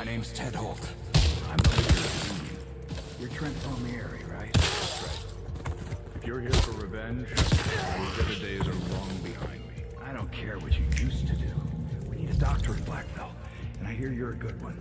My name's Ted Holt. I'm the leader of the Union. You're Trent Palmieri, right? That's right. If you're here for revenge, those better days are long behind me. I don't care what you used to do. We need a doctor at Blackville, and I hear you're a good one.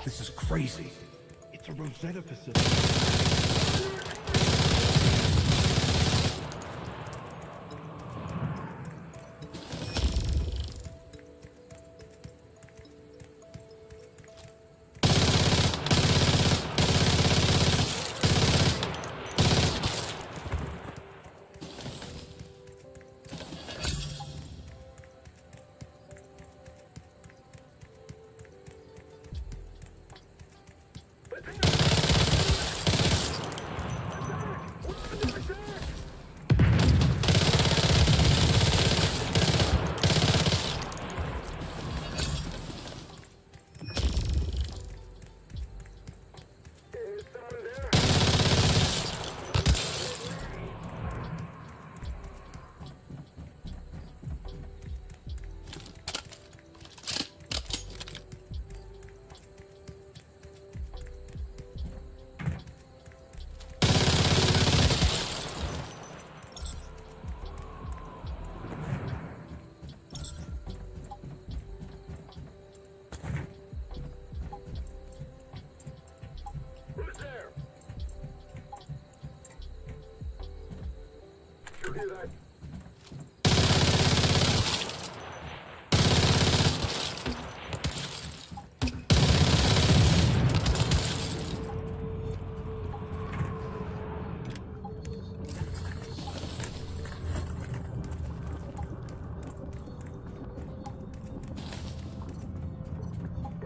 This is crazy. It's a Rosetta facility. Hear that?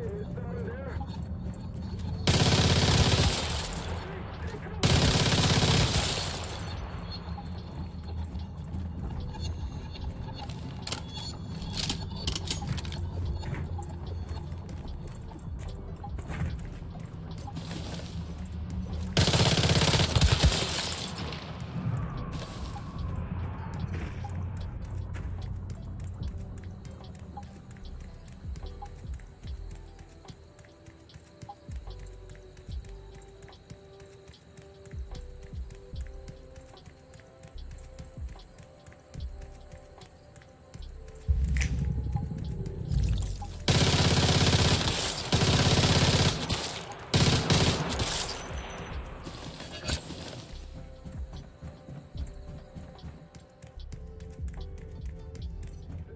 Is someone there?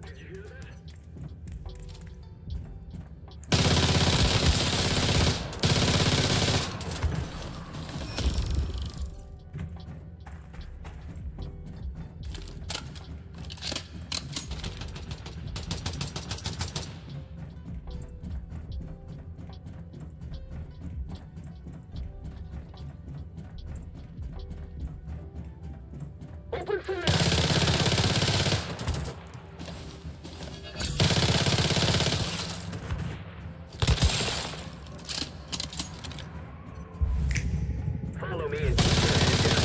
Did you hear that? Open fire! Follow me and keep your head down.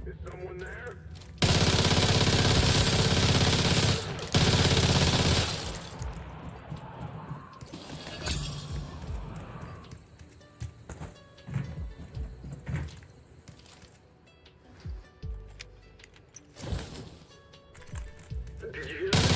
Is someone there? Did you hear that?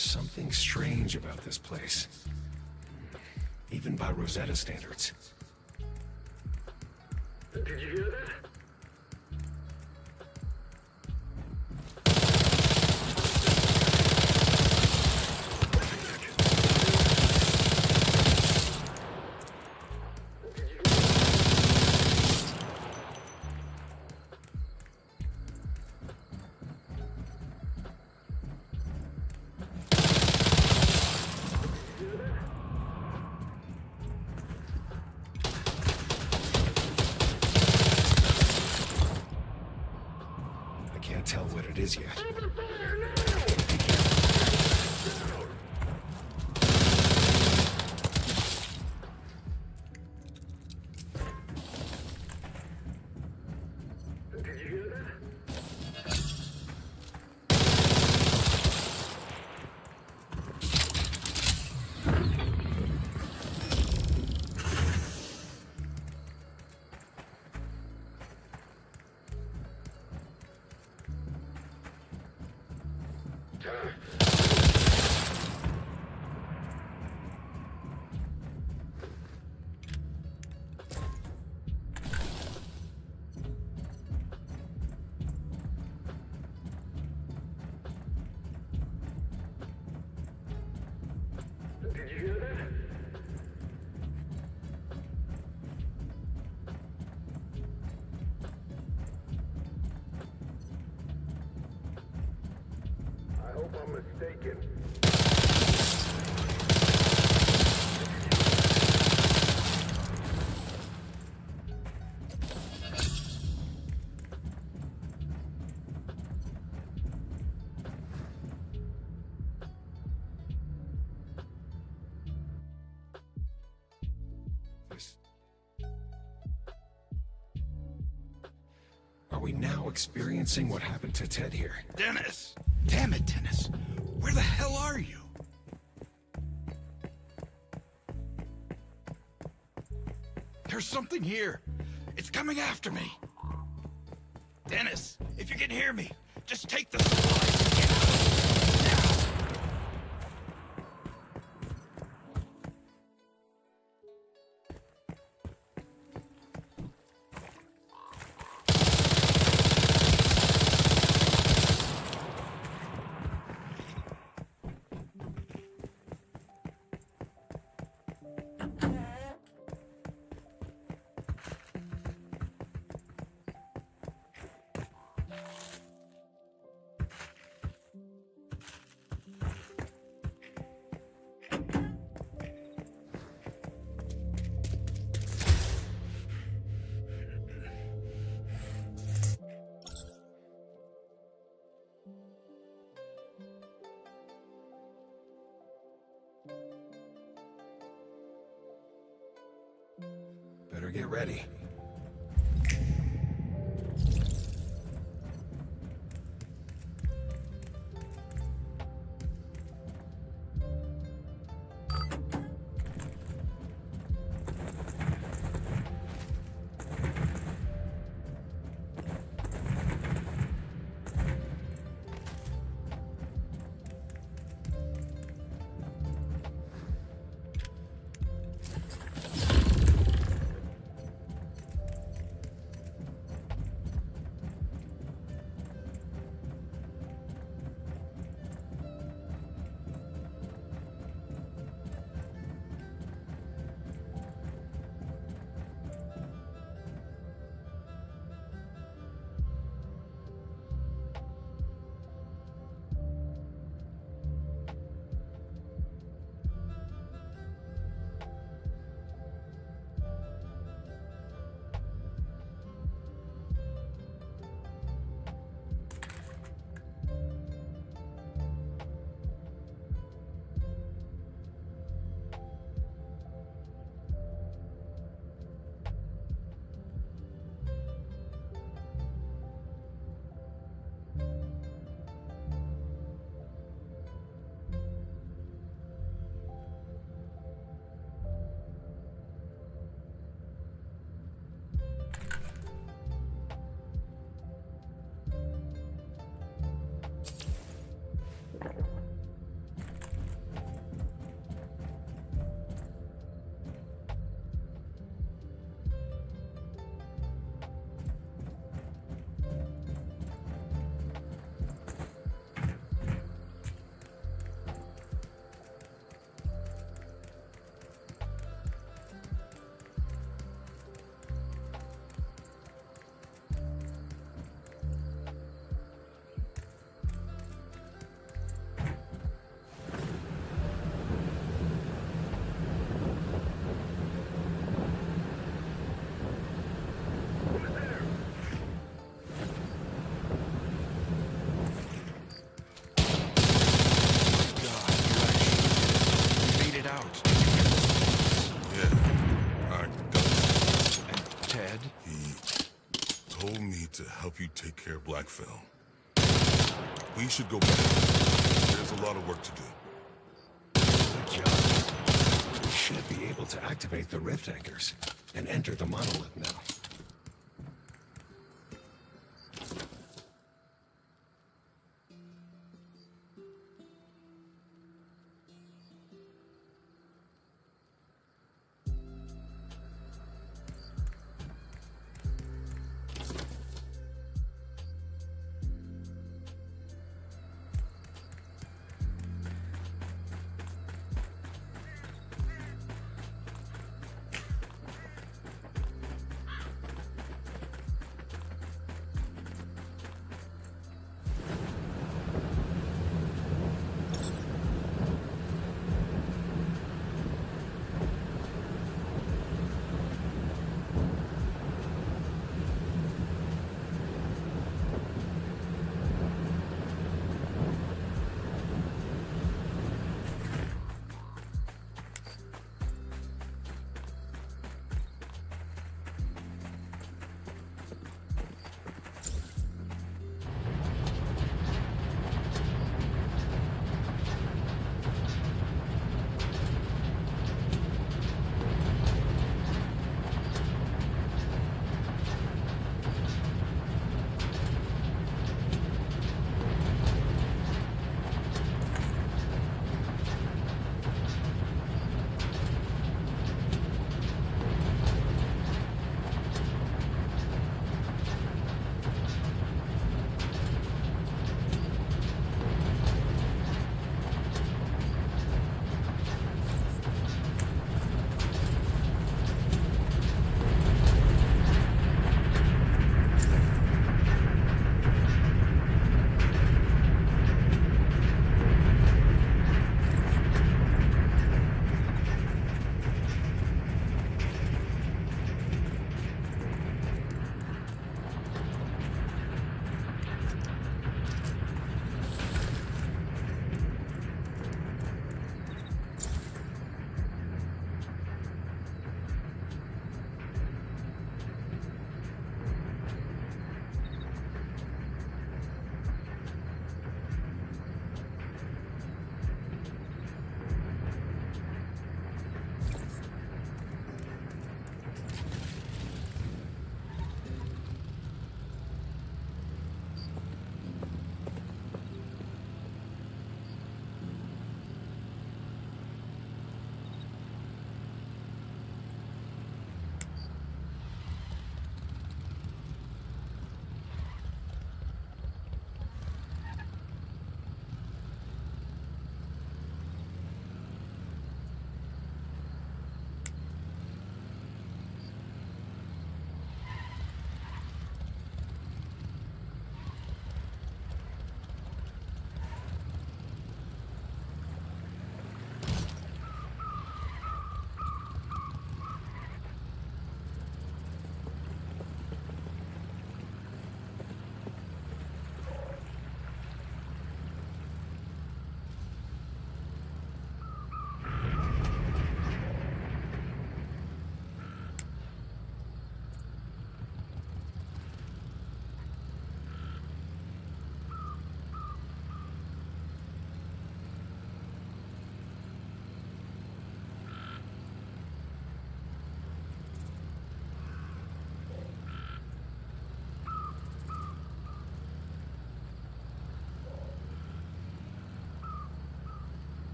There's something strange about this place. Even by Rosetta standards. Did you hear that? I can't tell what it is yet. Did you hear that? Did you hear that? I hope I'm mistaken. Are we now experiencing what happened to Ted here? Dennis! Damn it, Dennis! Where the hell are you? There's something here. It's coming after me. Dennis, if you can hear me, just take the supplies and get out. Now! Better get ready. if you'd take care of Blackfell. We should go back. There's a lot of work to do. Good job. We should be able to activate the rift anchors and enter the monolith now.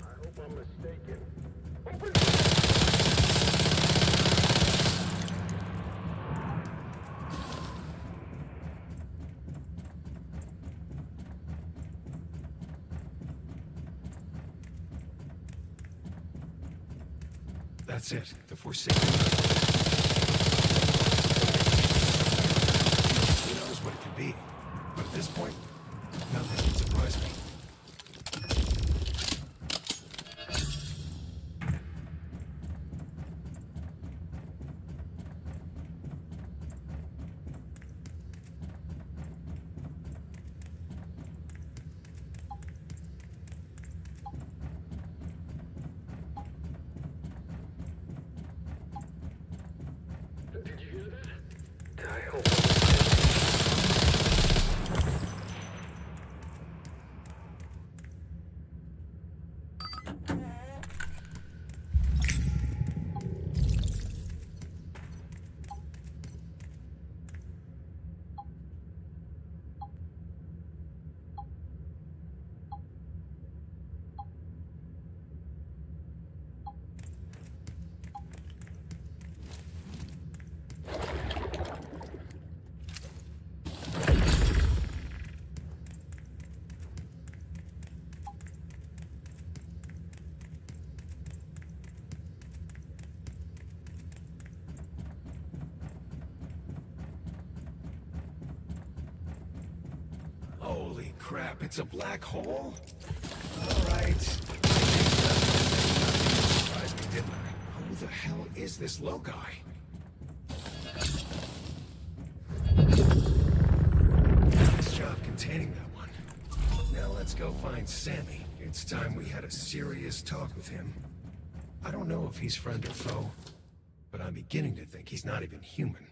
I hope I'm mistaken. Open! That's it. The Forsaken. Who knows what it could be? But at this point, nothing can surprise me. Did you hear that? I hope. Holy crap, it's a black hole? Alright. Surprised me, didn't I? Who the hell is this low guy? Nice job containing that one. Now let's go find Sammy. It's time we had a serious talk with him. I don't know if he's friend or foe, but I'm beginning to think he's not even human.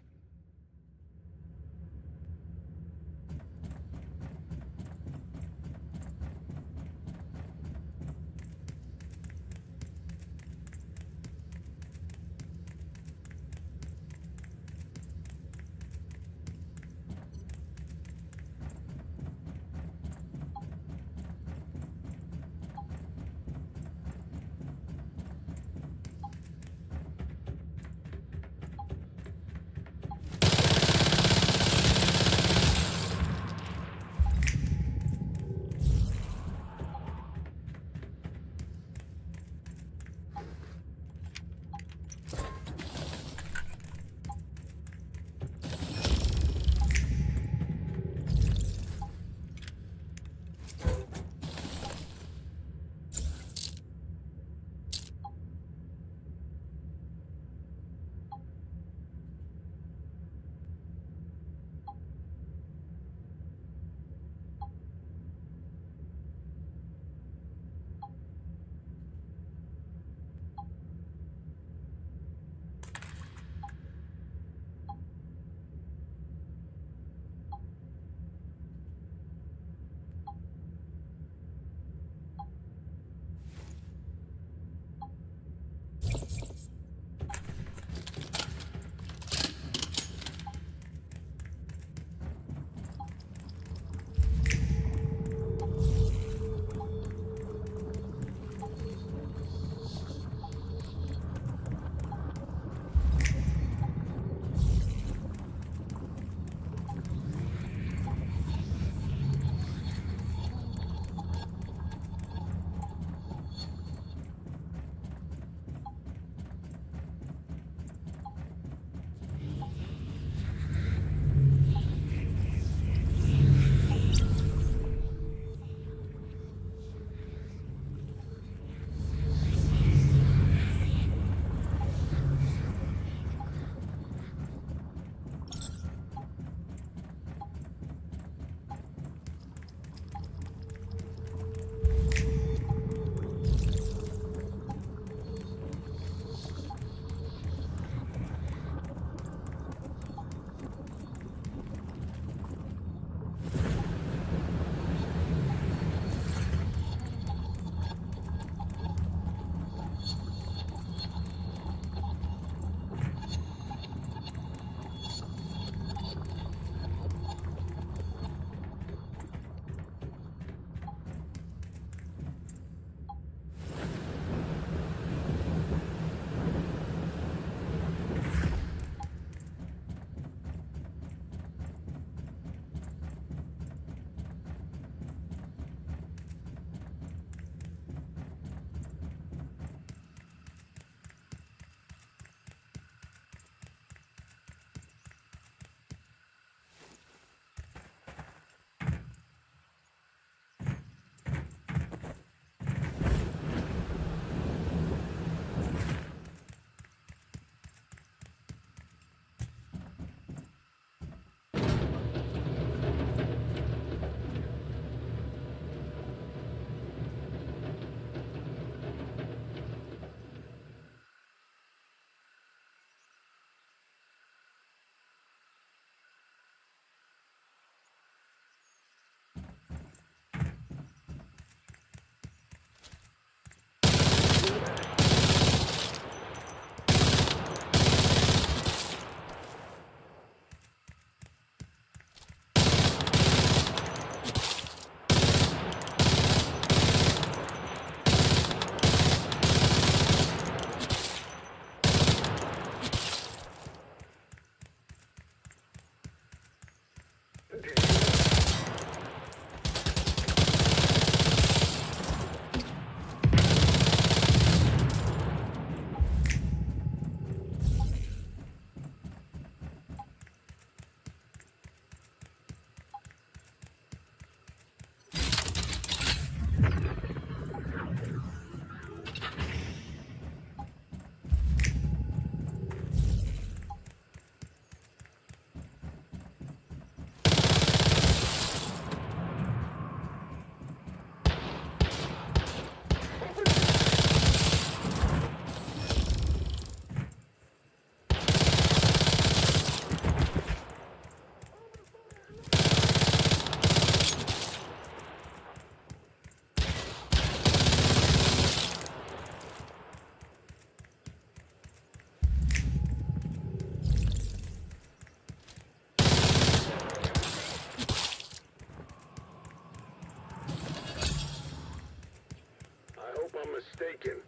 I hope I'm mistaken.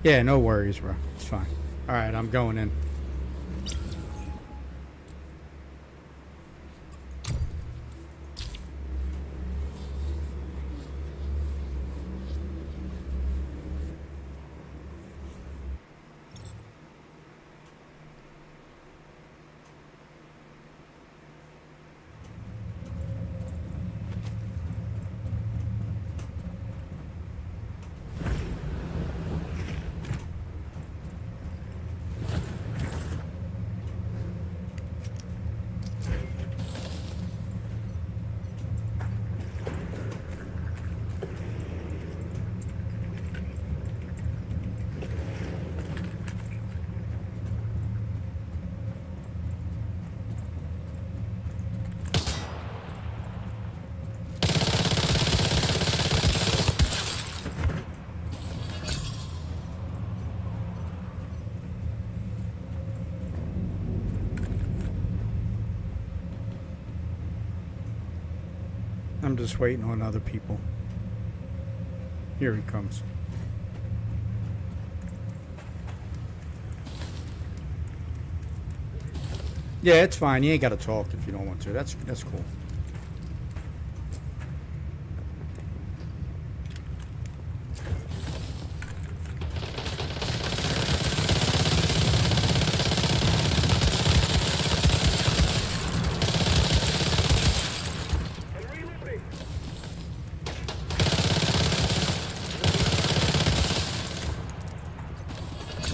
Yeah, no worries, bro. It's fine. All right, I'm going in. I'm just waiting on other people. Here he comes. Yeah, it's fine. You ain't got to talk if you don't want to. That's cool.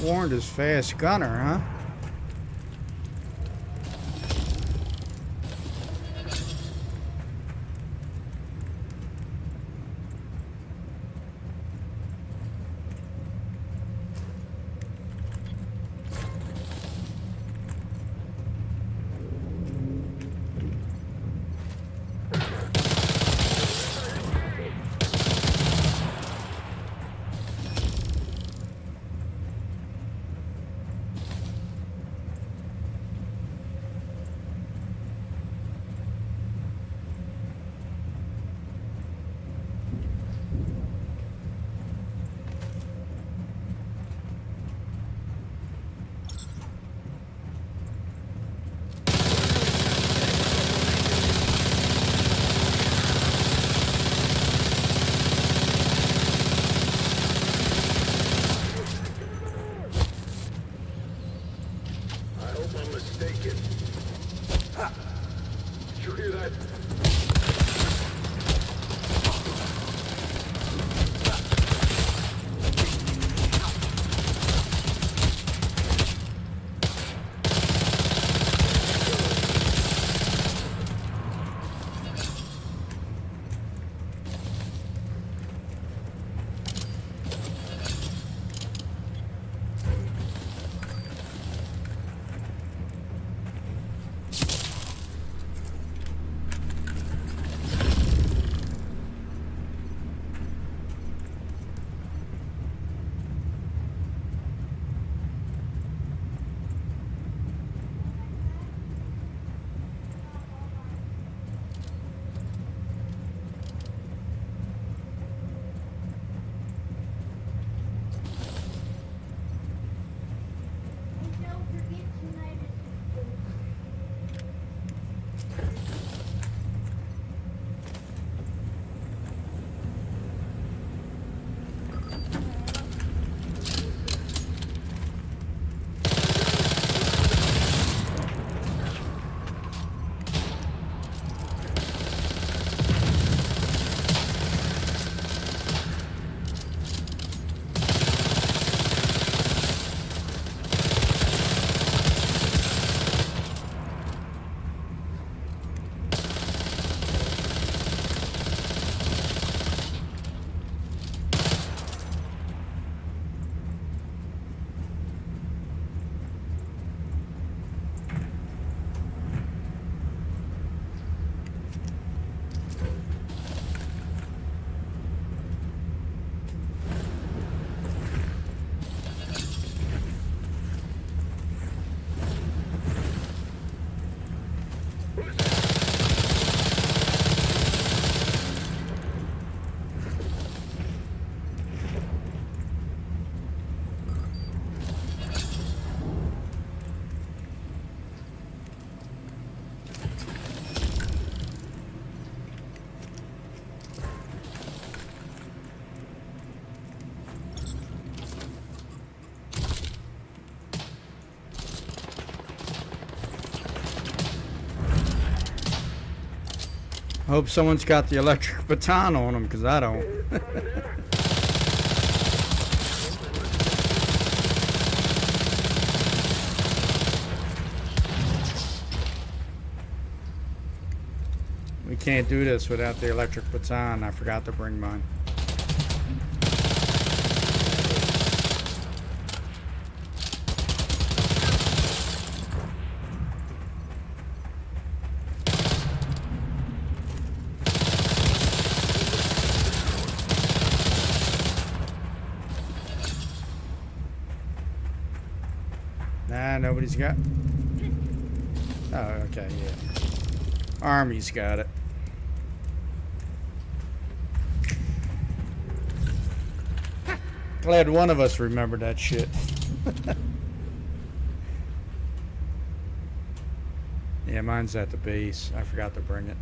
Warned his fast gunner, huh? I hope I'm mistaken. Ha! Did you hear that? Hope someone's got the electric baton on them, because I don't. We can't do this without the electric baton. I forgot to bring mine. Nah, nobody's got. Oh, okay, yeah. Army's got it. Glad one of us remembered that shit. Yeah, mine's at the base. I forgot to bring it.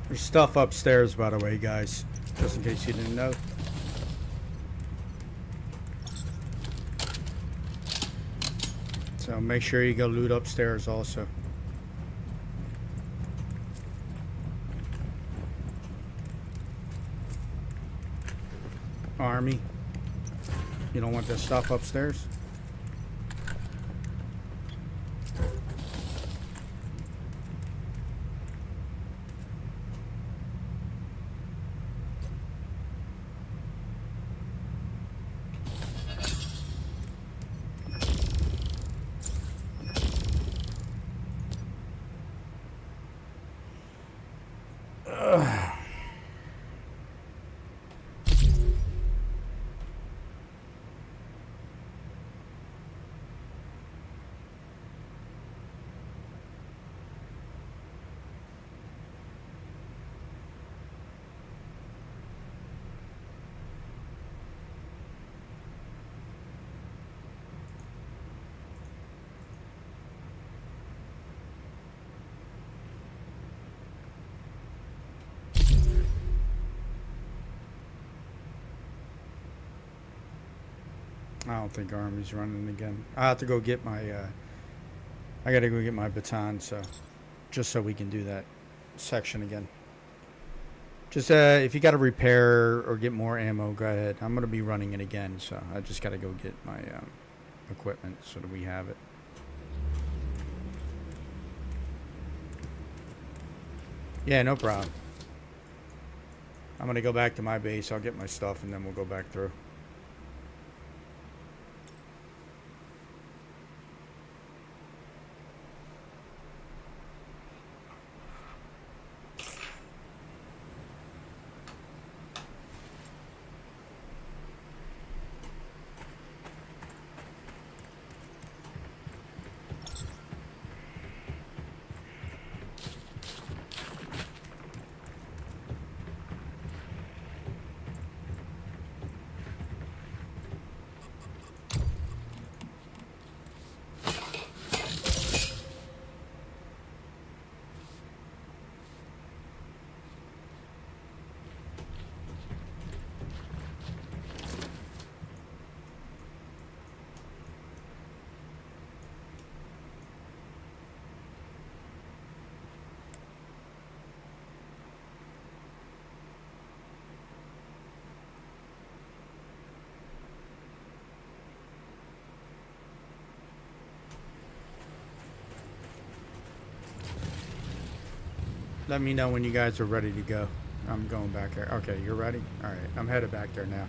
There's stuff upstairs, by the way, guys, just in case you didn't know. So make sure you go loot upstairs also. Army, you don't want this stuff upstairs? I don't think Army's running again. I have to go get my, I gotta go get my baton, so, just so we can do that section again. Just if you got to repair or get more ammo, go ahead. I'm gonna be running it again, so I just gotta go get my equipment so that we have it. Yeah, no problem. I'm gonna go back to my base. I'll get my stuff and then we'll go back through. Let me know when you guys are ready to go. I'm going back there. Okay, you're ready? All right, I'm headed back there now.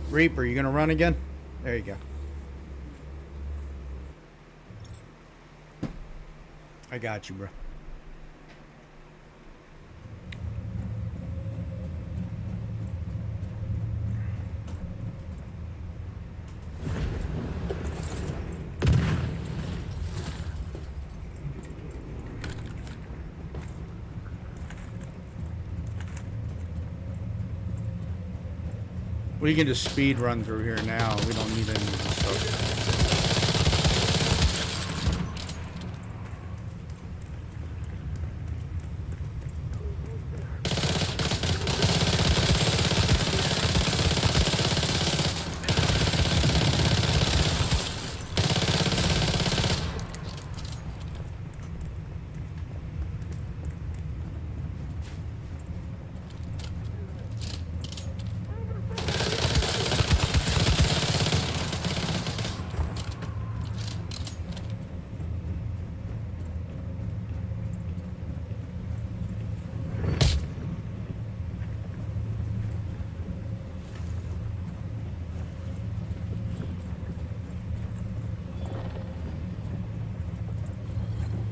Reaper, you gonna run again? There you go. I got you, bro. We can just speed run through here now. We don't need any of this stuff.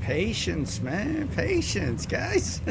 Patience, man. Patience, guys.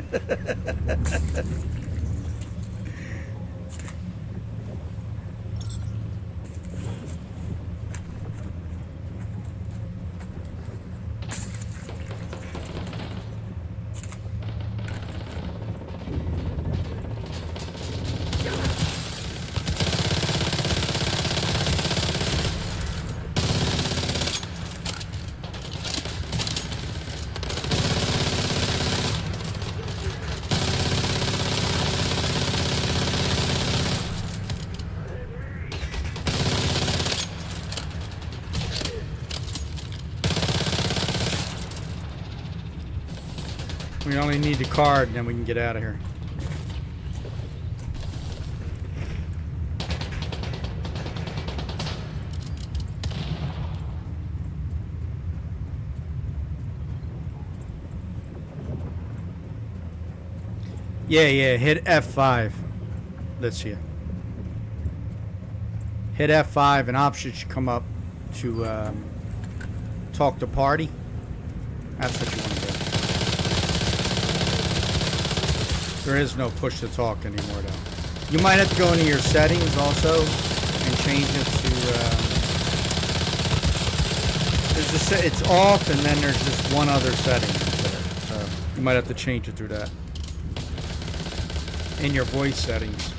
We only need the card, and then we can get out of here. Yeah, hit F5. Let's see. Hit F5, an option should come up to talk to party. That's what you want to do. There is no push to talk anymore, though. You might have to go into your settings also and change it to. It's off, and then there's just one other setting there. So you might have to change it through that in your voice settings.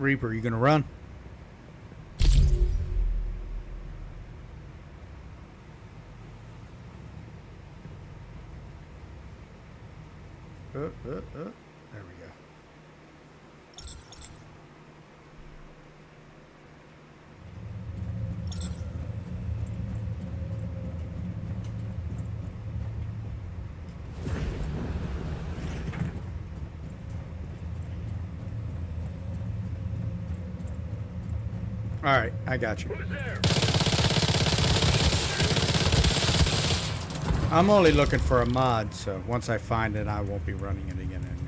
Reaper, you gonna run? There we go. All right, I got you. Who's there? I'm only looking for a mod, so once I find it, I won't be running it again anyway.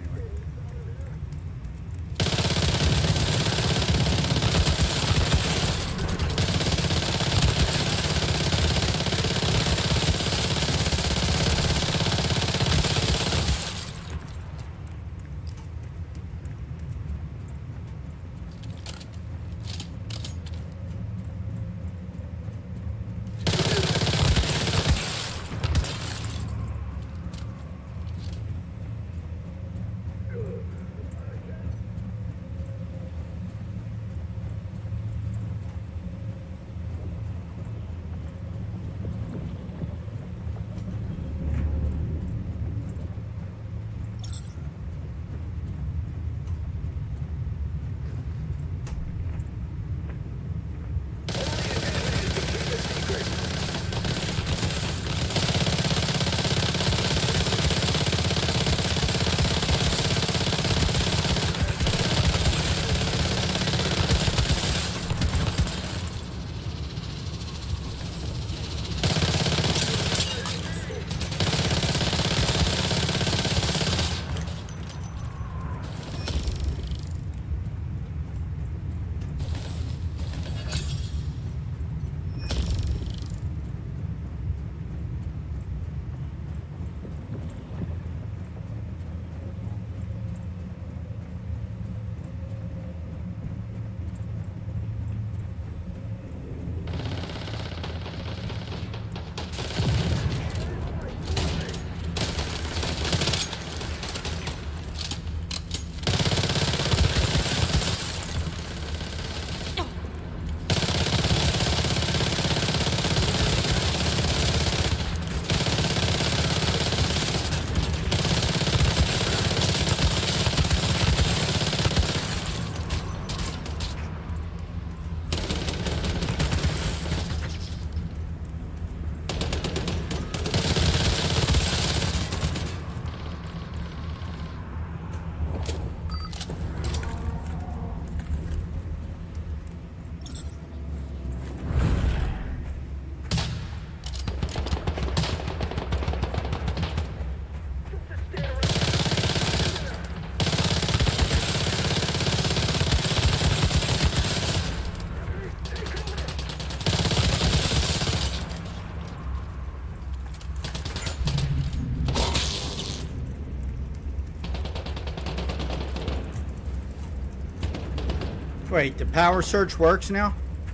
Wait, the power surge works now?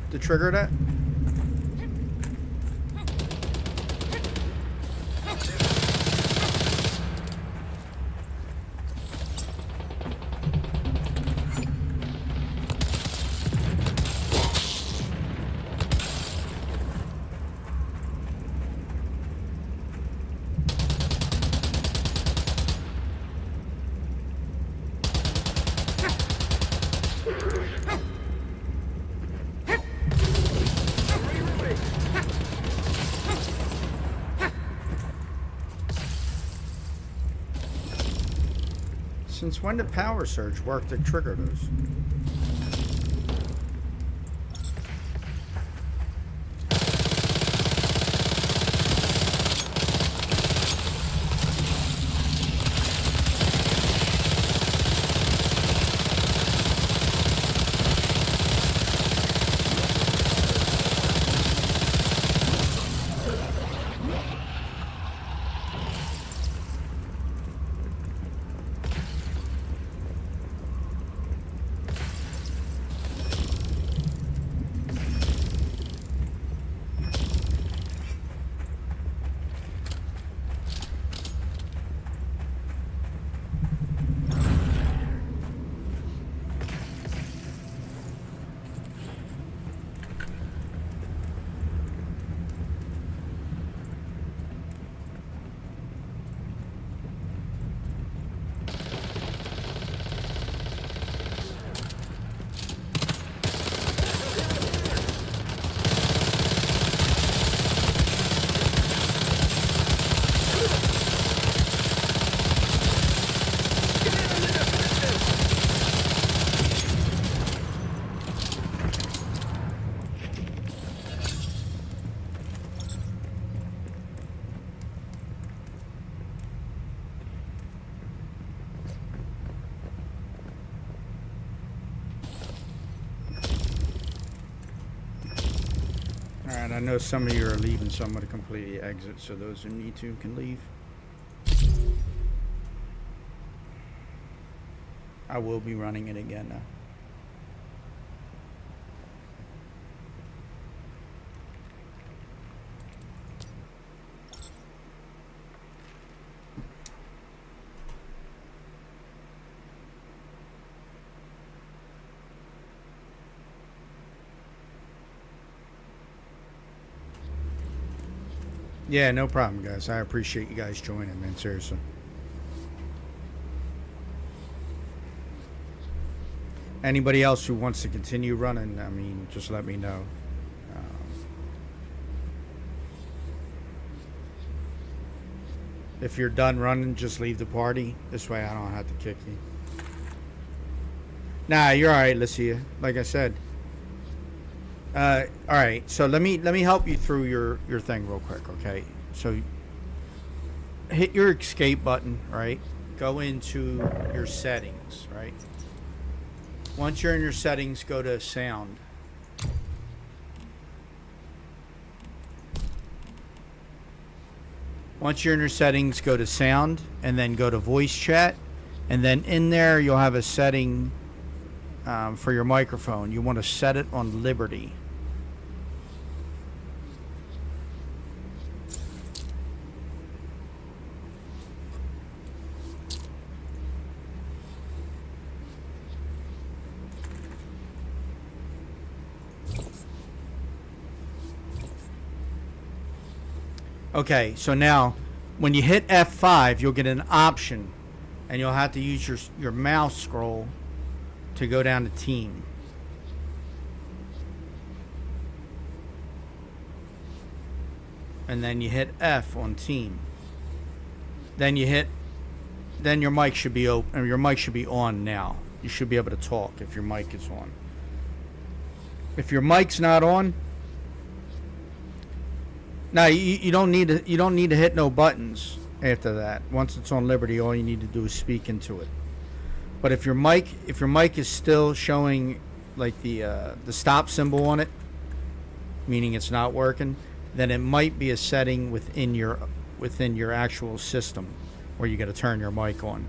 To trigger that? Since when did power surge work to trigger those? Alright, I know some of you are leaving, so I'm going to completely exit so those who need to can leave. I will be running it again now. Yeah, no problem, guys. I appreciate you guys joining, man. Seriously. Anybody else who wants to continue running, I mean, just let me know. If you're done running, just leave the party. This way I don't have to kick you. Nah, you're alright, Lucia. Like I said. Alright, so let me help you through your thing real quick, okay? So hit your escape button, right? Go into your settings, right? Once you're in your settings, go to sound. Once you're in your settings, go to sound and then go to voice chat. And then in there, you'll have a setting for your microphone. You want to set it on Liberty. Okay, so now when you hit F5, you'll get an option and you'll have to use your mouse scroll to go down to team. And then you hit F on team. Then your mic should be open, or your mic should be on now. You should be able to talk if your mic is on. If your mic's not on, no, you don't need to hit no buttons after that. Once it's on Liberty, all you need to do is speak into it. But if your mic is still showing like the stop symbol on it, meaning it's not working, then it might be a setting within your actual system where you got to turn your mic on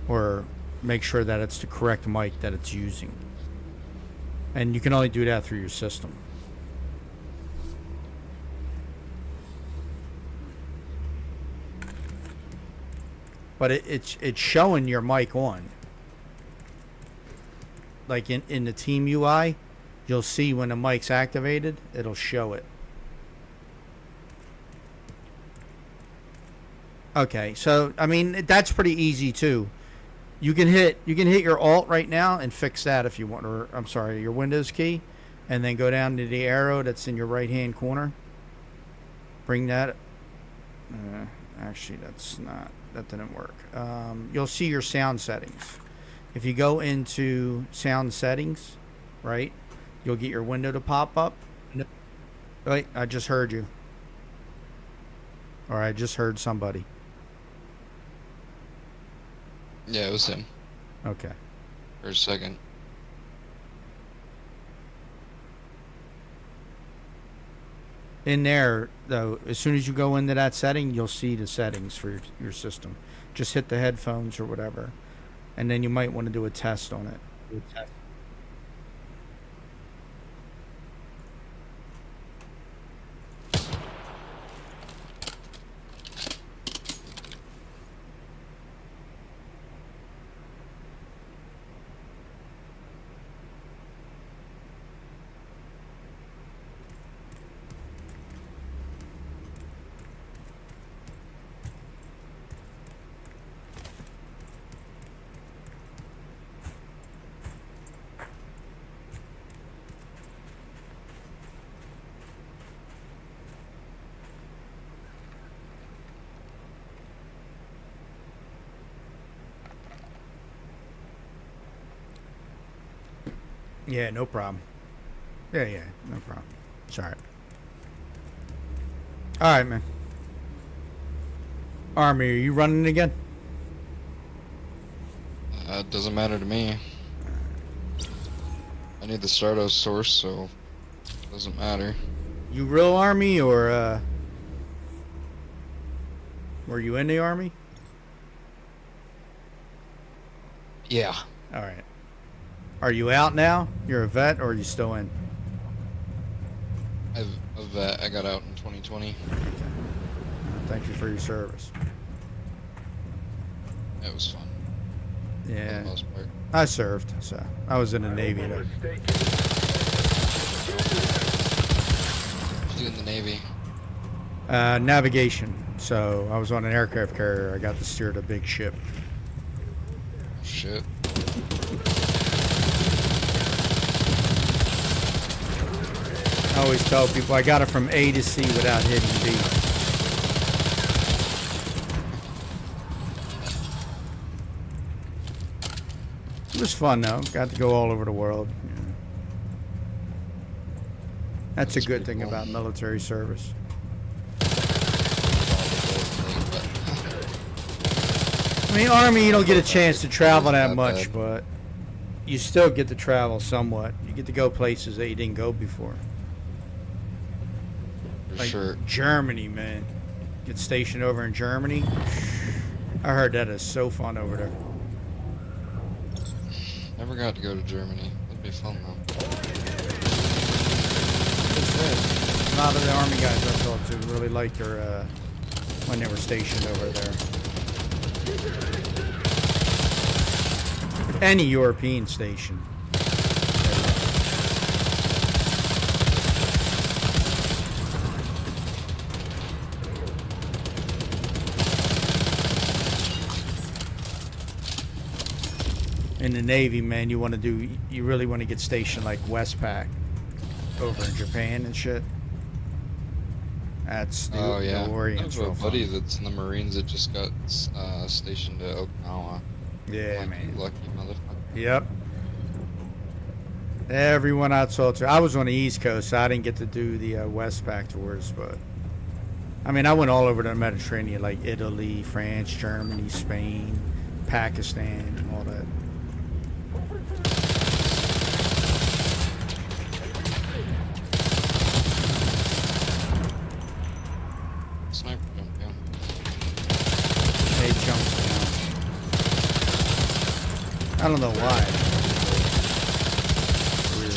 or make sure that it's the correct mic that it's using. And you can only do that through your system. But it's showing your mic on. Like in the team UI, you'll see when the mic's activated, it'll show it. Okay, so I mean that's pretty easy too. You can hit your Alt right now and fix that if you want, or I'm sorry, your Windows key, and then go down to the arrow that's in your right hand corner. Bring that. Actually, that didn't work. You'll see your sound settings. If you go into sound settings, right, you'll get your window to pop up. Wait, I just heard you. Or I just heard somebody. Yeah, it was him. Okay. For a second. In there, though, as soon as you go into that setting, you'll see the settings for your system. Just hit the headphones or whatever. And then you might want to do a test on it. Yeah, no problem. Yeah, no problem. It's alright. Alright, man. Army, are you running again? It doesn't matter to me. I need the Stardust source, so it doesn't matter. You real Army or were you in the Army? Yeah. All right. Are you out now? You're a vet, or are you still in? I got out in 2020. Thank you for your service. It was fun for Yeah, the most part. I served, so I was in the Navy. If I'm Though. mistaken, What you do in the Navy? Navigation. So I was on an aircraft carrier. I got to steer the big ship. Shit. I always tell people I got it from A to C without hitting B. It was fun though. Got to go all over the world. Yeah. That's a That's good pretty thing cool. about military service. I mean, Army, you don't get a chance to travel that Not much, bad. but you still get to travel somewhat. You get to go places that you didn't go before. For Like sure. Germany, man. Get stationed over in Germany. I heard that is so fun over there. Never got to go to Germany. That'd be fun though. A lot of the Army guys I talked to really liked their, when they were stationed over there. Any European station. In the Navy, man, you really want to get stationed like Westpac over in Japan and shit. That's the, Oh yeah. the I Orient's have a real buddy fun. that's in the Marines that just got stationed to Okinawa. Yeah, Like, man. you lucky motherfucker. Yep. Everyone I talked to, I was on the East Coast, so I didn't get to do the Westpac tours, but I mean, I went all over the Mediterranean, like Italy, France, Germany, Spain, Pakistan, and all that. Sniper jump down. They jumped down. I don't know why. Weird.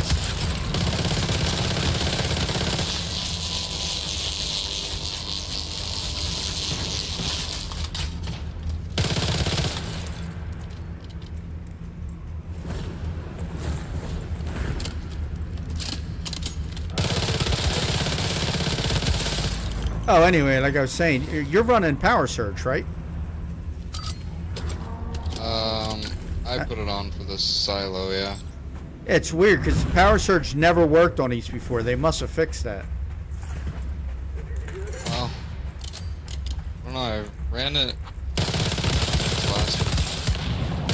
Oh, anyway, like I was saying, you're running Power Surge, right? I put it on for the silo, yeah. It's weird because Power Surge never worked on these before. They must have fixed that. Well, I don't know, I ran it last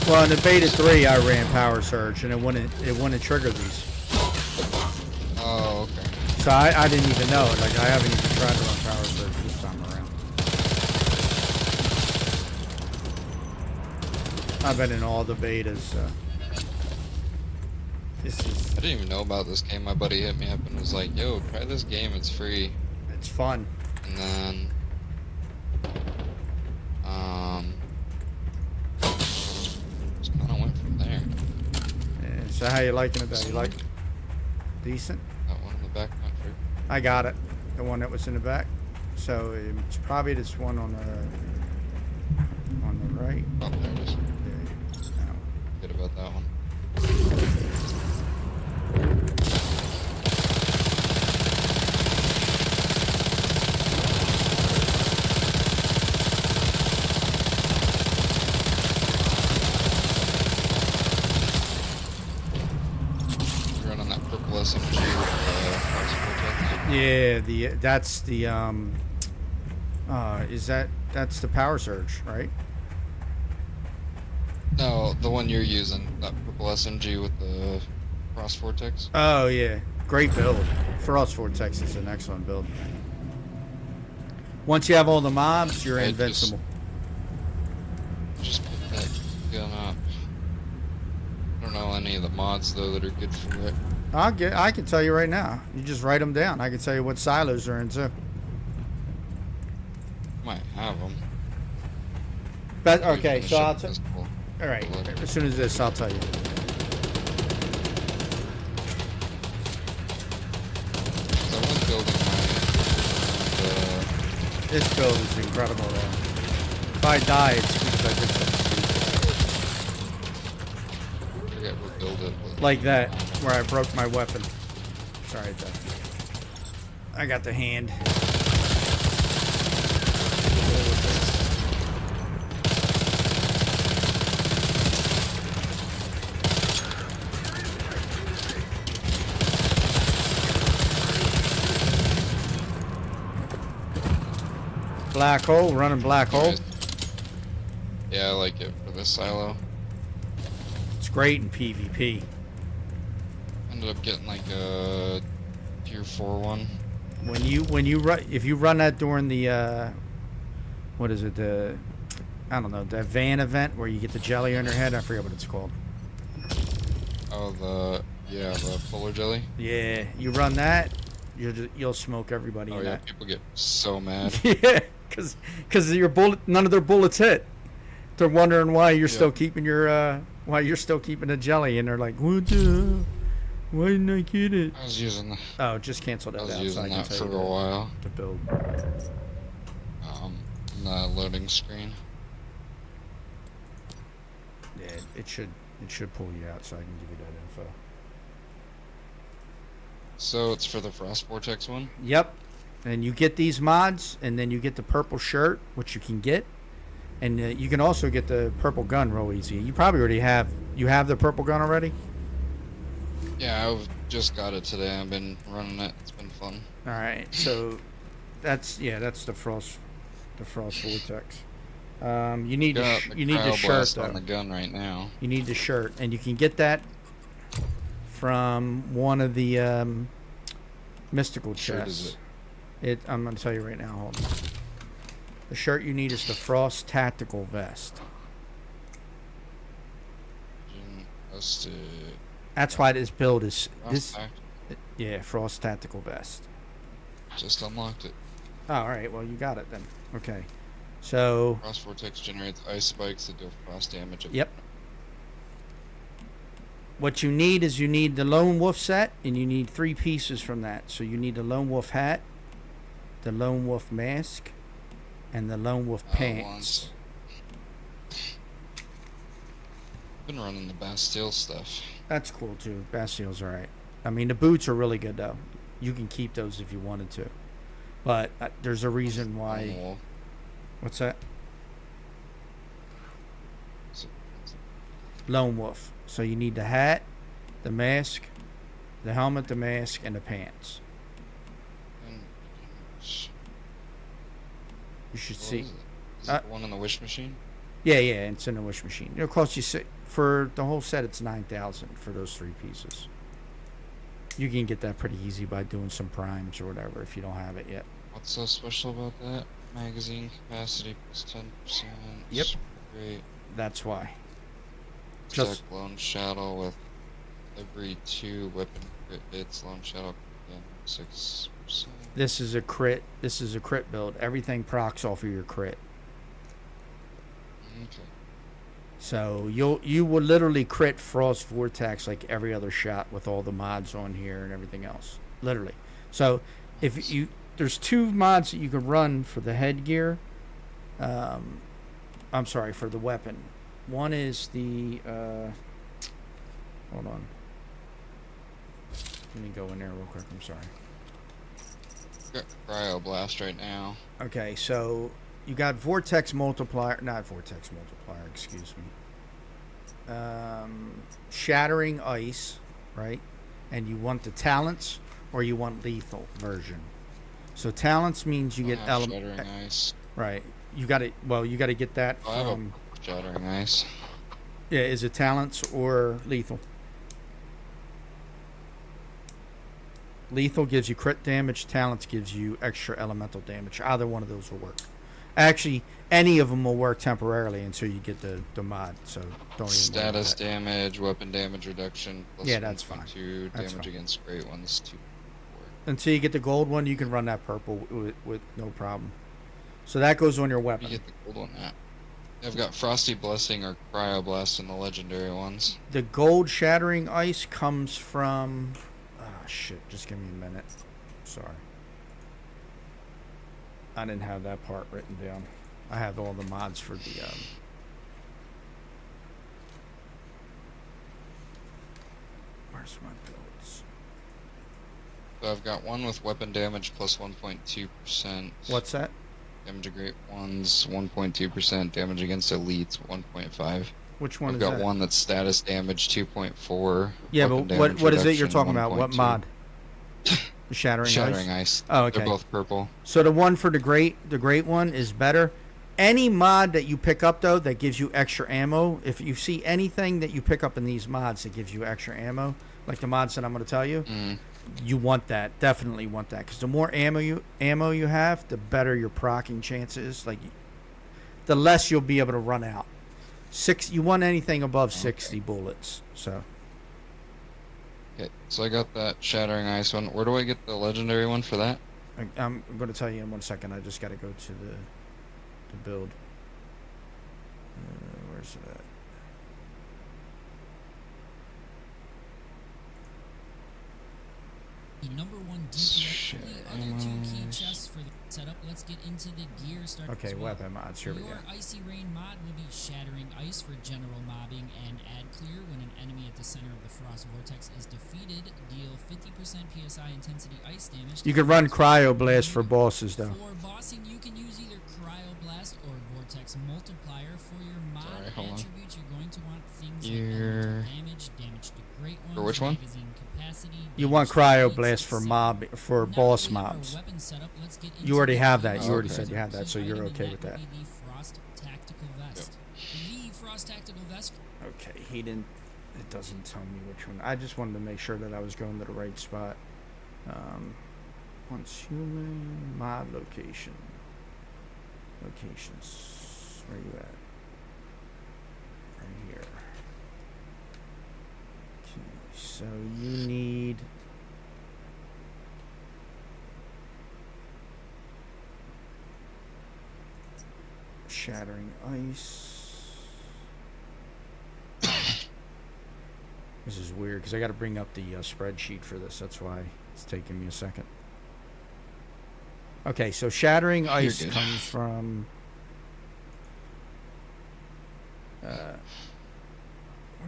Well, in the beta 3, I ran Power Surge, and it wouldn't trigger these. Oh, okay. So I didn't even know. Like, I haven't even tried to run Power Surge this time around. I've been in all the betas, so. This is, I didn't even know about this game. My buddy hit me up and was like, yo, try this game, it's free. it's fun. And then, just kind of went from there. Yeah, so how you liking it though? You like it? Decent? That one in the back, not sure. I got it. The one that was in the back. So it's probably this one on the right. Oh, there it is. Yeah, that one. Forget about that one. You're running that purple SMG with Yeah, that's the that's the Power Surge, right? No, the one you're using, that purple SMG with the cross vortex. Oh yeah, great build. Frost Vortex is an excellent build. Once you have all the mobs, you're I invincible. Just put that gun up. I don't know any of the mods though that are good for it. I can tell you right now. You just write them down. I can tell you what silos they're in too. Might have them. But okay, so I'll tell. All right. Bullet. As soon as this, I'll tell you. So I was building my. This build is incredible though. If I die, it's because I did something I forget what build it was. like that, where I broke my weapon. Sorry, I got the hand. Black hole, running black hole. Yeah, I like it for this silo. It's great in PvP. Ended up getting like a tier 4 one. When you run, if you run that during the what is it, the I don't know, the van event where you get the jelly on your head, I forget what it's called. Oh, the polar jelly. Yeah, you run that, you'll smoke everybody Oh in yeah, that. people get so mad. Yeah, because your bullet, none of their bullets hit. They're wondering why you're still Yep. keeping your why you're still keeping the jelly, and they're like, what the? Why didn't I get it? I was using the, Oh, just cancel that I was out. using so I can that tell for you a while. to build. In the loading screen. Yeah, it should pull you out, so I can give you that info. So it's for the Frost Vortex one. Yep. And you get these mods, and then you get the purple shirt, which you can get, and you can also get the purple gun real easy. You probably already have. You have the purple gun already. Yeah, I've just got it today. I've been running it. It's been fun. All right. So that's the frost vortex. You need Got you need the shirt Cryoblast though. on the gun right now. You need the shirt, and you can get that from one of the mystical Shirt is chests. I'm gonna tell you right now. Hold on. The shirt you need is the Frost Tactical Vest. That's why this build is this. Yeah, Frost Tactical Vest. Just unlocked it. Oh, all right. Well, you got it then. Okay. So. Frost Vortex generates ice spikes that deal frost damage. Yep. What you need is you need the Lone Wolf set, and you need 3 pieces from that. So you need the Lone Wolf hat, the Lone Wolf mask, and the Lone Wolf pants. Been running the Bastille stuff. That's cool too. Bastille's alright. I mean, the boots are really good though. You can keep those if you wanted to. But there's a reason why. Oh, What's that? Lone Wolf. So you need the hat, the mask, the helmet, the mask, and the pants. You should see. Is it the one in the wish machine? Yeah, it's in the wish machine. It'll cost you for the whole set. It's 9,000 for those 3 pieces. You can get that pretty easy by doing some primes or whatever if you don't have it yet. What's so special about that? Magazine capacity plus 10%. Yep. Great. That's why. Stack Just Lone Shadow with every 2 weapon crit hits. Lone Shadow again 6%. this is a crit. This is a crit build. Everything procs off of your crit. Okay. So you will literally crit Frost Vortex like every other shot with all the mods on here and everything else. Literally. So if you there's 2 mods that you can run for the headgear. I'm sorry, for the weapon. One is the hold on. Let me go in there real quick. I'm sorry. Got Cryoblast right now. Okay, so you got Vortex Multiplier, not Vortex Multiplier, excuse me. Shattering Ice, right? And you want the Talents or you want Lethal version. So Talents means you get Shattering Ice. right. You got it. Well, you got to get that I have from. a Shattering Ice. Yeah, is it Talents or Lethal? Lethal gives you crit damage. Talents gives you extra elemental damage. Either one of those will work. Actually, any of them will work temporarily until you get the mod. So don't even worry Status about that. damage, weapon damage reduction. Plus Yeah, that's fine. 1.2 That's damage fine. against great ones. 2. Until you get the gold one, you can run that purple with no problem. So that goes on your You weapon. get the gold one. At. I've got Frosty Blessing or Cryo Blast in the legendary ones. The gold shattering ice comes from. Ah, shit. Just give me a minute. Sorry. I didn't have that part written down. I have all the mods for the. Where's my builds? So I've got one with weapon damage plus 1.2%. What's that? Damage to great ones 1.2%. Damage against elites 1.5. Which one I've is got that? one that's status damage 2.4. Yeah, weapon but what damage is it you're reduction, talking about? What 1.2. mod? The shattering, Shattering ice. ice. Oh, okay. They're both purple. So the one for the great one is better. Any mod that you pick up though that gives you extra ammo, if you see anything that you pick up in these mods that gives you extra ammo, like the mods that I'm going to tell you, you want that. Definitely want that, because the more ammo you have, the better your proccing chances. Like, the less you'll be able to run out. You want anything above 60 bullets. So. Okay, so I got that Shattering Ice one. Where do I get the legendary one for that? I'm going to tell you in 1 second. I just got to go to the build. Where's it at? The number one DPS, the other 2 key chests for the setup. Let's get into the gear start. Okay, as well. weapon mods. Here we go. Your Icy Rain mod will be Shattering Ice for general mobbing and add clear when an enemy at the center of the Frost Vortex is defeated. Deal 50% PSI intensity ice damage. You can run Cryo Blast for bosses, though. For bossing, you can use either Cryo Blast or Vortex Multiplier. For your mod Sorry, hold on. attributes, you're going to want things Gear. like elemental damage, damage to great ones, For which one? magazine capacity, You want damage to Cryo elites, Blast for etc. Now boss that we have our mobs. weapon setup, let's get You into already the have that. first You already Okay. said you had that, so key you're item, and okay with would that. be the Frost Tactical Vest. The Frost Tactical Vest. Okay, he didn't. It doesn't tell me which one. I just wanted to make sure that I was going to the right spot. Once human mod location. Locations. Where you at? Right here. Okay, so you need. Shattering Ice. This is weird because I got to bring up the spreadsheet for this. That's why it's taking me a second. Okay, so Shattering Ice good. comes from. Where the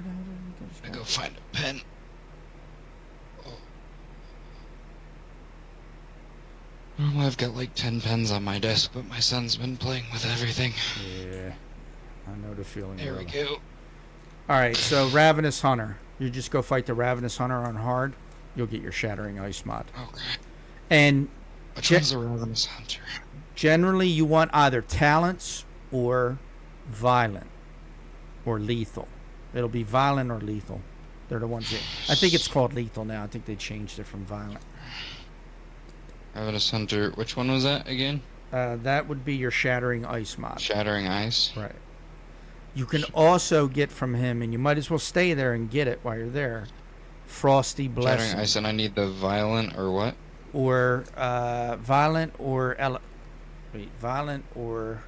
hell did we I go? go find a pen. Normally I've got like 10 pens on my desk, but my son's been playing with everything. Yeah, I know the feeling. There we brother. go. All right, so Ravenous Hunter. You just go fight the Ravenous Hunter on hard. You'll get your Shattering Ice mod. Okay. And Which Che- one's the Ravenous Hunter? generally, you want either talents or violent or lethal. It'll be violent or lethal. They're the ones that I think it's called lethal now. I think they changed it from violent. Ravenous Hunter. Which one was that again? That would be your Shattering Ice mod. Shattering Ice. Right. You can also get from him, and you might as well stay there and get it while you're there. Frosty Blessing. Shattering Ice, and I need the violent or what? Or violent or violent or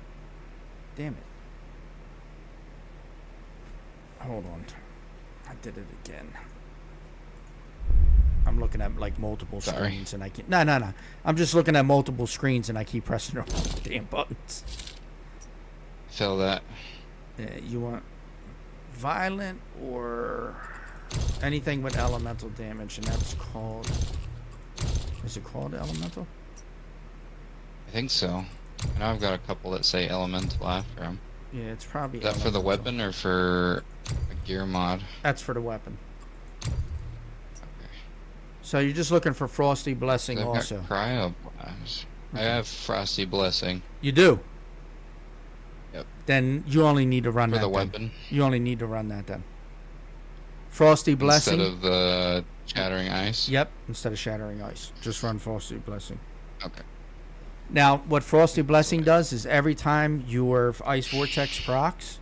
damn it. Hold on. I did it again. I'm looking at like multiple Sorry. screens and I can't. No. I'm just looking at multiple screens and I keep pressing the wrong damn buttons. Fill that. You want violent or anything with elemental damage, and that's called. Is it called elemental? I think so. I know I've got a couple that say elemental after them. Yeah, it's probably. Is that for the elemental. weapon or for a gear mod? That's for the weapon. Okay. So you're just looking for Frosty Blessing I've got also. Cryo Blast. I have Frosty Blessing You do. Yep. Then you only need to run for that. the then. weapon You only need to run that then. Frosty Blessing. instead of the Shattering Ice. Yep. Instead of Shattering Ice, just run Frosty Blessing. Okay. Now, what Frosty Blessing does is every time your Ice Vortex procs,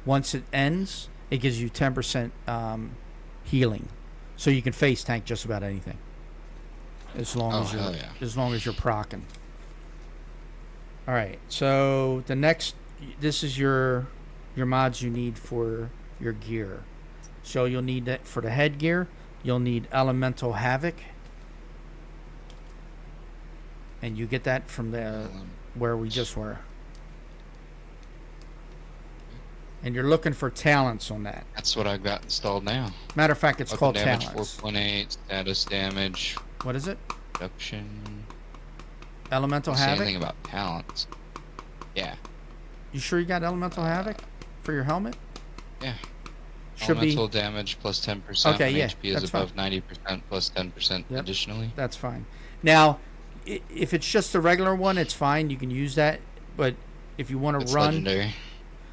once it ends, it gives you 10% healing, so you can face tank just about anything. As long as you're hell yeah. as long as you're procking. All right, so the next, this is your mods you need for your gear. So you'll need that for the headgear. You'll need Elemental Havoc, and you get that from the where we just were. And you're looking for talents on that. That's what I've got installed now. Matter of fact, it's Weapon called damage talents. 4.8, status damage, What is it? reduction. Elemental Doesn't say Havoc. anything about talents. Yeah, You sure you got Elemental Havoc for your helmet? yeah. Should Elemental be. damage plus 10%. Okay, when yeah, HP is that's fine. above 90% plus 10% Yep. additionally. That's fine. Now, if it's just a regular one, it's fine. You can use that. But if you want to It's run, legendary.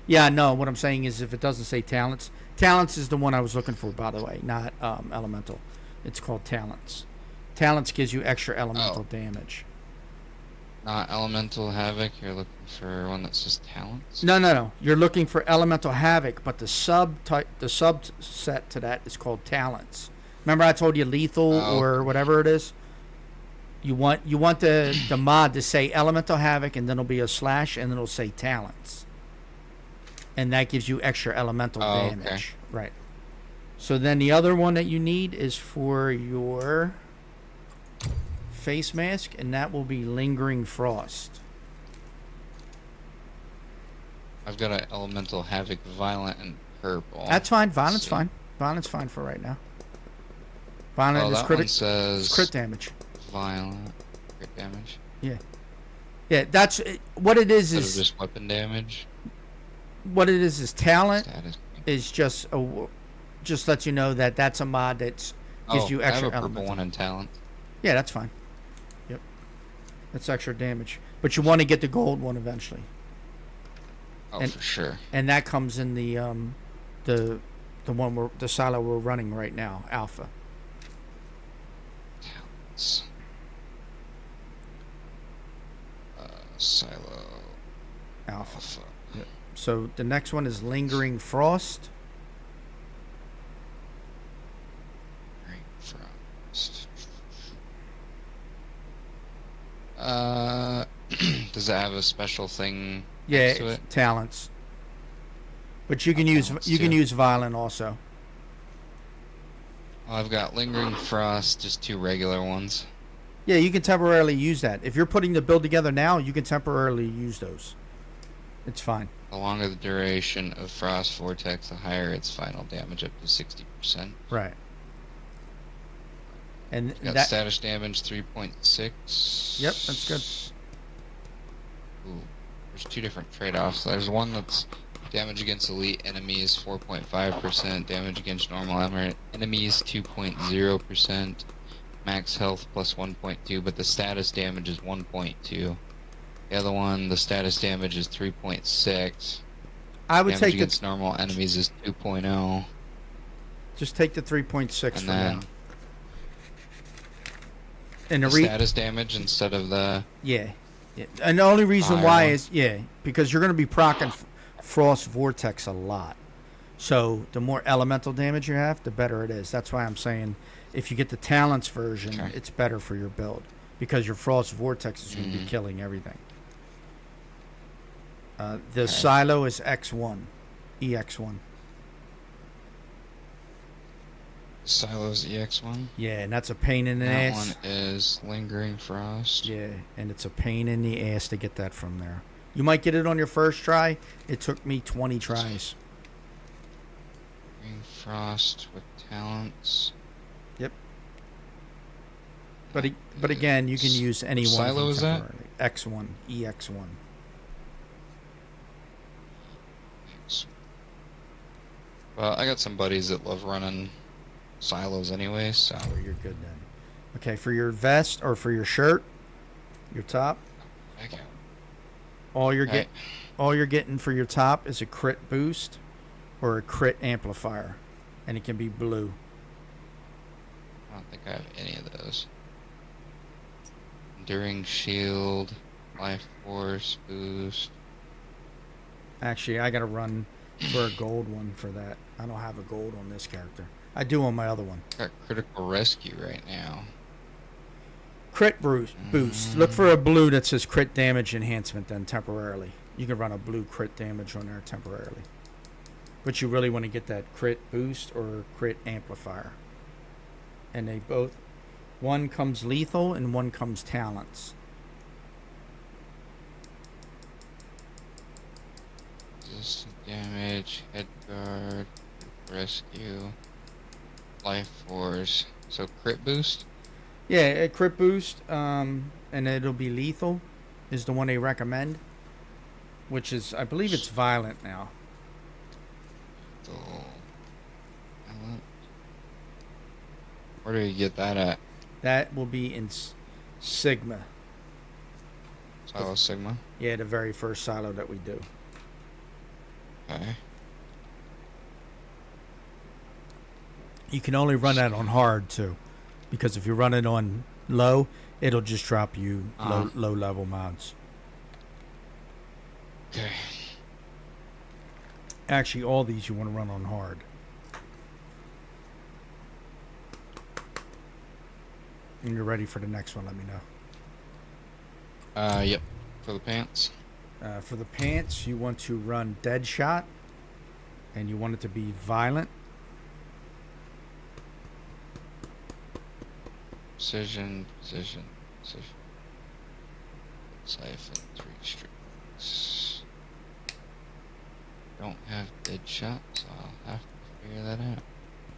yeah, no. What I'm saying is, if it doesn't say talents, talents is the one I was looking for, by the way, not elemental. It's called talents. Talents gives you extra elemental damage. Not elemental havoc. You're looking for one that says talents. No. You're looking for elemental havoc, but the subset to that is called talents. Remember, I told you lethal or whatever it is. You want the mod to say elemental havoc, and then it'll be a slash, and then it'll say talents, and that gives you extra elemental damage. Okay. Right. So then the other one that you need is for your face mask, and that will be Lingering Frost. I've got an elemental havoc, violent, and purple. That's fine. Violence So- fine. Violence fine for right now. Violent Oh, is that crit one says crit damage. violent crit damage. Yeah, that's what it is. Instead of Is just weapon damage. what it is talent Status. is just just lets you know that that's a mod that gives you I have extra a purple elemental. one in talent. Yeah, that's fine. Yep, that's extra damage. But you want to get the gold one eventually, Oh, And- for sure. and that comes in the one the silo we're running right now, Alpha. Talents. Silo. Alpha. Alpha. So the next one is Lingering Frost. Right, Frost. Does it have a special thing Yeah, next to it's it? talents. But you can Oh, use talents you can too. use violent also. Well, I've got Lingering Frost, just 2 regular ones. Yeah, you can temporarily use that. If you're putting the build together now, you can temporarily use those. It's fine. The longer the duration of Frost Vortex, the higher its final damage, up to 60%. Right. And Got that status damage 3.6. Yep, that's good. Ooh, there's 2 different trade-offs. There's one that's damage against elite enemies 4.5%, damage against normal enemies 2.0%, max health plus 1.2, but the status damage is 1.2. The other one, the status damage is 3.6. I would Damage take against normal enemies is 2.0. just take the 3.6 And for then now. And the status damage instead of the... yeah. And the only reason Higher why one. is because you're going to be proccing Frost Vortex a lot. So the more elemental damage you have, the better it is. That's why I'm saying if you get the talents version, Okay. it's better for your build because your Frost Vortex is going to be killing everything. The silo is X1, EX1. Silos EX1. Yeah, and that's a pain in the That ass. one is Lingering Frost. Yeah, and it's a pain in the ass to get that from there. You might get it on your first try. It took me 20 tries. Lingering Frost with talents. But again, you can use any one. Silo of them is that? temporarily. X1, EX1. Well, I got some buddies that love running silos anyway, so Oh, you're good then. Okay, for your vest or for your shirt, your top, okay. all you're Okay. getting for your top is a crit boost or a crit amplifier, and it can be blue. I don't think I have any of those. Enduring Shield. Life force boost. Actually, I gotta run for a gold one for that. I don't have a gold on this character. I do on my other one. Got critical rescue right now. Crit boost. Look for a blue that says crit damage enhancement then temporarily. You can run a blue crit damage on there temporarily. But you really want to get that crit boost or crit amplifier. And they both, one comes lethal and one comes talents. Resistant damage, head guard, rescue, life force. So crit boost? Yeah, a crit boost, and it'll be lethal, is the one they recommend. Which is, I believe it's violent now. Where do you get that at? That will be in Sigma. Silo Sigma? Yeah, the very first silo that we do. Okay. You can only run that on hard too, because if you run it on low, it'll just drop you low level mods. Okay. Actually, all these you want to run on hard. When you're ready for the next one, let me know. Yep. For the pants. For the pants, you want to run Deadshot, and you want it to be violent. Precision. Siphon 3 strings. Don't have Deadshot, so I'll have to figure that out.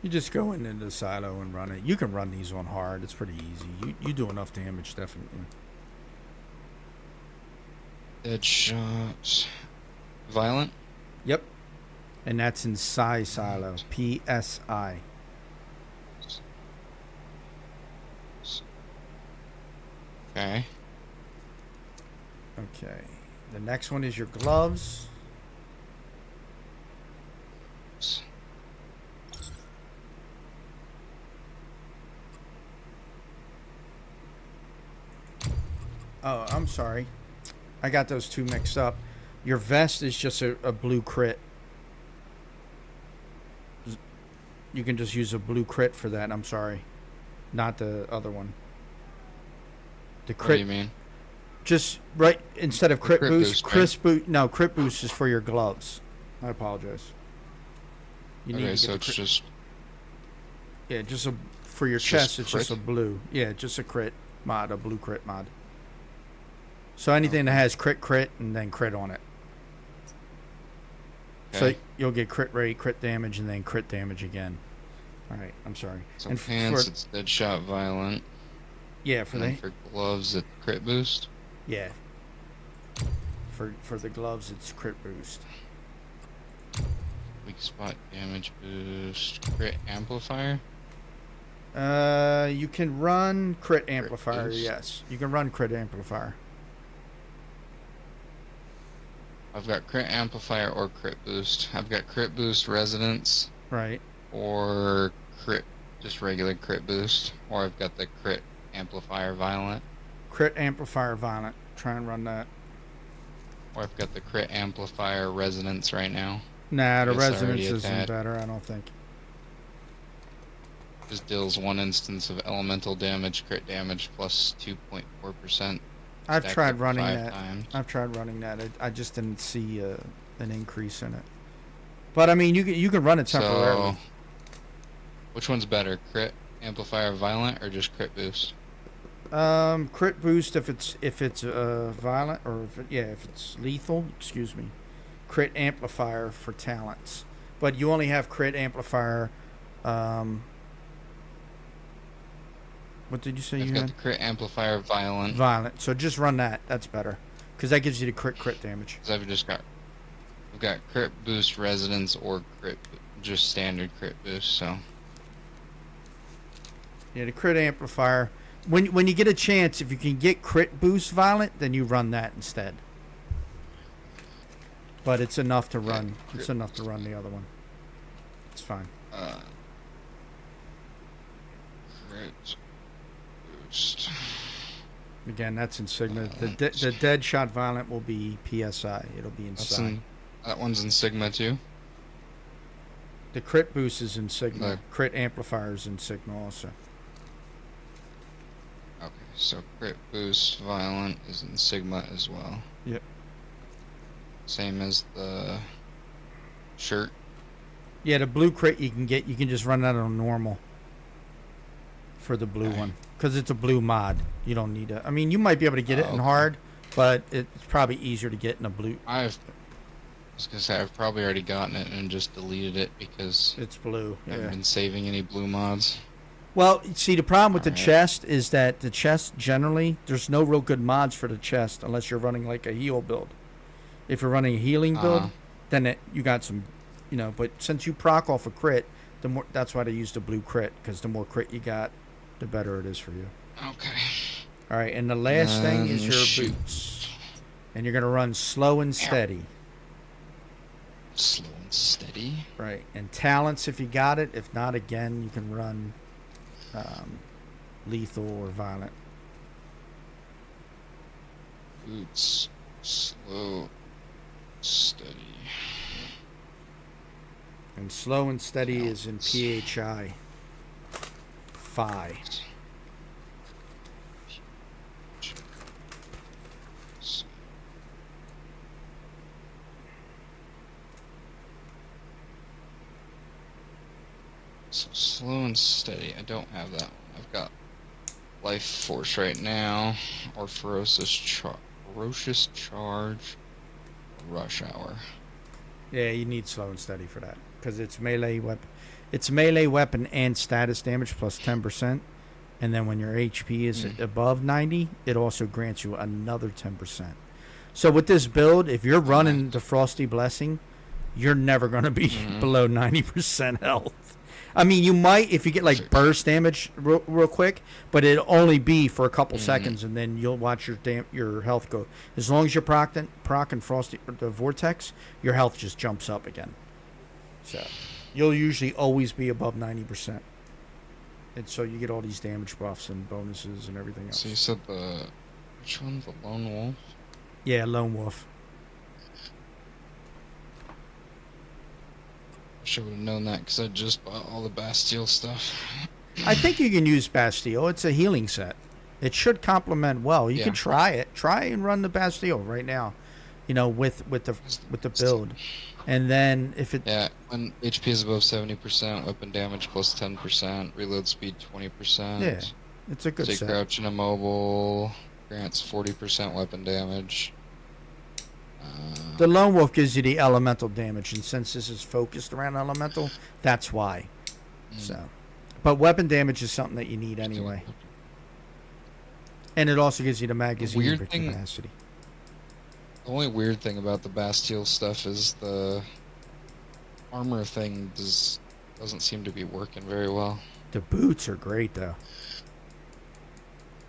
You just go into the silo and run it. You can run these on hard. It's pretty easy. You do enough damage, definitely. Deadshot. Violent? Yep. And that's in Psi Silo. PSI. Okay. Okay. The next one is your gloves. Oh, I'm sorry. I got those two mixed up. Your vest is just a blue crit. You can just use a blue crit for that. I'm sorry. Not the other one. The crit. What do you mean? Just right instead of crit boost, right? Crit boost is for your gloves. I apologize. You Okay, to so get it's just... Yeah, just for your It's chest, just it's crit? just a blue. Yeah, just a crit mod, a blue crit mod. So anything that has crit, and then crit on it. Okay. So you'll get crit rate, crit damage, and then crit damage again. All right, I'm sorry. So and pants, it's Deadshot Violent. Yeah, for And the then for gloves, it's crit boost. yeah. For the gloves, it's crit boost. Weak spot damage boost. Crit amplifier. You can run crit amplifier. boost? Yes, you can run crit amplifier. I've got crit amplifier or crit boost. I've got crit boost resonance Right. or crit, just regular crit boost. Or I've got the crit amplifier violent. Crit amplifier violent. Try and run that. Or I've got the crit amplifier resonance right now. Nah, the It's already resonance isn't attached. better, I don't think. Just deals one instance of elemental damage, crit damage plus 2.4%. I've stacked tried up running 5 that. times. I've tried running that. I just didn't see an increase in it. But I mean, you can run it temporarily. So, which one's better, crit amplifier violent or just crit boost? Crit boost if it's violent, or if it's lethal. Excuse me. Crit amplifier for talents, but you only have crit amplifier. What did you say I've you got had? the crit amplifier violent. Violent. So just run that. That's better, because that gives you the crit damage. 'Cause I've got crit boost resonance or just standard crit boost. So Yeah, the crit amplifier. When you get a chance, if you can get crit boost violent, then you run that instead. But it's enough to run. It's enough to run the other one. It's fine. crit boost. Again, that's in Sigma. The dead shot violent will be PSI. It'll be in That's Psi. that one's in Sigma too. The crit boost is in Sigma. Right. Crit amplifier is in Sigma also. Okay, so crit boost violent is in Sigma as well. Yep. Same as the shirt. Yeah, the blue crit you can get. You can just run that on normal. For the blue one, because it's a blue mod. You don't need it. I mean, you might be able to get it in okay. hard, but it's probably easier to get in a blue. I was gonna say I've probably already gotten it and just deleted it because It's blue. I haven't Yeah. been saving any blue mods. Well, see, the problem with the Alright. chest is that the chest generally there's no real good mods for the chest unless you're running like a heal build. If you're running a healing build, Uh-huh. then you got some, But since you proc off a crit, the more that's why they use the blue crit, because the more crit you got, the better it is for you. Okay. All right, and the last thing is your shoot. boots, and you're gonna run slow and steady. Slow and steady. Right, and talents if you got it. If not, again, you can run lethal or violent. Boots. Slow. Steady. And slow and steady is in PHI. Phi. So slow and steady. I don't have that one. I've got Life Force right now, or Ferocious Charge, Rush Hour. Yeah, you need slow and steady for that because it's melee weapon. It's melee weapon and status damage plus 10%, and then when your HP is above 90, it also grants you another 10%. So with this build, if you're running the Frosty Blessing, you're never going to be below 90% health. I mean, you might if you get like burst damage real quick, but it'll only be for a couple seconds, and then you'll watch your health go. As long as you're procking Frosty the Vortex, your health just jumps up again. So you'll usually always be above 90%, and so you get all these damage buffs and bonuses and everything else. So you said which one? The Lone Wolf? Yeah, Lone Wolf. Should have known that because I just bought all the Bastille stuff. I think you can use Bastille. It's a healing set. It should complement well. You can try it. Try and run the Bastille right now, with the build, and then if it when HP is above 70%, weapon damage plus 10%, reload speed 20%. Yeah, it's a good Stay set. crouch and immobile, grants 40% weapon damage. The Lone Wolf gives you the elemental damage, and since this is focused around elemental, that's why. So, but weapon damage is something that you need anyway, and it also gives you the magazine Weird thing- capacity. The only weird thing about the Bastille stuff is the armor thing doesn't seem to be working very well. The boots are great though.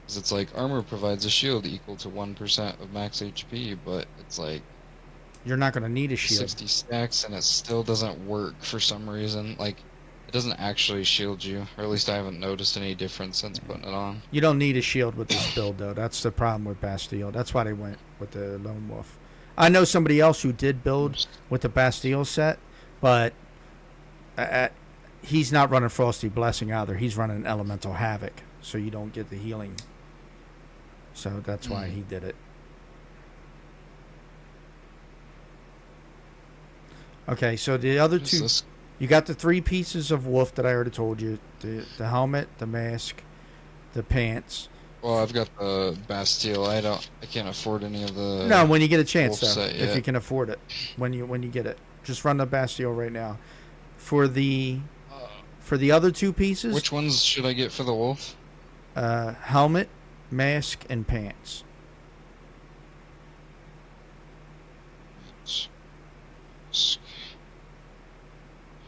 'Cause it's like armor provides a shield equal to 1% of max HP, but it's like You're not going to need a shield. 60 stacks and it still doesn't work for some reason. Like, it doesn't actually shield you, or at least I haven't noticed any difference since putting it on. You don't need a shield with this build, though. That's the problem with Bastille. That's why they went with the Lone Wolf. I know somebody else who did build with the Bastille set, but he's not running Frosty Blessing either. He's running Elemental Havoc, so you don't get the healing. So that's why he did it. Okay, so the other What's two... this? You got the 3 pieces of wolf that I already told you. The helmet, the mask, the pants. Well, I've got the Bastille. I can't afford any of the. No, when you get a chance, wolf though, set if yet. you can afford it, when you get it, just run the Bastille right now. For the other 2 pieces, Which ones should I get for the wolf? helmet, mask, and pants.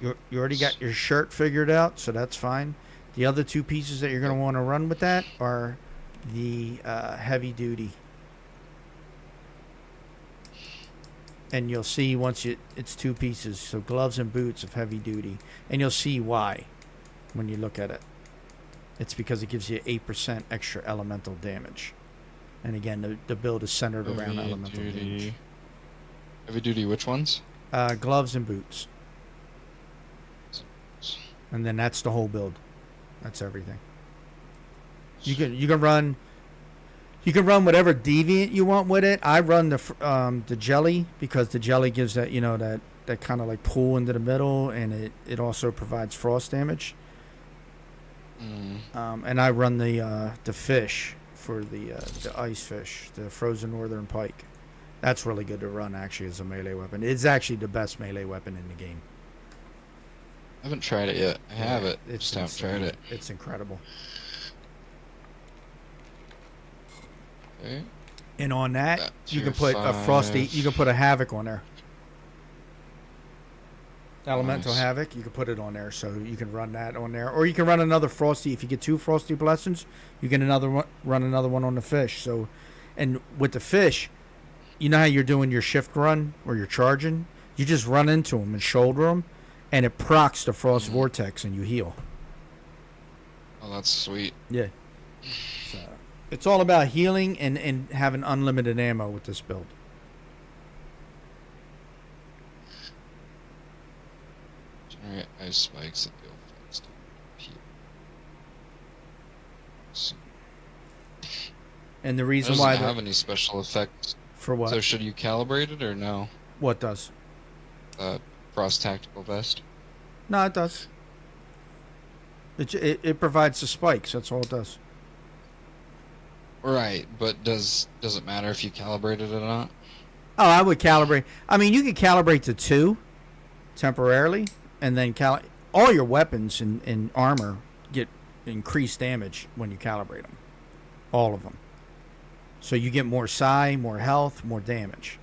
You already got your shirt figured out, so that's fine. The other 2 pieces that you're going to want to run with that are the heavy duty. And you'll see once it's 2 pieces, so gloves and boots of heavy duty. And you'll see why when you look at it. It's because it gives you 8% extra elemental damage. And again, the build is centered around Heavy elemental damage. duty. Heavy duty, which ones? Gloves and boots. And then that's the whole build. That's everything. You can run whatever deviant you want with it. I run the jelly because the jelly gives that that kind of like pull into the middle, and it also provides frost damage. And I run the fish for the ice fish, the frozen northern pike. That's really good to run actually as a melee weapon. It's actually the best melee weapon in the game. I haven't tried it yet. I have it. It's Just haven't tried it. It's incredible. Okay. And on that, That you can tier put a frosty. 5. You can put a havoc on there. Elemental Nice. havoc. You can put it on there, so you can run that on there, or you can run another frosty. If you get 2 frosty blessings, you get run another one on the fish. So, and with the fish, you know how you're doing your shift run or you're charging. You just run into them and shoulder them, and it procs the frost vortex, and you heal. Oh, that's sweet. Yeah. So it's all about healing and having unlimited ammo with this build. Generate ice spikes that deal fast. So, And the it reason doesn't why have any special effects. for what So should you calibrate it or no? what does Frost tactical vest. no it does. It provides the spikes. That's all it does. Right, but does it matter if you calibrate it or not? Oh, I would calibrate. I mean, you could calibrate to 2 temporarily, and then all your weapons and armor get increased damage when you calibrate them. All of them. So you get more psi, more health, more damage.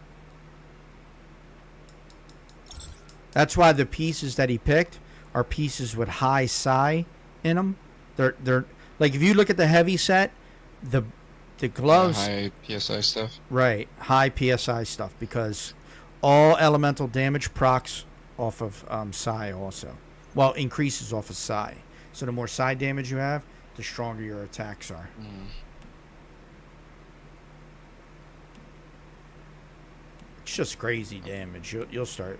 That's why the pieces that he picked are pieces with high psi in them. They're like, if you look at the heavy set, the gloves, High PSI stuff. right, high PSI stuff, because all elemental damage procs off of psi also. Well, increases off of psi. So the more psi damage you have, the stronger your attacks are. It's just crazy damage. You'll start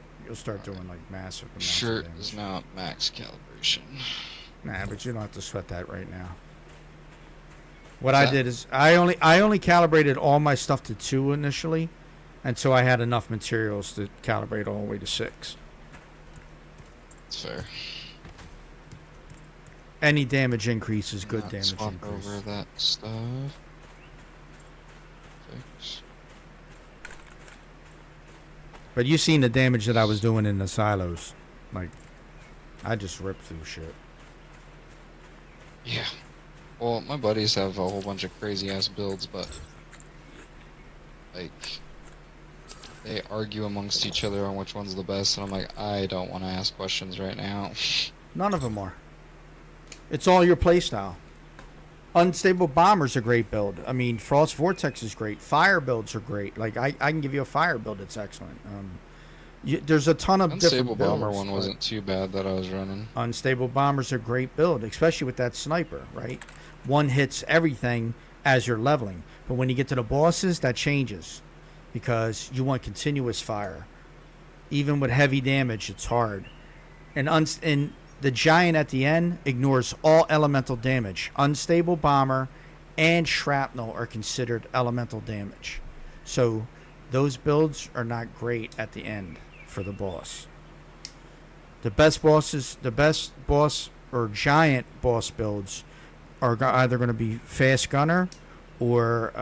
doing like massive amounts Shirt of damage. is now at max calibration. Nah, but you don't have to sweat that right now. What I did is I only calibrated all my stuff to 2 initially, until I had enough materials to calibrate all the way to 6. That's fair. Any damage increase is good Not damage swap increase. over that stuff. Fix. But you seen the damage that I was doing in the silos. Like, I just ripped through shit. Yeah. Well, my buddies have a whole bunch of crazy ass builds, but like they argue amongst each other on which one's the best, and I'm like, I don't want to ask questions right now. None of them are. It's all your playstyle. Unstable Bomber's a great build. I mean, Frost Vortex is great. Fire builds are great. Like, I can give you a fire build that's excellent. There's a ton of Unstable different builds. Bomber one but wasn't too bad that I was running. Unstable Bomber's a great build, especially with that sniper, right? One hits everything as you're leveling. But when you get to the bosses, that changes. Because you want continuous fire. Even with heavy damage, it's hard. And the giant at the end ignores all elemental damage. Unstable Bomber and Shrapnel are considered elemental damage. So those builds are not great at the end for the boss. The best boss or giant boss builds are either going to be Fast Gunner or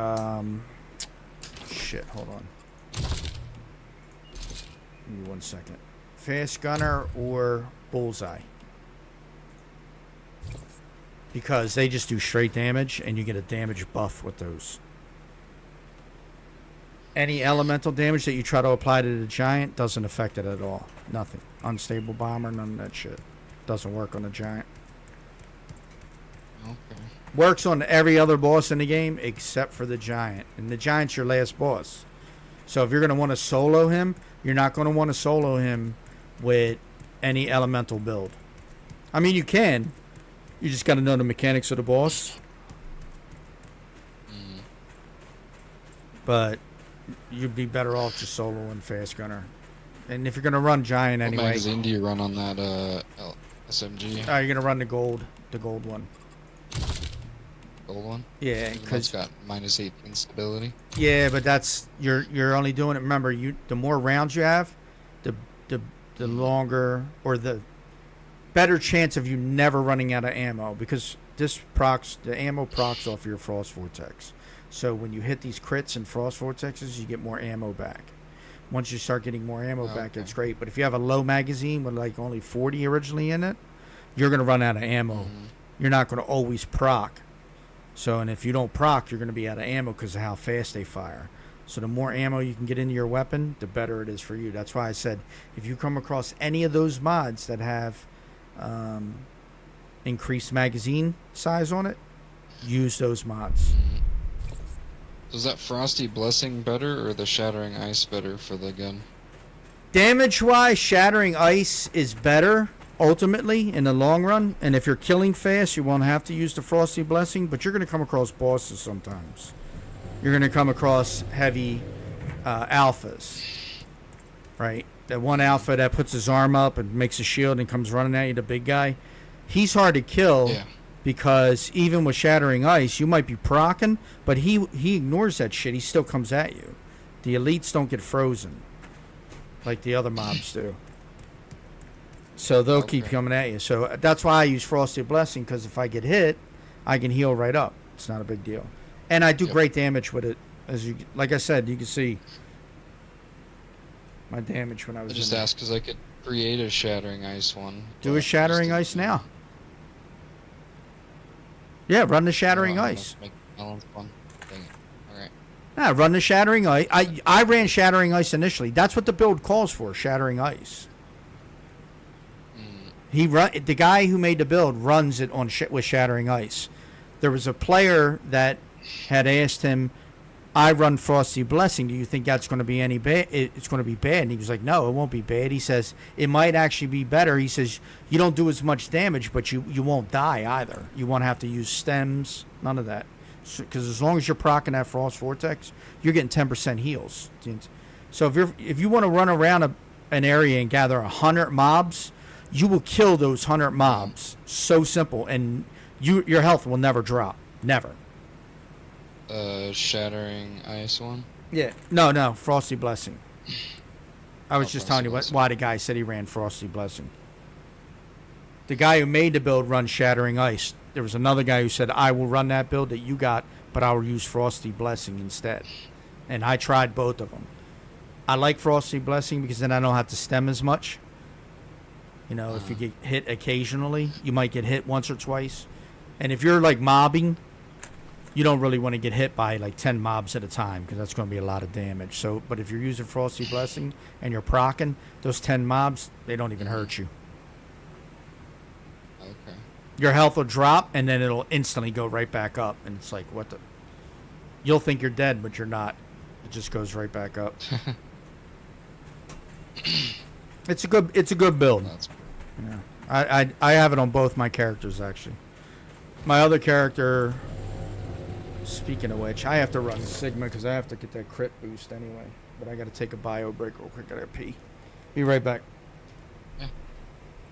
shit, hold on. Give me 1 second. Fast Gunner or Bullseye. Because they just do straight damage, and you get a damage buff with those. Any elemental damage that you try to apply to the giant doesn't affect it at all. Nothing. Unstable Bomber, none of that shit. Doesn't work on the giant. Okay. Works on every other boss in the game except for the giant. And the giant's your last boss. So if you're going to want to solo him, you're not going to want to solo him with any elemental build. I mean, you can. You just got to know the mechanics of the boss. but you'd be better off just soloing Fast Gunner. And if you're gonna run Giant What anyway, magazine do you run on that SMG? you're gonna run the gold one. Gold one? Yeah, It's because got minus 18 stability. yeah, but that's you're only doing it. Remember, the more rounds you have, the longer or the better chance of you never running out of ammo, because the ammo procs off your Frost Vortex. So when you hit these crits and Frost Vortexes, you get more ammo back. Once you start getting more ammo back, Okay. that's great. But if you have a low magazine with like only 40 originally in it, you're gonna run out of ammo. You're not gonna always proc. So, and if you don't proc, you're gonna be out of ammo because of how fast they fire. So the more ammo you can get into your weapon, the better it is for you. That's why I said, if you come across any of those mods that have increased magazine size on it, use those mods. Is that Frosty Blessing better or the Shattering Ice better for the gun? Damage wise, Shattering Ice is better ultimately in the long run. And if you're killing fast, you won't have to use the Frosty Blessing, but you're going to come across bosses sometimes. You're going to come across heavy alphas, right? That one alpha that puts his arm up and makes a shield and comes running at you, the big guy. He's hard to kill. Yeah. Because even with Shattering Ice, you might be proccing, but he ignores that shit. He still comes at you. The elites don't get frozen like the other mobs do. So they'll keep coming at you. So that's why I use Frosty Blessing, because if I get hit, I can heal right up. It's not a big deal. And I do great damage with it. Like I said, you can see my damage when I was I just in there. asked because I could create a Shattering Ice one. Do but a Shattering just Ice now. Yeah, run the Shattering Oh, Ice. Make Melon's one. Dang it. Alright. Yeah, run the Shattering Ice. I ran Shattering Ice initially. That's what the build calls for, Shattering Ice. The guy who made the build runs it on with Shattering Ice. There was a player that had asked him, I run Frosty Blessing. Do you think that's going to be any bad? It's going to be bad. And he was like, no, it won't be bad. He says, it might actually be better. He says, you don't do as much damage, but you won't die either. You won't have to use stems, none of that. Because as long as you're proccing that Frost Vortex, you're getting 10% heals. So if you want to run around an area and gather 100 mobs, you will kill those 100 mobs. So simple. And your health will never drop. Never. Shattering Ice one? Yeah. No, Frosty Blessing. I was Oh, just telling you Frosty why the guy said he ran Frosty Blessing. The guy who made the build runs Shattering Ice. There was another guy who said, I will run that build that you got, but I will use Frosty Blessing instead. And I tried both of them. I like Frosty Blessing because then I don't have to stem as much. You know, if you get hit occasionally, you might get hit once or twice. And if you're like mobbing, you don't really want to get hit by like 10 mobs at a time because that's going to be a lot of damage. So, but if you're using Frosty Blessing and you're proccing, those 10 mobs, they don't even hurt you. Okay. Your health will drop and then it'll instantly go right back up. And it's like, what the? You'll think you're dead, but you're not. It just goes right back up. It's a good build. That's Yeah. I have it on both my characters actually. My other character, speaking of which, I have to run Sigma because I have to get that crit boost anyway. But I got to take a bio break real quick. I got to pee. Be right back. Yeah.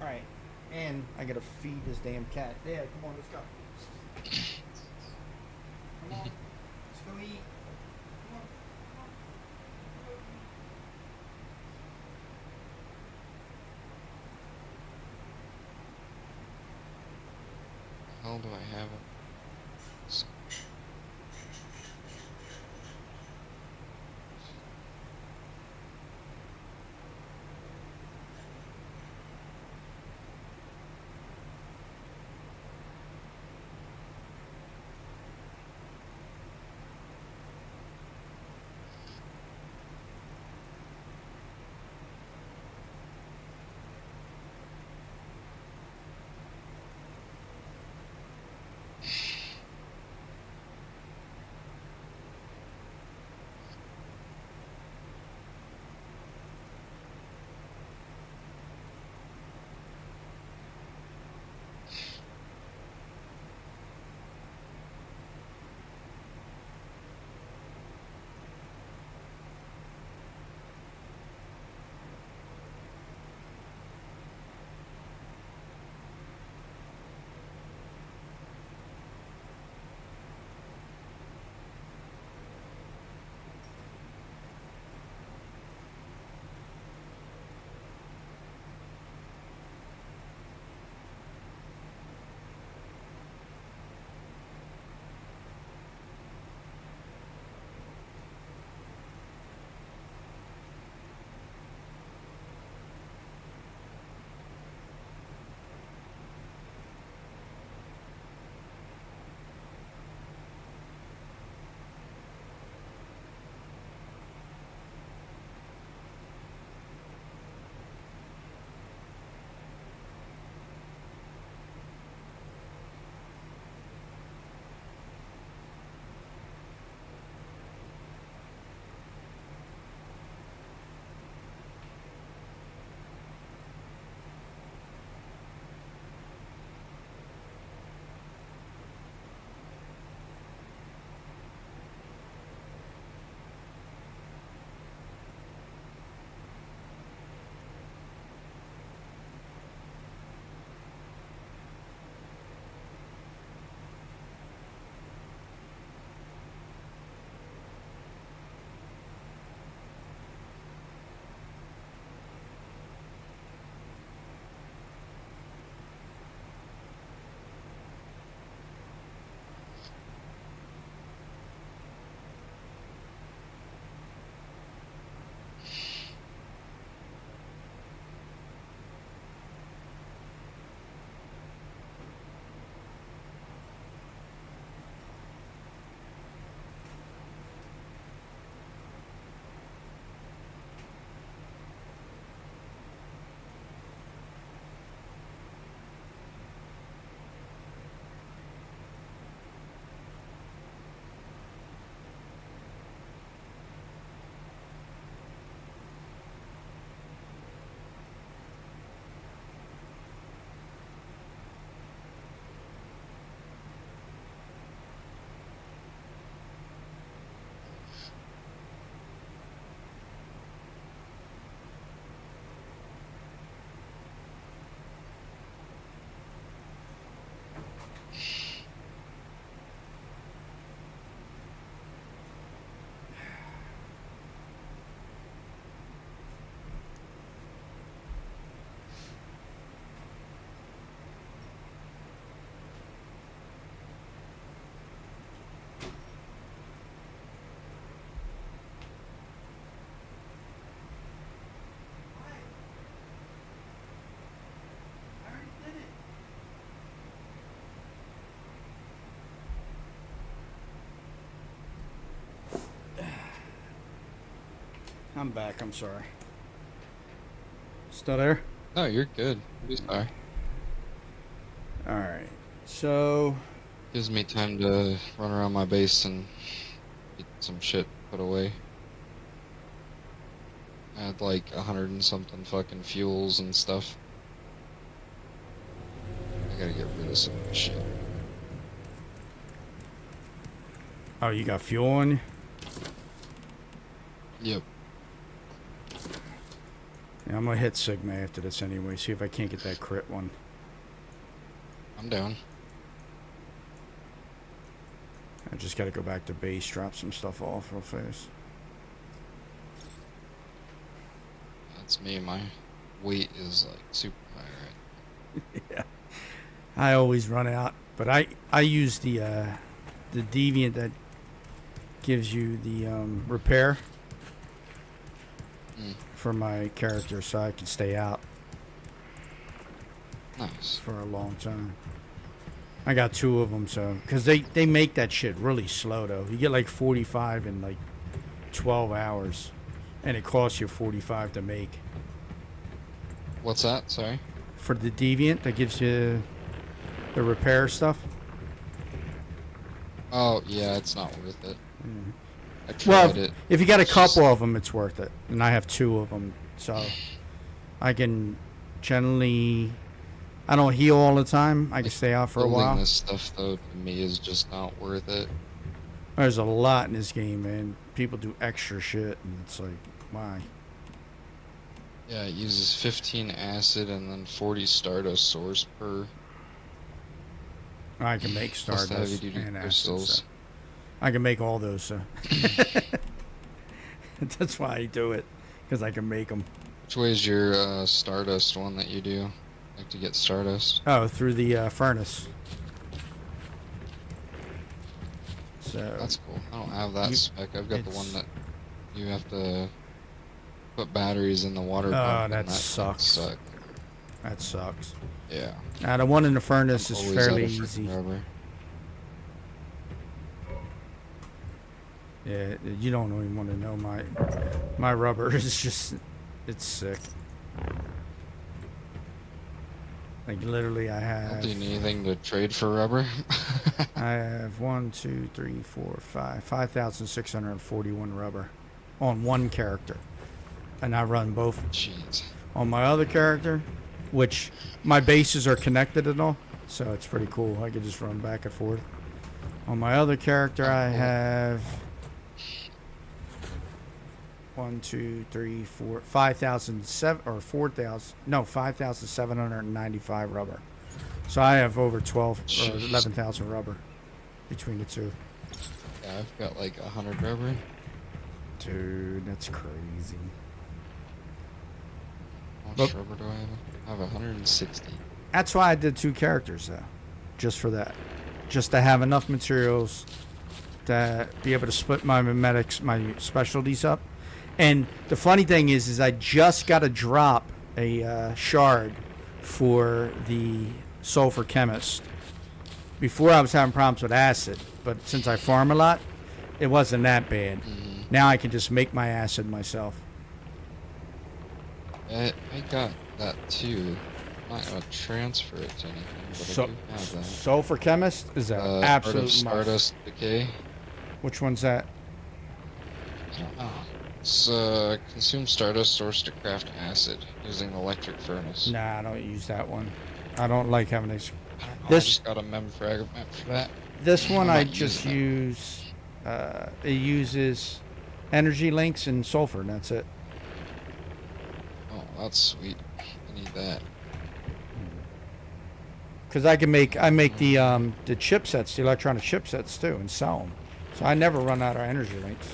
All right. And I got to feed this damn cat. Yeah, come on, let's go. Come on. Let's go eat. Come on. How do I have it? I'm back. I'm sorry. Still there? No, you're good. I'm sorry. All right. So Gives me time to run around my base and get some shit put away. I had like 100 and something fucking fuels and stuff. I gotta get rid of some shit. oh, you got fuel on you? Yep. Yeah, I'm gonna hit Sigma after this anyway. See if I can't get that crit one. I'm down. I just gotta go back to base, drop some stuff off real fast. That's me. My weight is like super high, right? Yeah. I always run out, but I use the deviant that gives you the repair for my character, so I can stay out Nice. for a long time. I got 2 of them, so because they make that shit really slow though. You get like 45 in like 12 hours, and it costs you 45 to make. What's that? Sorry. For the deviant that gives you the repair stuff. Oh yeah, it's not worth it. I tried Well, it. if you got a It's just- couple of them, it's worth it. And I have 2 of them, so I can generally. I don't heal all the time. I can stay out for a Building while. this stuff though to me is just not worth it. There's a lot in this game, man. People do extra shit, and it's like, why? Yeah, it uses 15 acid and then 40 stardust source per. I can make Plus the stardust heavy-duty and acid. crystals. So I can make all those. So that's why I do it, because I can make them. Which way is your stardust one that you do? Like to get stardust? Oh, through the furnace. So That's cool. I don't have that You- spec. I've got the it's- one that you have to put batteries in the water Oh, pump. that and sucks. suck. that sucks. Yeah. Now the one in the furnace is Always fairly out of freaking easy. rubber. Yeah, you don't even want to know my rubber is just, it's sick. Like literally, I I'll do have anything to trade for rubber. I have 1, 2, 3, 4, 5, 5,641 rubber on one character, and I run both Jeez. on my other character, which my bases are connected and all, so it's pretty cool. I can just run back and forth. On my other character, I have 1, 2, 3, 4, 5,007 or 4,000. No, 5,795 rubber. So I have over 12 or Jeez. 11,000 rubber between the two. Yeah, I've got like 100 rubber. Dude, that's crazy. How much But- rubber do I have? I have 160. That's why I did 2 characters though, just for that, just to have enough materials to be able to split my mimetics, my specialties up. And the funny thing is I just got to drop a shard for the sulfur chemist. Before I was having problems with acid, but since I farm a lot, it wasn't that bad. Now I can just make my acid myself. I got that too. I'm not gonna transfer it to anything, but So, I do have that. sulfur chemist is an Art of absolute must. Stardust Decay. Which one's that? I don't know. It's consume stardust source to craft acid using the electric furnace. Nah, I don't use that one. I don't like having this. I don't know, I This- just got a mem fragment for that. This one I'm I not just using use. It uses energy links and sulfur, and that's it. Oh, that's sweet. I need that. Because I make the chipsets, the electronic chipsets too, and sell them. So I never run out of energy links.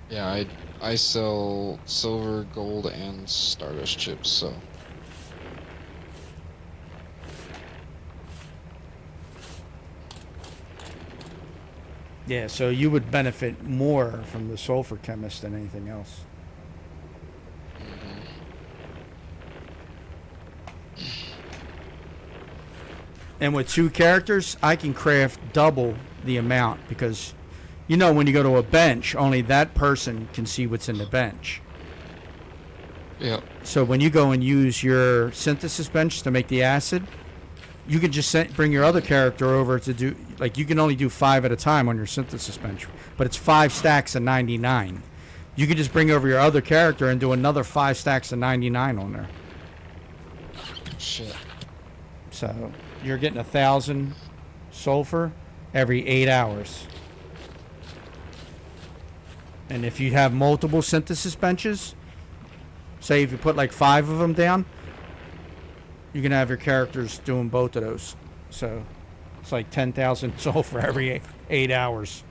Yeah, I sell silver, gold, and stardust chips, so. Yeah, so you would benefit more from the sulfur chemist than anything else. And with 2 characters, I can craft double the amount because You know, when you go to a bench, only that person can see what's in the bench. Yep. So when you go and use your synthesis bench to make the acid, you can just bring your other character over to do, like, you can only do 5 at a time on your synthesis bench, but it's 5 stacks of 99. You can just bring over your other character and do another 5 stacks of 99 on there. Shit. So you're getting 1,000 sulfur every 8 hours. And if you have multiple synthesis benches, say if you put like 5 of them down, you can have your characters doing both of those. So it's like 10,000 sulfur every 8 hours.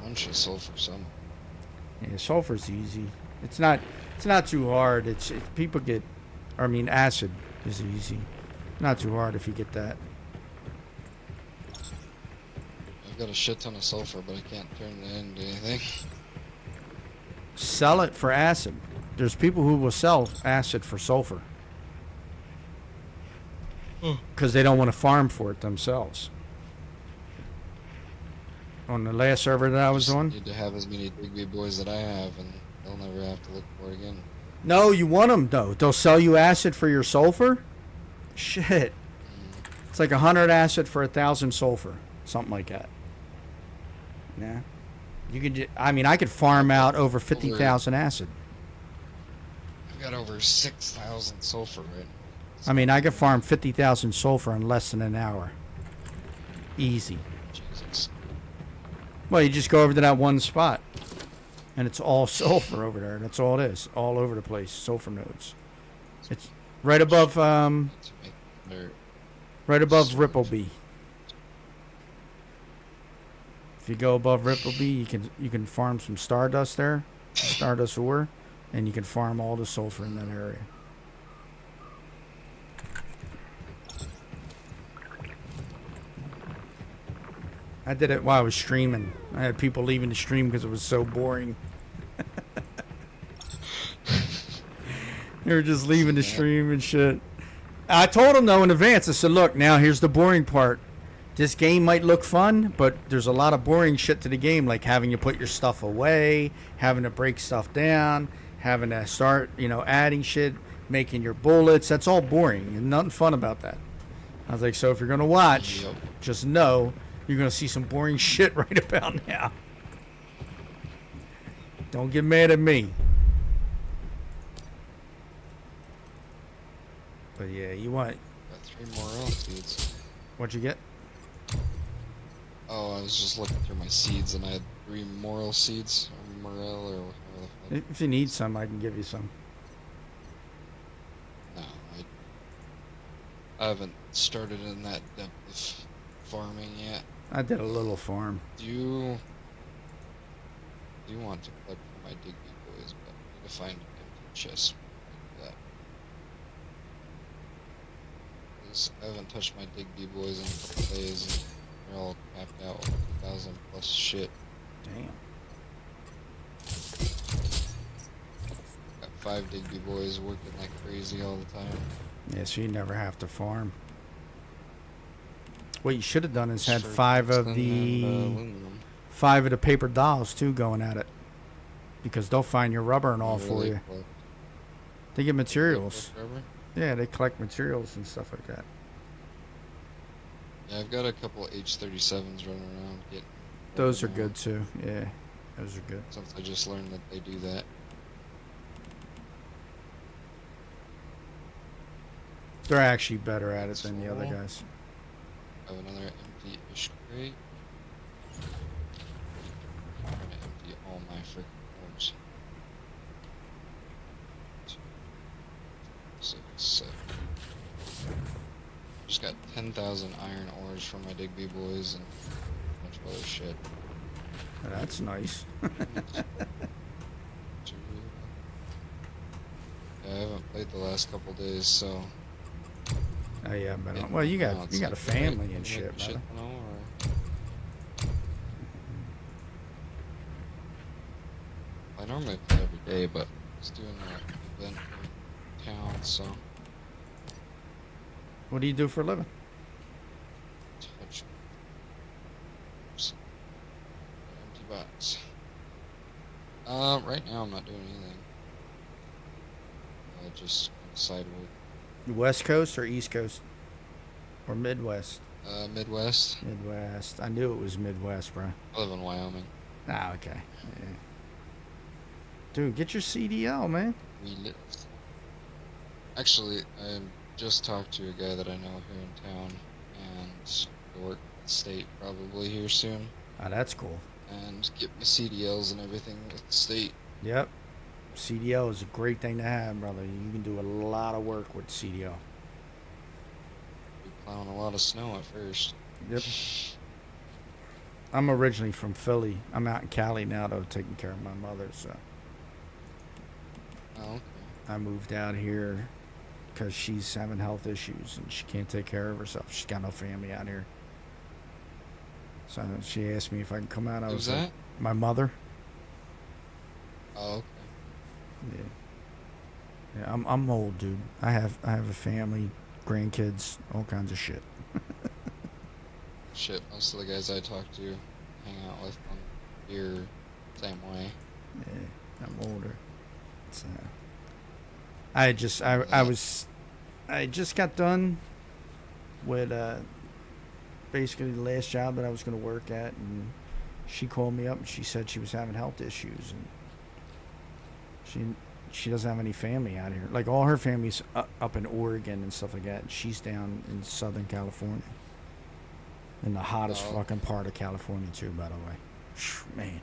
I'm just sulfur some. Yeah, sulfur's easy. It's not too hard. People get, I mean, acid is easy. Not too hard if you get that. I've got a shit ton of sulfur, but I can't turn it into anything. Sell it for acid. There's people who will sell acid for sulfur. Because they don't want to farm for it themselves. On the last server that I was Just on. need to have as many Digby boys that I have, and they'll never have to look for it again. No, you want them though. They'll sell you acid for your sulfur. Shit, it's like 100 acid for 1,000 sulfur, something like that. Yeah, you could. I mean, I could farm out over 50,000 acid. I've got over 6,000 sulfur right now. I mean, I could farm 50,000 sulfur in less than an hour. Easy. Jesus. Well, you just go over to that one spot, and it's all sulfur over there. That's all it is. All over the place, sulfur nodes. It's right above, To make dirt. right above Rippleby. If you go above Rippleby, you can farm some Stardust there, Stardust ore, and you can farm all the sulfur in that area. I did it while I was streaming. I had people leaving the stream because it was so boring. They were just leaving the stream and shit. I told them though in advance, I said, look, now here's the boring part. This game might look fun, but there's a lot of boring shit to the game, like having to put your stuff away, having to break stuff down, having to start, adding shit, making your bullets. That's all boring and nothing fun about that. I was like, so if you're going to watch, Yep. just know you're going to see some boring shit right about now. Don't get mad at me. But yeah, you want... Got 3 more elk seeds. What'd you get? Oh, I was just looking through my seeds, and I had 3 morel seeds, or morel, or whatever the fuck. If you need some, I can give you some. No, I haven't started in that depth of farming yet. I did a little farm. Do you want to collect for my Digby boys, but I need to find an empty chest like that. 'Cause I haven't touched my Digby boys in a couple days, and they're all capped out with 2,000 plus shit. Damn. Got 5 Digby boys working like crazy all the time. Yeah, so you never have to farm. What you should have done is had For 5 of tungsten the... and, aluminum. 5 of the paper dolls, too, going at it. Because they'll find your rubber and all Where for they you. collect- They get materials. collect rubber? Yeah, they collect materials and stuff like that. Yeah, I've got a couple H37s running around getting. Those are now, good, too. Yeah, those are good. Since I just learned that they do that. They're actually better at it That's than the other cool. guys. I have another empty-ish crate. I'm gonna empty all my freaking ores. 2, 6, 7. Just got 10,000 iron ores from my Digby boys and a bunch of other shit. That's nice. 2. Yeah, I haven't played the last couple days, so. Oh, yeah, but... it- Well, you now got it's a like, family right, and you shit, make brother. ton of ore. I normally play every day, but I was doing an event in town, so What do you do for a living? touch. Right now I'm not doing anything. Just side work. West Coast or East Coast? Or Midwest? Midwest. Midwest. I knew it was Midwest, bro. I live in Wyoming. Ah, okay. Yeah. Dude, get your CDL, man. We live. Actually, I just talked to a guy that I know here in town, and he'll work at the state probably here soon, Ah, that's cool. and get my CDLs and everything with the state. Yep. CDL is a great thing to have, brother. You can do a lot of work with CDL. We plowing a lot of snow at first. Yep. I'm originally from Philly. I'm out in Cali now, though, taking care of my mother, so Oh, okay. I moved out here because she's having health issues and she can't take care of herself. She's got no family out here. So she asked me if I can come out. I Who's was like, that? my mother. Oh, okay. Yeah. Yeah, I'm old, dude. I have a family, grandkids, all kinds of shit. Shit, most of the guys I talk to, hang out with them here, same way. Yeah, I'm older. It's, I just got done with basically the last job that I was going to work at, and she called me up and she said she was having health issues, and she doesn't have any family out here. Like, all her family's up in Oregon and stuff like that. And she's down in Southern California, in the hottest fucking part of California too, by the way. Man,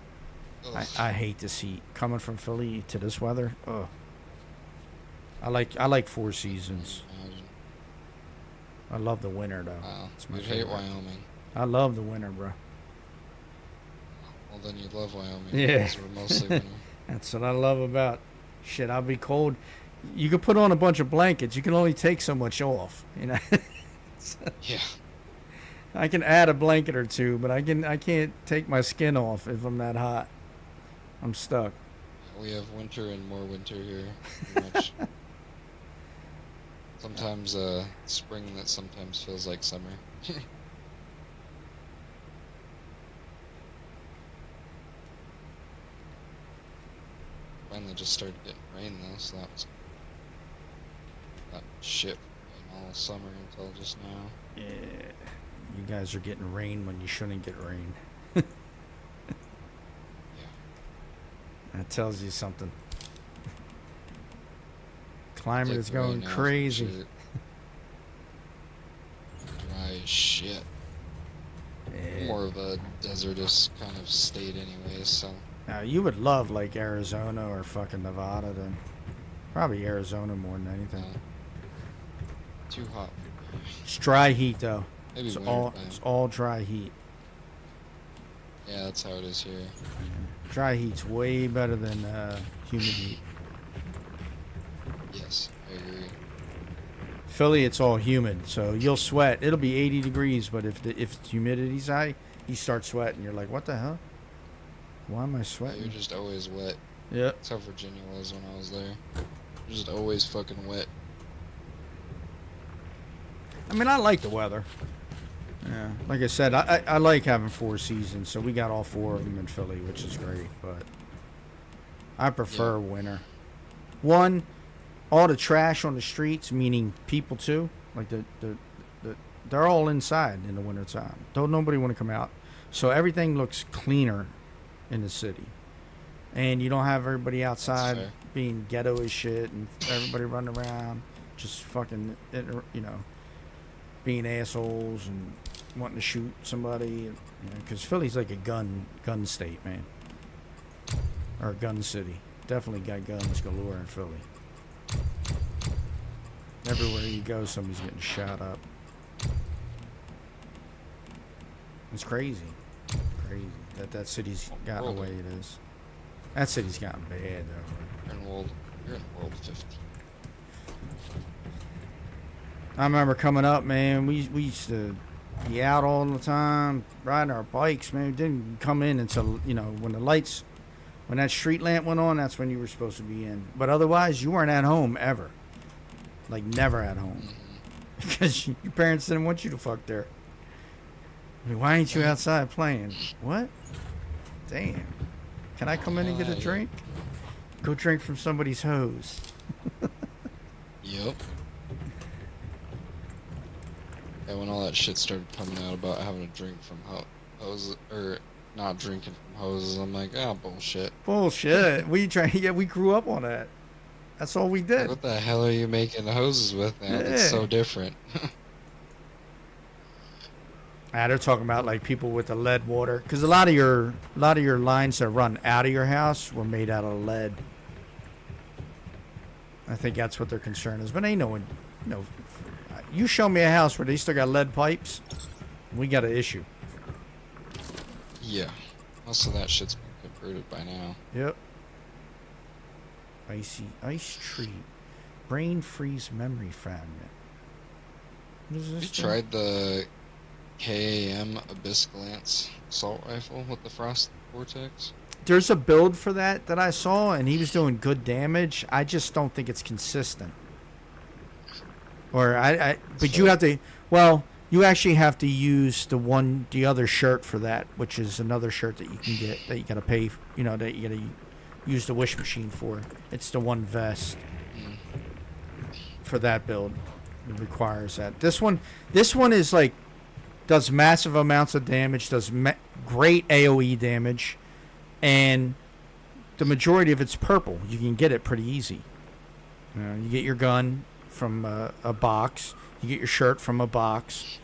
I hate this heat. Coming from Philly to this weather, ugh. I like 4 seasons. Imagine. I love the winter though. Wow, It's my you'd hate favorite. Wyoming. I love the winter, bro. Well, then you'd love Wyoming. Yeah. Because we're mostly winter. That's what I love about shit. I'll be cold. You can put on a bunch of blankets. You can only take so much off. You know. Yeah. I can add a blanket or two, but I can't take my skin off if I'm that hot. I'm stuck. We have winter and more winter here, pretty much. Sometimes spring that sometimes feels like summer. Finally just started getting rain though, so that was that shit rain all summer until just now. Yeah. You guys are getting rain when you shouldn't get rain. Yeah. That tells you something. Climate Like is right going now, crazy. shit. Dry as shit. Yeah. More of a desertous kind of state anyways, so Now, you would love like Arizona or fucking Nevada, then. Probably Arizona more than anything. too hot. It's dry heat though. Maybe It's winter all time. it's all dry heat. Yeah, that's how it is here. Dry heat's way better than humid heat. Yes, I agree. Philly, it's all humid, so you'll sweat. It'll be 80 degrees, but if the humidity's high, you start sweating. You're like, what the hell? Why am I Yeah, sweating? you're just always wet. Yep. That's how Virginia was when I was there. You're just always fucking wet. I mean, I like the weather. Yeah, like I said, I like having 4 seasons, so we got all 4 of them in Philly, which is great. But I prefer winter. One, all the trash on the streets, meaning people too, like they're all inside in the wintertime. Don't nobody want to come out, so everything looks cleaner in the city, and you don't have everybody outside fair. being ghetto as shit and everybody running around just fucking, you know, being assholes and wanting to shoot somebody, you know, because Philly's like a gun state, man, or a gun city. Definitely got guns galore in Philly. Everywhere you go, somebody's getting shot up. It's crazy, crazy that city's gotten the way it is. That city's gotten bad though. You're in World 50. I remember coming up, man. We used to be out all the time, riding our bikes, man. We didn't come in until, you know, when that street lamp went on, that's when you were supposed to be in. But otherwise, you weren't at home ever. Like, never at home. Because your parents didn't want you to fuck there. I mean, why ain't you outside playing? What? Damn. Can I come in and get a Yeah. drink? Go drink from somebody's hose. Yep. Yeah, when all that shit started coming out about having a drink from hoses, or not drinking from hoses, I'm like, ah, bullshit. Bullshit. Yeah, we grew up on that. That's all we Like, did. what the hell are you making hoses with now? It's Yeah. so different. They're talking about like people with the lead water, because a lot of your lines that run out of your house were made out of lead. I think that's what their concern is. But ain't no one, you show me a house where they still got lead pipes, we got an issue. Yeah. Most of that shit's been converted by now. Yep. Ice tree, brain freeze memory fragment. What is this? You thing? tried the KAM Abyss Glance assault rifle with the Frost Vortex? There's a build for that I saw, and he was doing good damage. I just don't think it's consistent. Or but you have to. Well, you actually have to use the other shirt for that, which is another shirt that you can get that you gotta pay. That you gotta use the wish machine for. It's the one vest for that build. It requires that. This one is like does massive amounts of damage, does great AOE damage, and the majority of it's purple. You can get it pretty easy. You get your gun from a box. You get your shirt from a box.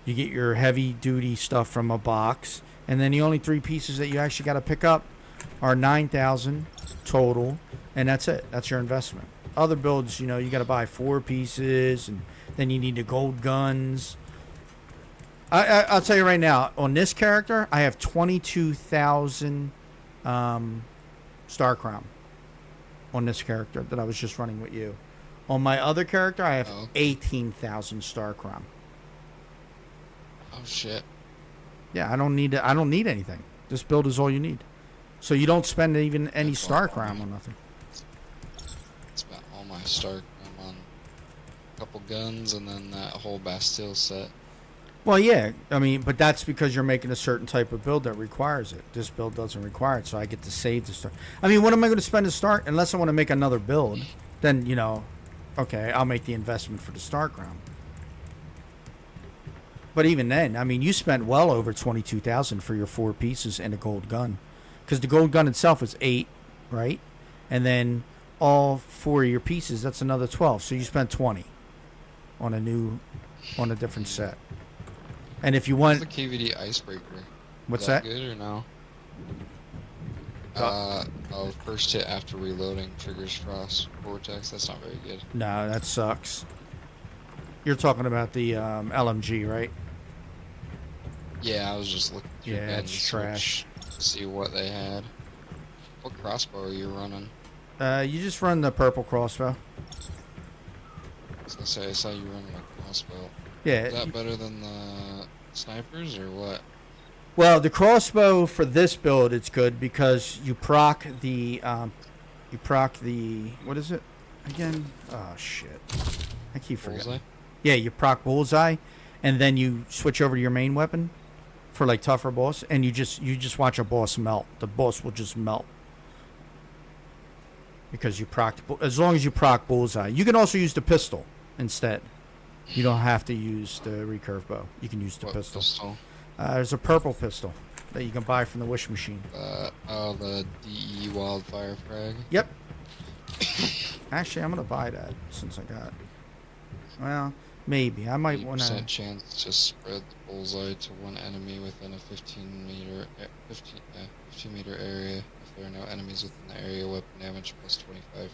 You get your heavy duty stuff from a box. And then the only 3 pieces that you actually got to pick up are 9,000 total. And that's it. That's your investment. Other builds, you got to buy 4 pieces. And then you need the gold guns. I'll tell you right now, on this character, I have 22,000 Star Crown on this character that I was just running with you. On my other character, I have 18,000 Star Crown. Oh shit. Yeah, I don't need anything. This build is all you need. So you don't spend even any That's Star all Crown I on nothing. Spent all my Star Crown on a couple guns and then that whole Bastille set. Well, yeah, but that's because you're making a certain type of build that requires it. This build doesn't require it, so I get to save the Star. What am I going to spend to start? Unless I want to make another build, then, okay, I'll make the investment for the Star Crown. But even then, you spent well over 22,000 for your 4 pieces and a gold gun. Because the gold gun itself is 8, right? And then all 4 of your pieces, that's another 12. So you spent 20 on a different set. And if you want... What's the KVD Icebreaker? What's Is that? Good or no? First hit after reloading triggers Frost Vortex. That's not very good. No, that sucks. You're talking about the LMG, right? Yeah, I was just looking through Yeah, guns it's trash. to see what they had. What crossbow are you running? You just run the purple crossbow. I was gonna say, I saw you running a crossbow. Yeah. Is that better than the snipers or what? Well, the crossbow for this build, it's good because you proc the what is it again? Oh shit, I keep forgetting. Bullseye? Yeah, you proc bullseye, and then you switch over to your main weapon for like tougher boss, and you just watch a boss melt. The boss will just melt because you proc. As long as you proc bullseye, you can also use the pistol instead. You don't have to use the recurve bow. You can use the What pistol. There's a purple pistol that you can buy from the wish machine. The DE Wildfire Frag. Yep. Actually, I'm gonna buy that since I got. Well, maybe I might want to. 8% chance to spread the bullseye to one enemy within a 15 meter area. If there are no enemies within the area, weapon damage plus 25.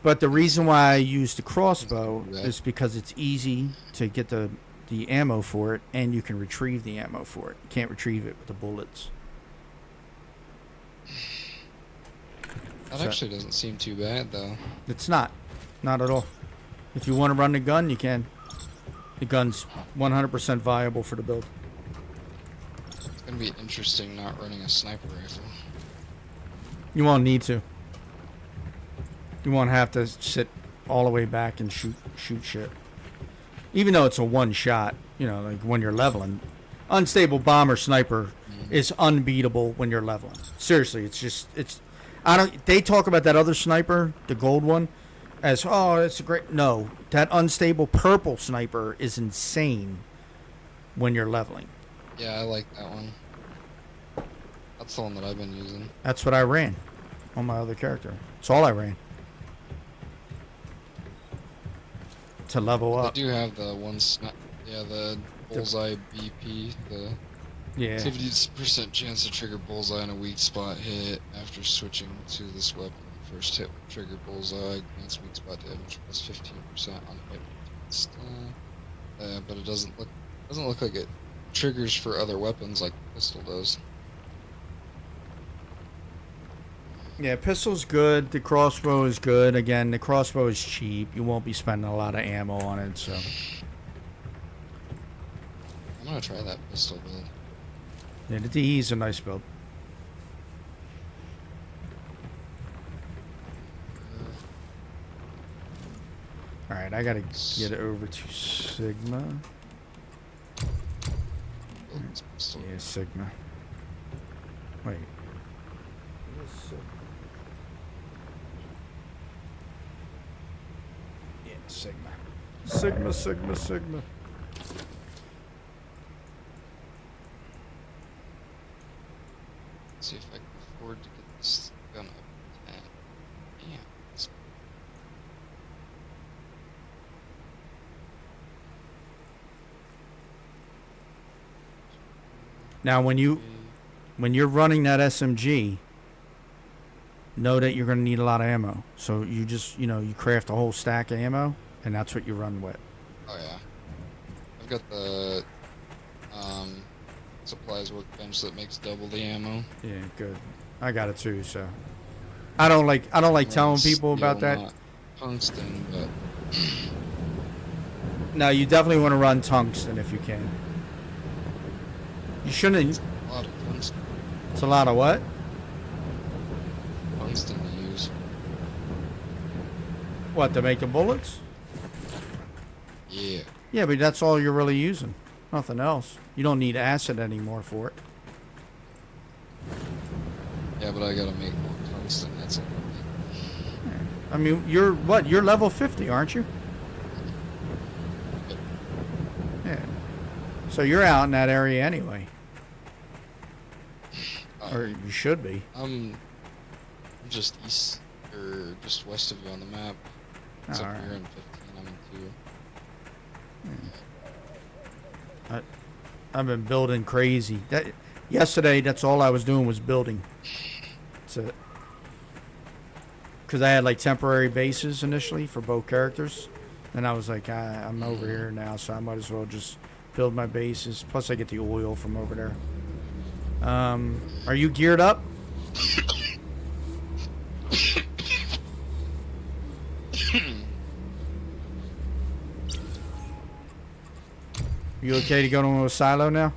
But the reason why I use the crossbow is because it's easy to get the ammo for it, and you can retrieve the ammo for it. You can't retrieve it with the bullets. That So- actually doesn't seem too bad though. It's not at all. If you want to run the gun, you can. The gun's 100% viable for the build. It's gonna be interesting not running a sniper rifle. You won't need to. You won't have to sit all the way back and shoot shit. Even though it's a one shot, like when you're leveling. Unstable bomber sniper is unbeatable when you're leveling. Seriously, I don't. They talk about that other sniper, the gold one, as it's a great. No, that unstable purple sniper is insane when you're leveling. Yeah, I like that one. That's the one that I've been using. That's what I ran on my other character. That's all I ran to level up. They do have the one the bullseye BP, the Yeah. 70% chance to trigger bullseye on a weak spot hit after switching to this weapon. First hit will trigger bullseye, grants weak spot damage plus 15% on hit. But it doesn't look like it triggers for other weapons like the pistol does. Yeah, pistol's good. The crossbow is good. Again, the crossbow is cheap. You won't be spending a lot of ammo on it, so. I'm gonna try that pistol build. Yeah, the DE is a nice build. Alright, I gotta get over to Sigma. Build this pistol. Yeah, Sigma. Wait. Yeah, Sigma. Sigma. See if I can afford to get this gun up to 10. Yeah. Now, when you're running that SMG, know that you're going to need a lot of ammo. So you just, you craft a whole stack of ammo, and that's what you run with. Oh yeah. I've got the supplies workbench that makes double the ammo. Yeah, good. I got it too. So I don't like telling people about that. Not tungsten, but No, you definitely want to run tungsten if you can. You shouldn't. a lot of tungsten. It's a lot of what? Tungsten to use. What, to make the bullets? Yeah. Yeah, but that's all you're really using. Nothing else. You don't need acid anymore for it. Yeah, but I gotta make more tungsten. That's it. I mean, you're level 50, aren't you? Yeah. So you're out in that area anyway. Or you should be. I'm just east or just west of you on the map. It's up here in 15. I'm in 2. I've been building crazy. Yesterday, that's all I was doing was building. That's it. Because I had like temporary bases initially for both characters. And I was like, I'm over here now, so I might as well just build my bases. Plus, I get the oil from over there. Are you geared up? You okay to go to a silo now?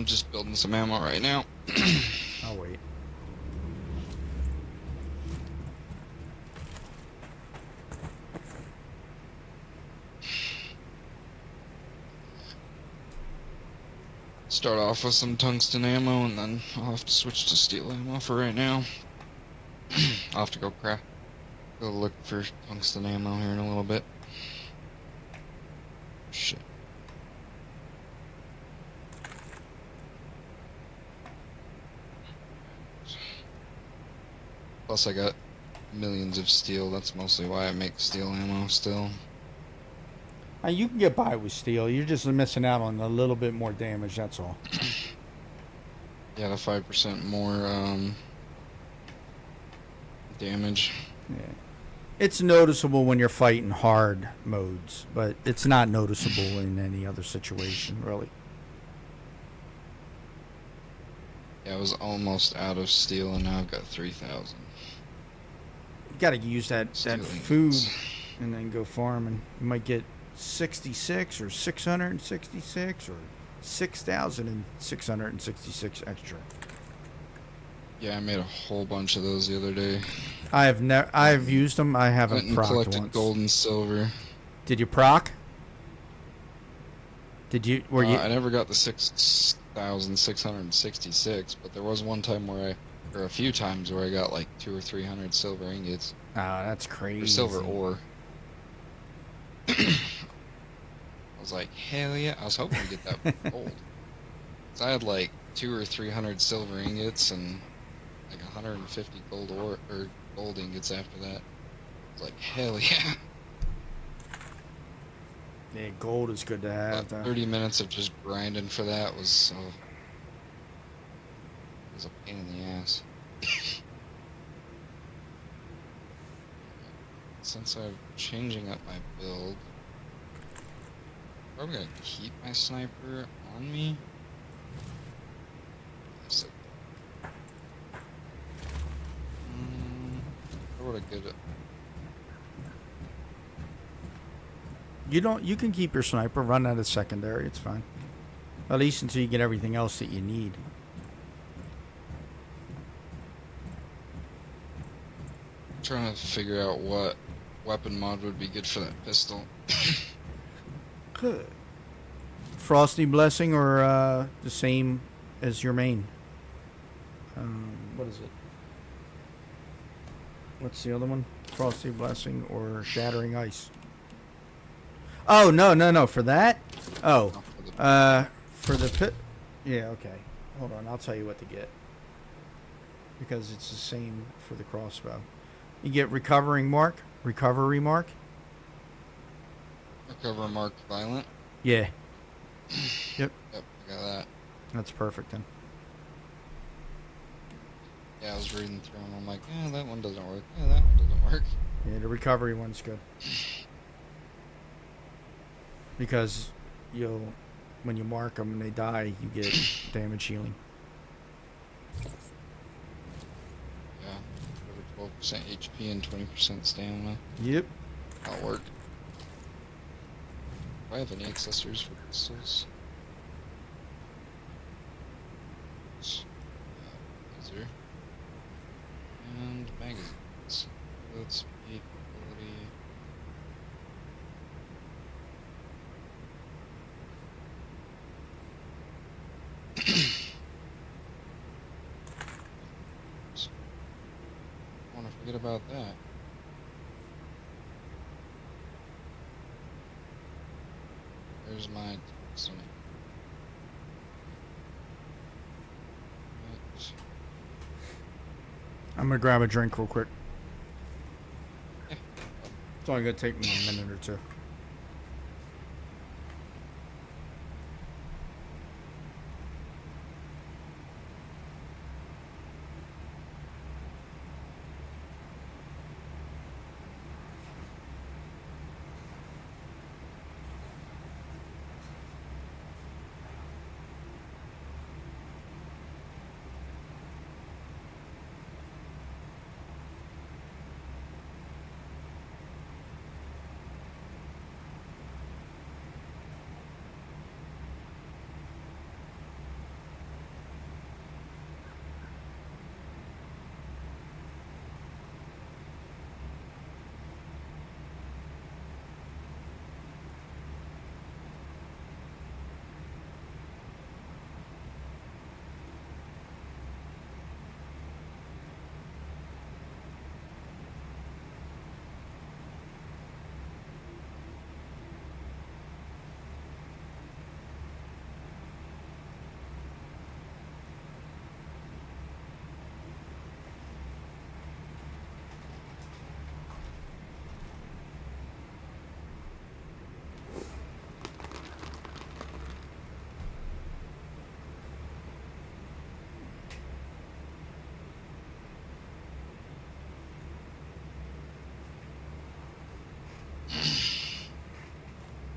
Just building some ammo right now. I'll wait. Start off with some tungsten ammo, and then I'll have to switch to steel ammo for right now. I'll have to go look for tungsten ammo here in a little bit. Shit. Plus I got millions of steel. That's mostly why I make steel ammo still. You can get by with steel. You're just missing out on a little bit more damage, that's all. Yeah, the 5% more damage. Yeah. It's noticeable when you're fighting hard modes, but it's not noticeable in any other situation, really. Yeah, I was almost out of steel, and now I've got 3,000. You gotta use that Steel food ingots. and then go farming. You might get 66 or 666 or 6,666 extra. Yeah, I made a whole bunch of those the other day. I've used them. I Went haven't and procced collected once. gold and silver. Did you proc? Did you? Were you? I never got the 6,666, but there was one time where or a few times where I got like 200 or 300 silver ingots. Oh, that's crazy. Or silver ore. I was like, hell yeah! I was hoping to get that gold. So I had like 200 or 300 silver ingots and like 150 gold ore or gold ingots after that. I was like, hell yeah! Yeah, gold is good to have. About 30 minutes of just grinding for that was so. It was a pain in the ass. Since I'm changing up my build, probably gonna keep my sniper on me. So, what a good. You can keep your sniper, run out of secondary, it's fine. At least until you get everything else that you need. I'm trying to figure out what weapon mod would be good for that pistol. Frosty Blessing or the same as your main. What is it? What's the other one? Frosty Blessing or Shattering Ice? Oh, no. For that? Oh. For the pit. Yeah, okay. Hold on. I'll tell you what to get. Because it's the same for the crossbow. You get Recovery Mark. Recover Mark Violent? Yeah. Yep. Yep, I got that. That's perfect then. Yeah, I was reading through them. I'm like, that one doesn't work. Yeah, that one doesn't work. Yeah, the recovery one's good. Because when you mark them and they die, you get damage healing. Yeah, over 12% HP and 20% stamina. Yep. That'll work. Do I have any accessories for pistols? Laser. And magazines. Let's speed, ability. I want to forget about that. Where's my stomach? I'm gonna grab a drink real quick. It's only gonna take me a minute or two.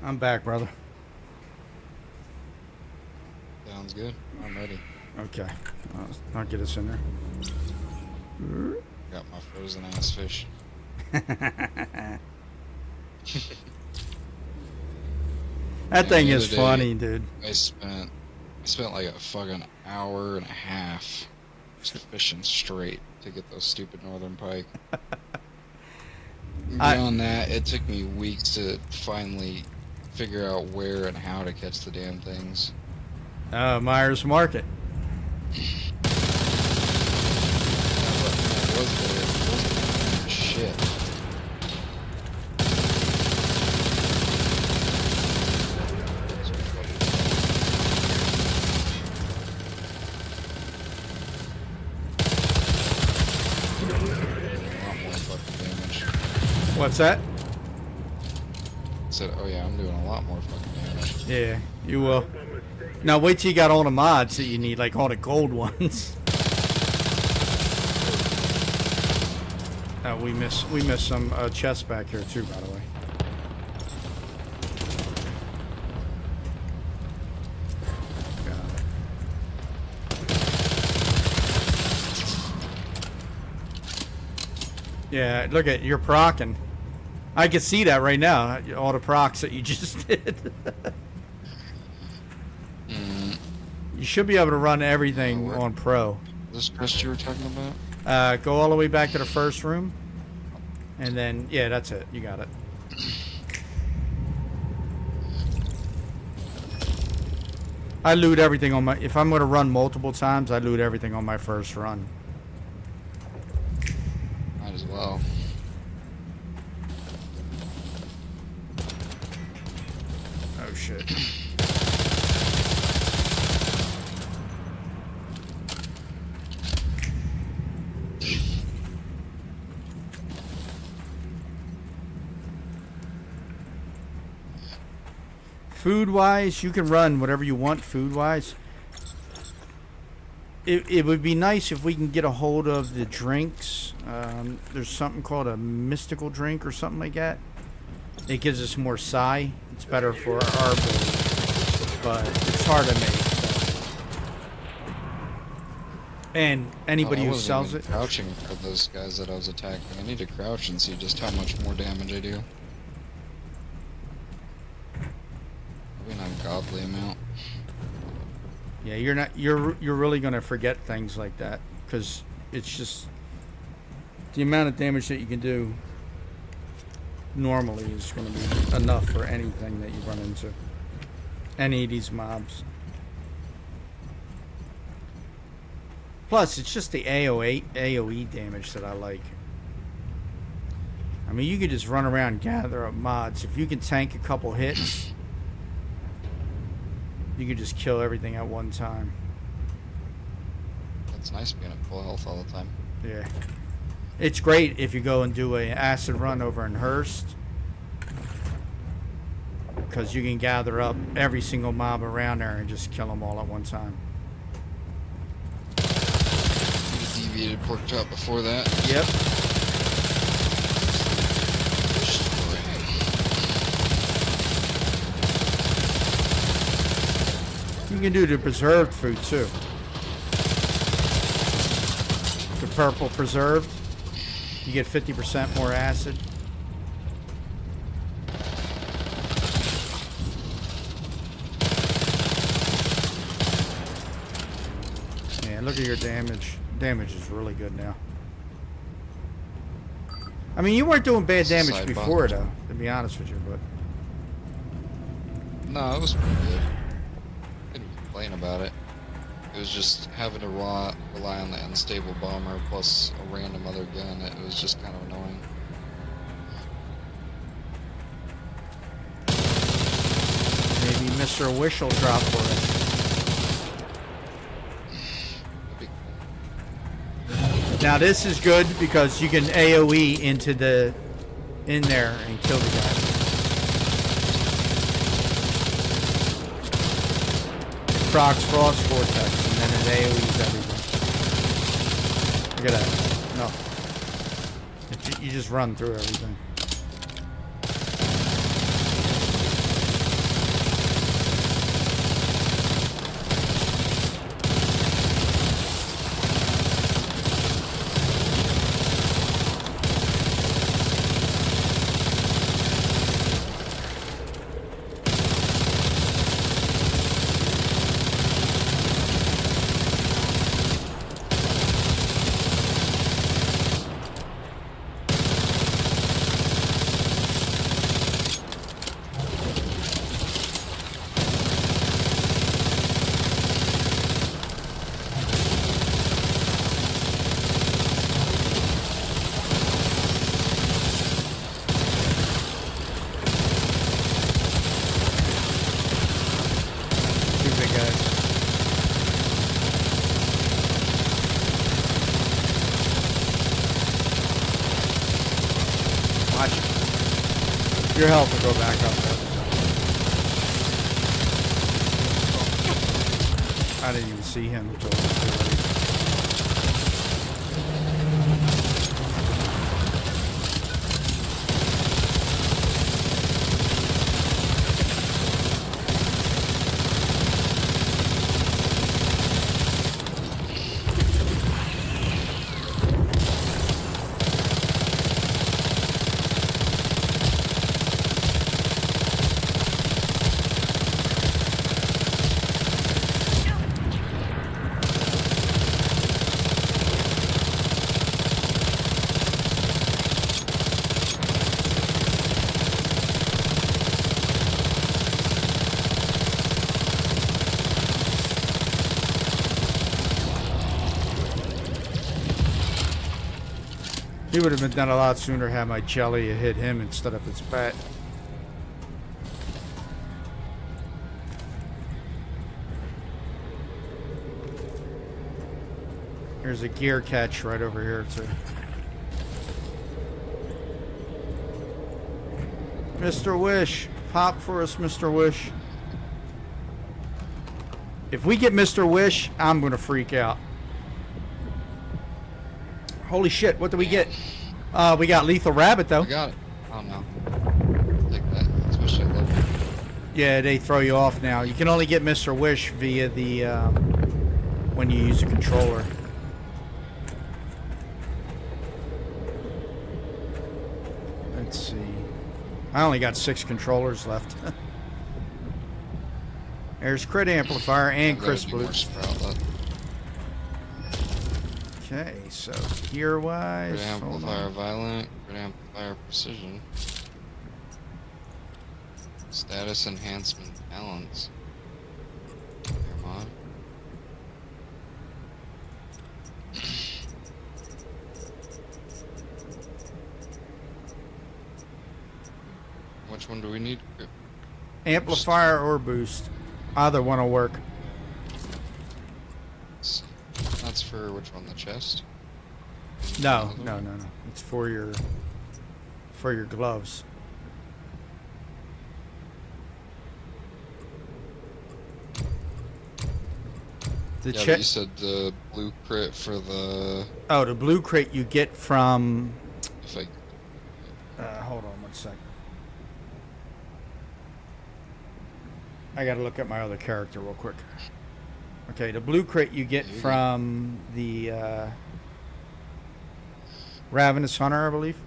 I'm back, brother. Sounds good. I'm ready. Okay. I'll get us in there. Got my frozen ass fish. That thing the is other day, funny, dude. I spent like a fucking hour and a half just fishing straight to get those stupid northern pike. Beyond that, it took me weeks to finally figure out where and how to catch the damn things. Myers Market. Shit. What's that? Said, oh yeah, I'm doing a lot more fucking damage. Yeah, you will. Now wait till you got all the mods that you need, like all the gold ones. We missed some chests back here too, by the way. Got it. Yeah, look at you're procking. I can see that right now. All the procs that you just did. You should be able to run everything on Pro. This quest you were talking about? Go all the way back to the first room. And then, yeah, that's it. You got it. I loot everything on my... If I'm going to run multiple times, I loot everything on my first run. Might as well. Oh, shit. Food-wise, you can run whatever you want food-wise. It would be nice if we can get a hold of the drinks. There's something called a mystical drink or something like that. It gives us more psi. It's better for our build, but it's hard to make. So. And anybody who sells it... Crouching for those guys that I was attacking. I need to crouch and see just how much more damage I do. An ungodly amount. Yeah, you're not. You're really gonna forget things like that because it's just the amount of damage that you can do normally is going to be enough for anything that you run into. Any of these mobs. Plus, it's just the AOE damage that I like. I mean, you could just run around and gather up mods. If you can tank a couple hits. You could just kill everything at one time. It's nice being at full health all the time. Yeah. It's great if you go and do an acid run over in Hearst. Because you can gather up every single mob around there and just kill them all at one time. Deviated pork chop before that. Yep. You can do the preserved food too. The purple preserved. You get 50% more acid. Yeah, look at your damage. Damage is really good now. I mean, you weren't doing bad damage before, though, to be honest with you, but... No, it was pretty good. About it. It was just having to rely on the unstable bomber plus a random other gun. It was just kind of annoying. Maybe Mr. Wish will drop for us. Now this is good because you can AoE in there and kill the guy. Procs Frost Vortex, and then it AoEs everything. Look at that. No. You just run through everything. Your health will go back up. I didn't even see him until it was too late. He would have been done a lot sooner had my jelly hit him instead of his bat. There's a gear catch right over here too. Mr. Wish, pop for us, Mr. Wish. If we get Mr. Wish, I'm gonna freak out. Holy shit, what did we get? We got Lethal Rabbit, though. We got it. Oh, no. Take that, especially at level. Yeah, they throw you off now. You can only get Mr. Wish via the, when you use a controller. Let's see. I only got 6 controllers left. There's Crit Amplifier and Crisp Boost. Okay, so gear-wise, Crit Amplifier Violent, Crit Amplifier Precision. Status Enhancement Balance. Come on. Which one do we need? Amplifier or Boost. Either one will work. That's for which one? The chest? No. It's for your gloves. The yeah, but you said the blue crit for the... Oh, the blue crit you get from... If I... hold on 1 second. I gotta look at my other character real quick. Okay, the blue crit you get from the Ravenous Hunter, I believe.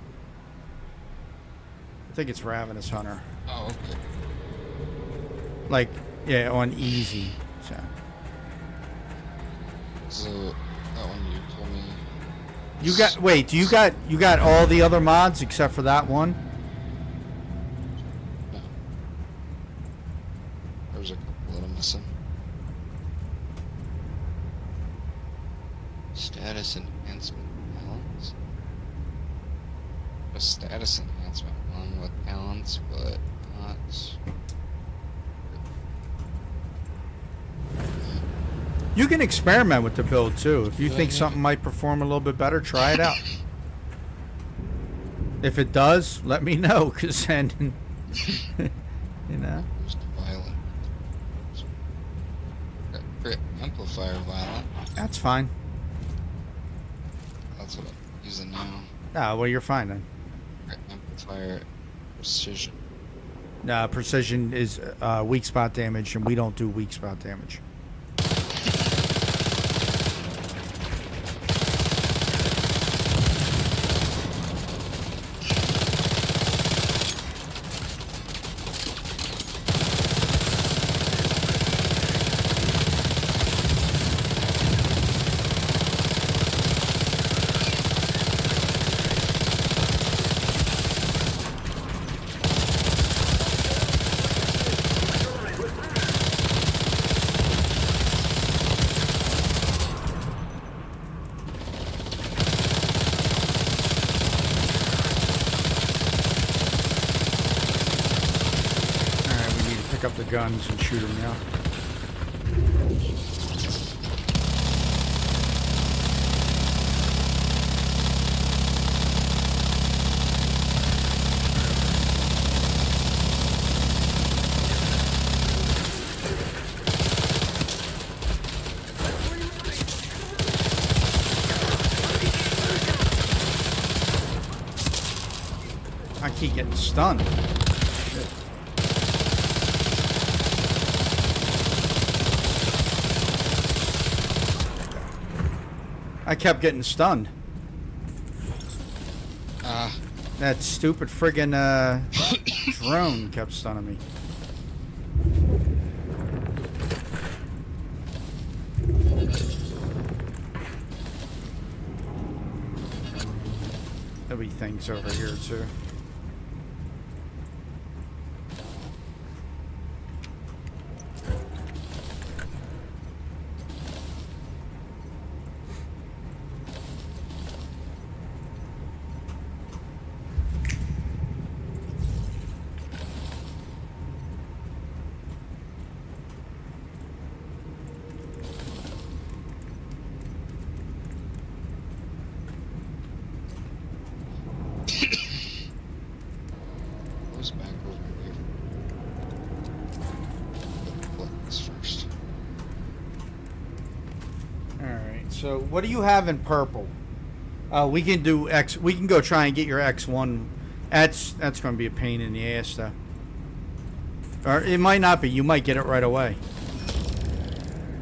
I think it's Ravenous Hunter. Oh, okay. Like, yeah, on easy. So that one you told me. You got wait, you got all the other mods except for that one? No. There's a couple that I'm missing. Status enhancement balance. A status enhancement one with balance, but not. You can experiment with the build too. If you think something might perform a little bit better, try it out. If it does, let me know, because then, you know. Violent. Crit Amplifier Violent. That's fine. That's what I'm using now. Ah, well, you're fine then. Crit Amplifier Precision. Nah, precision is weak spot damage, and we don't do weak spot damage. Up the guns and shoot them now. stunned. I kept getting stunned. Ah, That stupid friggin' drone kept stunning me. There'll be things over here too. goes back over here. Look this first. Alright, so what do you have in purple? We can do X. We can go try and get your X1. That's going to be a pain in the ass, though. Or it might not be. You might get it right away.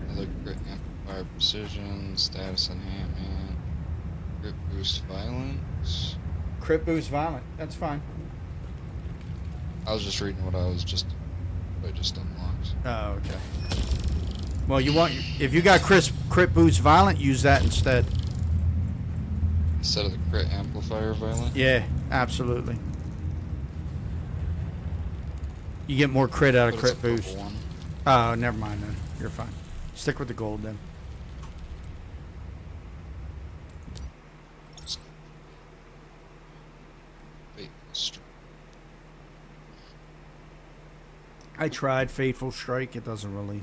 Another crit amplifier precision, status enhancement, crit boost violence. Crit boost violent. That's fine. I was just reading what I just unlocked. Oh, okay. Well, you want if you got crit boost violent, use that instead. Instead of the crit amplifier violent? Yeah, absolutely. You get more crit out of But it's crit a boost. purple one. Oh, never mind then. You're fine. Stick with the gold then. Fateful Strike. I tried Fateful Strike. It doesn't really.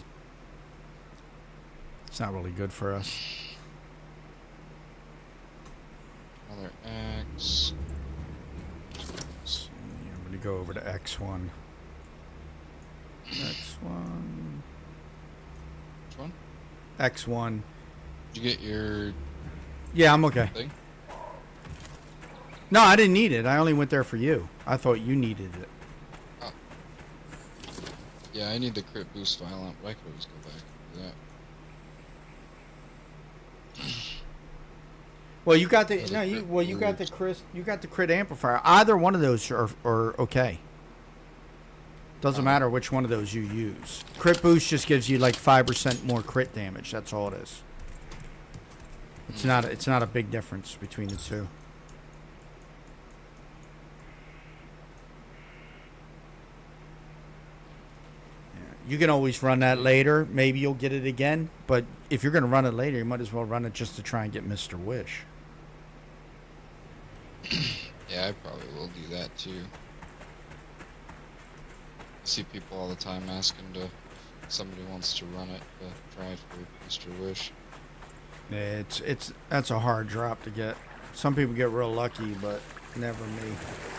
It's not really good for us. Another X. So, I'm going to go over to X1. X1. Which one? X1. Did you get your Yeah, I'm okay. thing? No, I didn't need it. I only went there for you. I thought you needed it. Yeah, I need the crit boost violent, but I could always go back and do that. Well, you got the Does it no. You crit well, you got the boost? crit. You got the crit amplifier. Either one of those are okay. Doesn't matter which one of those you use. Crit boost just gives you like 5% more crit damage. That's all it is. It's not a big difference between the two. Yeah, you can always run that later. Maybe you'll get it again. But if you're going to run it later, you might as well run it just to try and get Mr. Wish. Yeah, I probably will do that too. I see people all the time asking if somebody wants to run it to try for Mr. Wish. That's a hard drop to get. Some people get real lucky, but never me.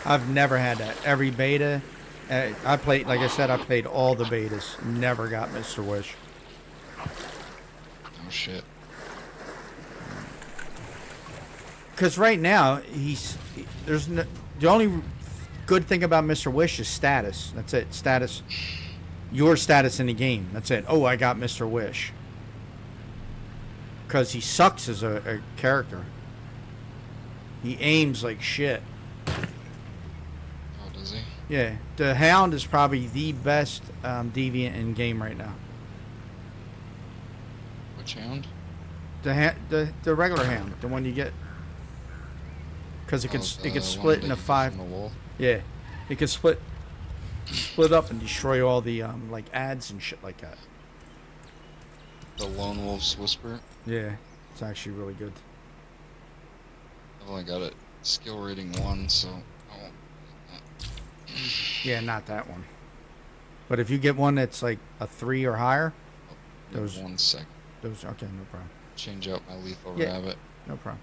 I've never had that. Every beta, I played. Like I said, I played all the betas. Never got Mr. Wish. Oh shit. Because right now the only good thing about Mr. Wish is status. That's it. Status. Your status in the game. That's it. Oh, I got Mr. Wish. Because he sucks as a character. He aims like shit. Oh, does he? Yeah. The Hound is probably the best deviant in game right now. Which hound? The regular Hound. The one you get. Because it can split into 5. From the wall? Yeah, it can split up and destroy all the like ads and shit like that. The Lone Wolf's Whisper? Yeah, it's actually really good. I've only got it skill rating 1, so I won't. Yeah, not that one. But if you get one that's like a 3 or higher, those 1 second. okay, no problem. Change out my lethal Yeah. rabbit. No problem.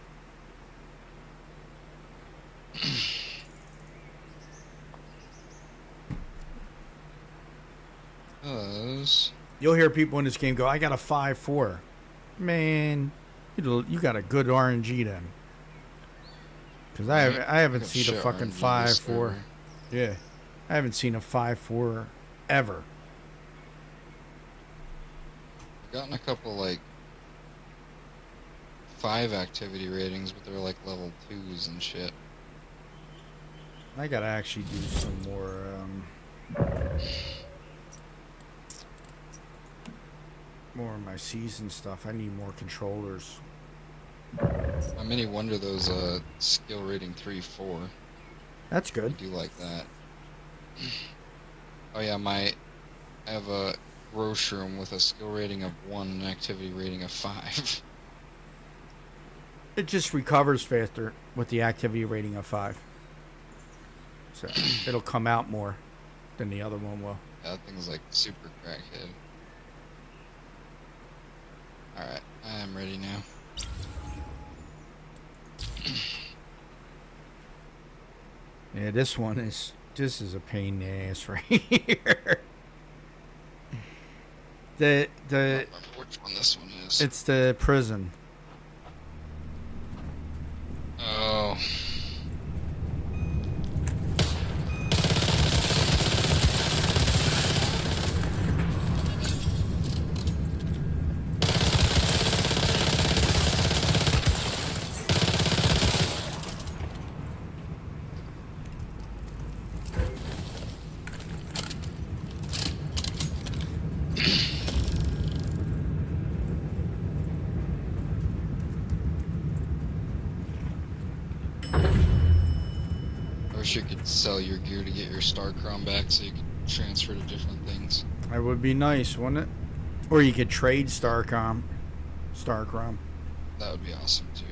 You'll hear people in this game go, "I got a 5.4." Man, you got a good RNG then. Because I haven't Got seen a shit fucking RNG this 5.4. server. Yeah. I haven't seen a 5.4 ever. I've gotten a couple like 5 activity ratings, but they're like level 2s and shit. I gotta actually do some more of my season stuff. I need more controllers. I many wonder those skill rating 3-4. That's I good. do like that. Oh yeah, I have a gross room with a skill rating of 1 and an activity rating of 5. It just recovers faster with the activity rating of 5. So it'll come out more than the other one will. That thing's like super crackhead. Alright, I am ready now. Yeah, this is a pain in the ass right here. I don't remember which one this one is. It's the prison. Oh. I wish you could sell your gear to get your StarCrom back so you could transfer to different things. That would be nice, wouldn't it? Or you could trade Starcrom. That would be awesome too.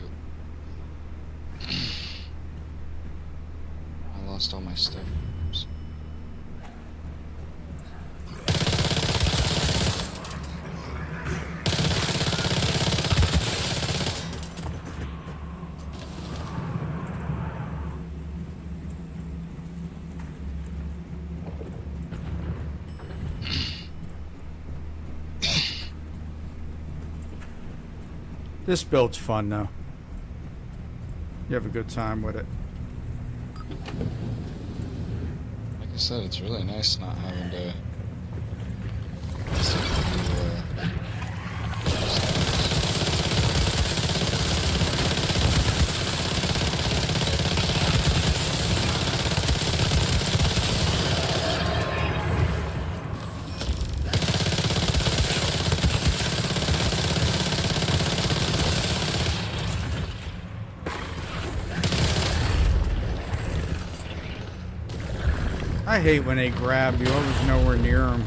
I lost all my stuff. Oops. This build's fun though. You have a good time with it. Like I said, it's really nice not having to. I hate when they grab you. Always nowhere near them.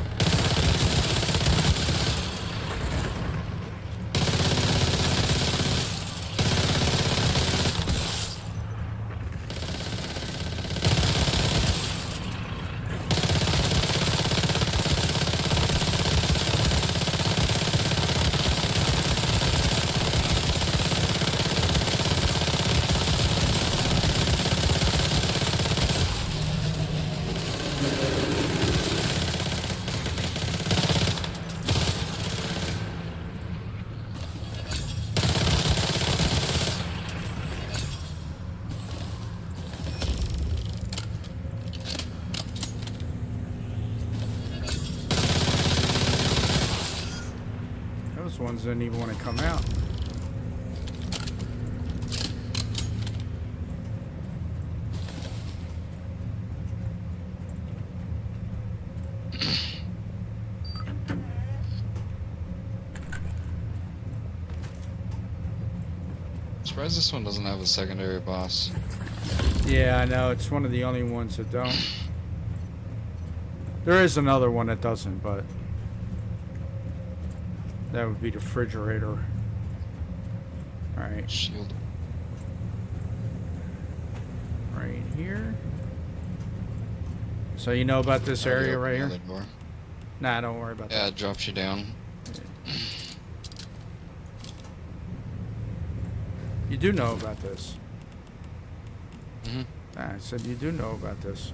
Those ones didn't even want to come out. Surprised this one doesn't have a secondary boss. Yeah, I know. It's one of the only ones that don't. There is another one that doesn't, but that would be the refrigerator. Alright, Shield. right here. So you know about this Already area opened right the here? other door. Nah, don't worry about Yeah, that. it drops you down. You do know about this. Mm-hmm. Nah, I said you do know about this.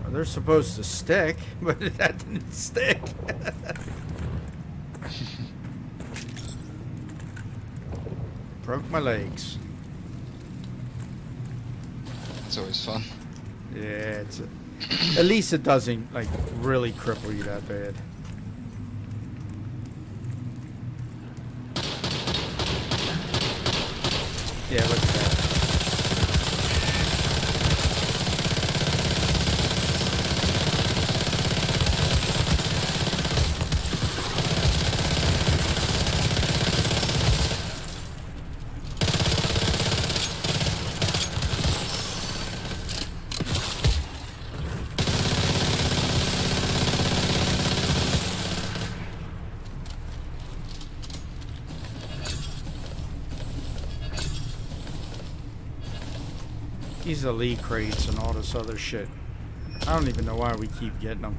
Well, they're supposed to stick, but that didn't stick. Broke my legs. It's always fun. Yeah, at least it doesn't like really cripple you that bad. Yeah, look at that. These elite crates and all this other shit. I don't even know why we keep getting them.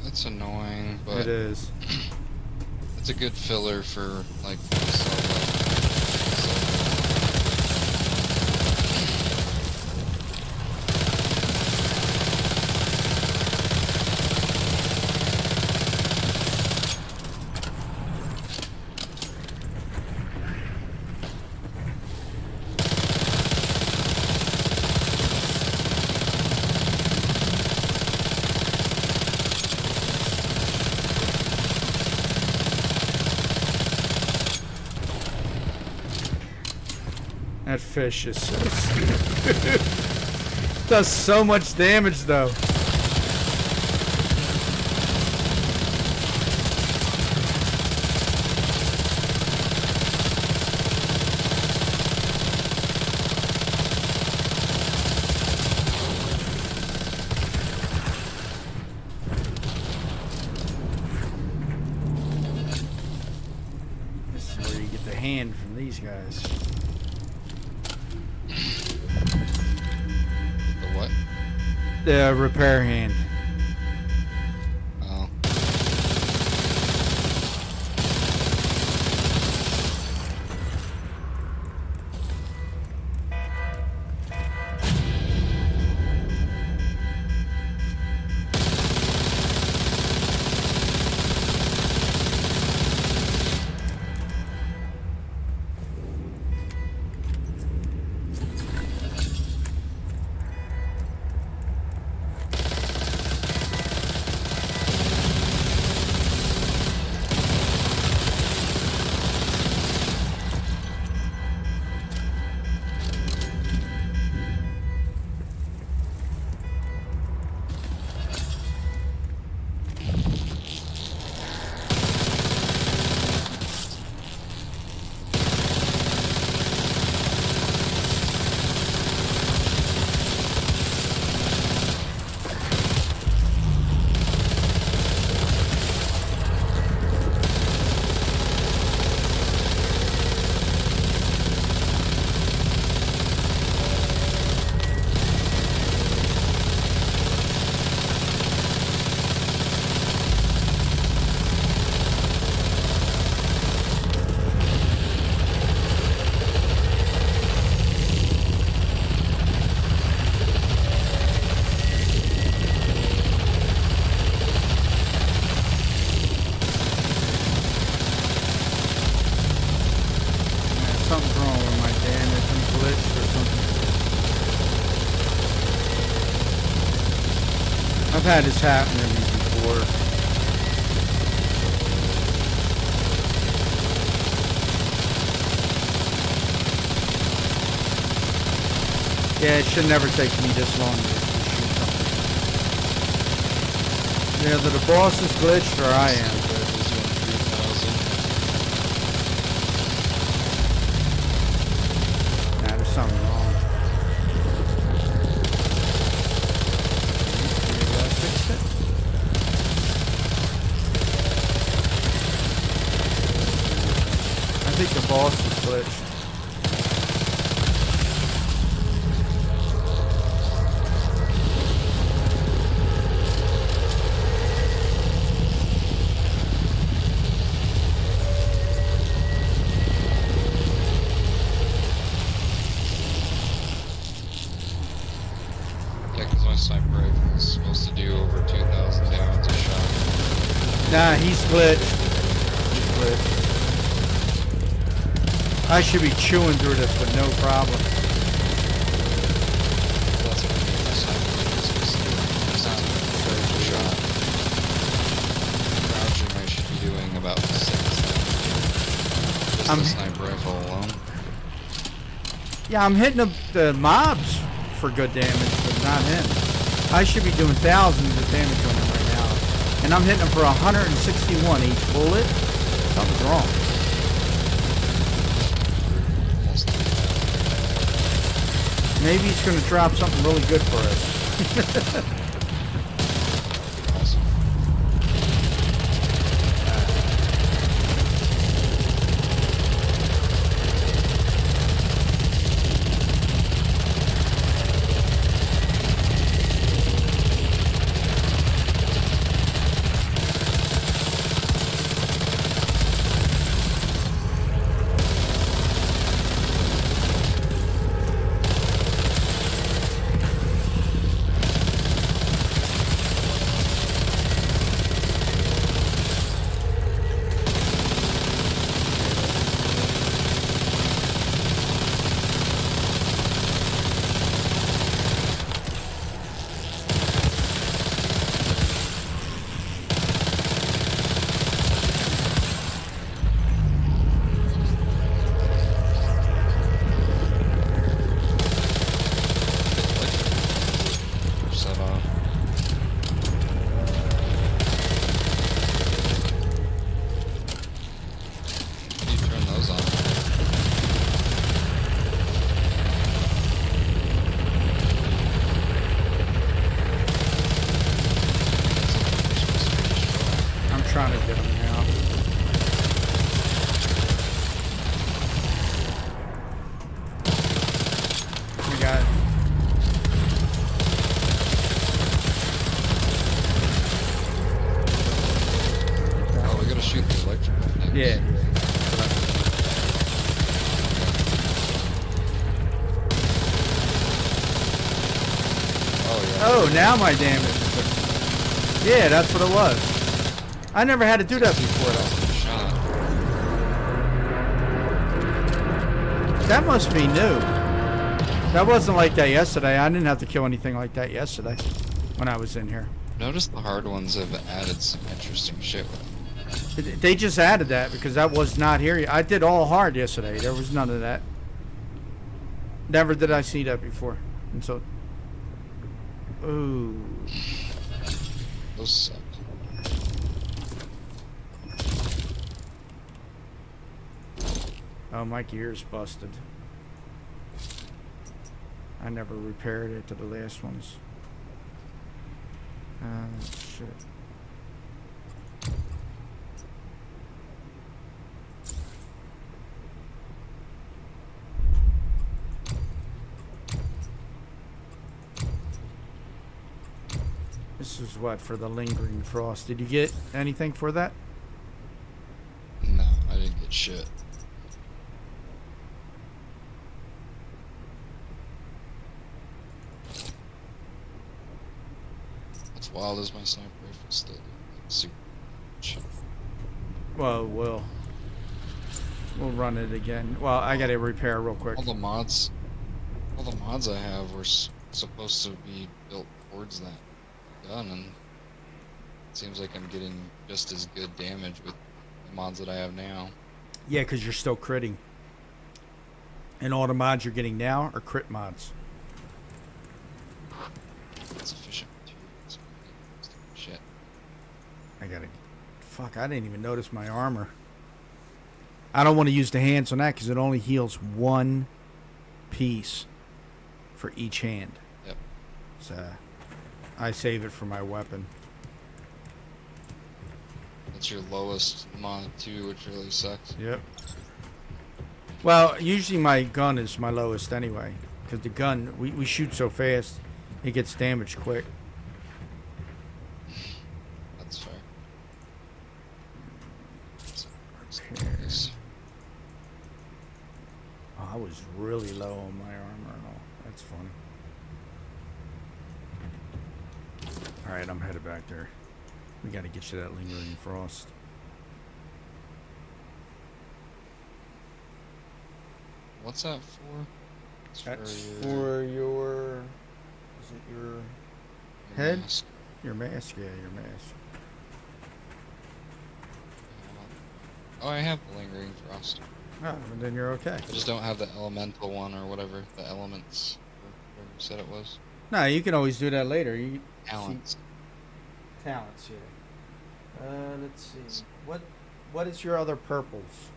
It's annoying, but It is. it's a good filler for like That fish is so stupid. Does so much damage though. This is where you get the hand from these guys. The repair hand. Oh. Something's wrong with my damage and glitch or something. I've had this happen to me before. Yeah, it should never take me this long to shoot something. Yeah, either the boss is glitched or I am. Something wrong. Maybe I fixed it. I think the boss is glitched. Sniper rifle is supposed to do over 2,000 damage a shot. Nah, he's glitched. it. I should be chewing through this with no problem. That's what I mean. It's not a third shot. Crouching, I should be doing about 6 then. Just the sniper rifle alone. Yeah, I'm hitting the mobs for good damage, but not him. I should be doing thousands of damage on him right now. And I'm hitting him for 161 each bullet. Something's wrong. Almost. Maybe he's going to drop something really good for us. Awesome. Set off. You turn those on. I'm trying to get him now. We got... Oh, we gotta shoot the electric things. Yeah. Oh, yeah. Oh, now my damage. Yeah, that's what it was. I never had to do that before, though. Shot. That must be new. That wasn't like that yesterday. I didn't have to kill anything like that yesterday when I was in here. Notice the hard ones have added some interesting shit with them. They just added that because that was not here. I did all hard yesterday. There was none of that. Never did I see that before. And so... Ooh. Those suck. Oh, my gear's busted. I never repaired it to the last ones. Shit. This is what, for the lingering frost. Did you get anything for that? No, I didn't get shit. What's wild is my sniper rifle still super shit. Well, we'll run it again. Well, I gotta repair real quick. All the mods I have were supposed to be built towards that gun, and it seems like I'm getting just as good damage with the mods that I have now. Yeah, because you're still critting. And all the mods you're getting now are crit mods. It's efficient too. It's shit. I gotta... Fuck, I didn't even notice my armor. I don't want to use the hands on that because it only heals one piece for each hand. Yep. So I save it for my weapon. That's your lowest mod too, which really sucks. Yep. Well, usually my gun is my lowest anyway. Because the gun, we shoot so fast, it gets damaged quick. That's fair. Oh, I was really low on my armor and all. That's funny. Alright, I'm headed back there. We gotta get you that lingering frost. What's that for? It's That's your- for your. Is it your your head? mask. Your mask? Yeah, your mask. Oh, I have the lingering frost. Oh, well, then you're okay. I just don't have the elemental one or whatever the elements or whatever you said it was. No, you can always do that later. You Talents. talents, yeah. Let's see. What is your other purples?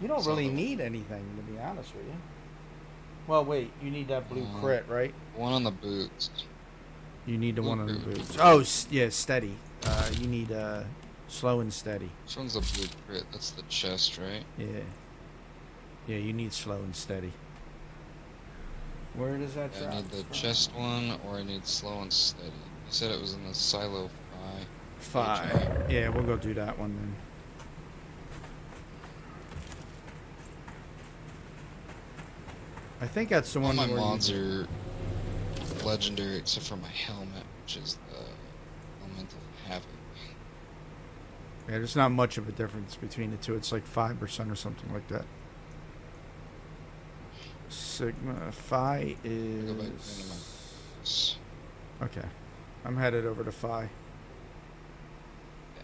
You don't So really the- need anything, to be honest with you. Well, wait. You need that blue crit, right? One on the boots. You need the Blue one on the crit. boots. Oh, yeah, steady. You need slow and steady. Which one's the blue crit? That's the chest, right? Yeah. Yeah, you need slow and steady. Where does that I drop? need the chest one, or I need slow and steady. You said it was in the silo 5. 5. Yeah, we'll go do that one then. I think that's the All one my where you- mods are legendary except for my helmet, which is the elemental havoc. Yeah, there's not much of a difference between the two. It's like 5% or something like that. Sigma Phi Go back into my is s- okay. I'm headed over to Phi. Okay.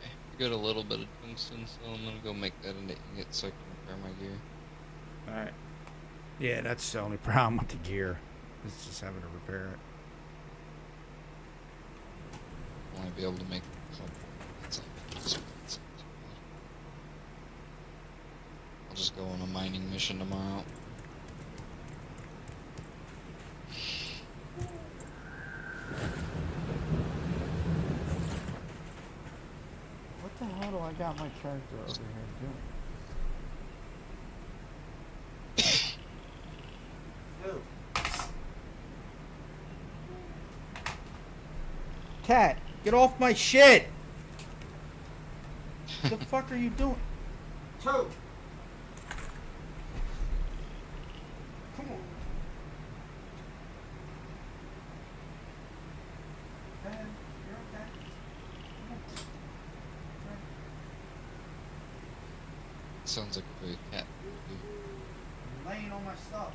I got a little bit of tungsten, so I'm gonna go make that into ingot so I can repair my gear. All right. Yeah, that's the only problem with the gear. It's just having to repair it. I want to be able to make a couple. That's like expensive. I'll just go on a mining mission tomorrow. What the hell do I got my character over here doing? Cat, get off my shit! What the fuck are you doing? Two! Come on. Man, you're okay. Sounds like a very cat. I'm laying on my stuff.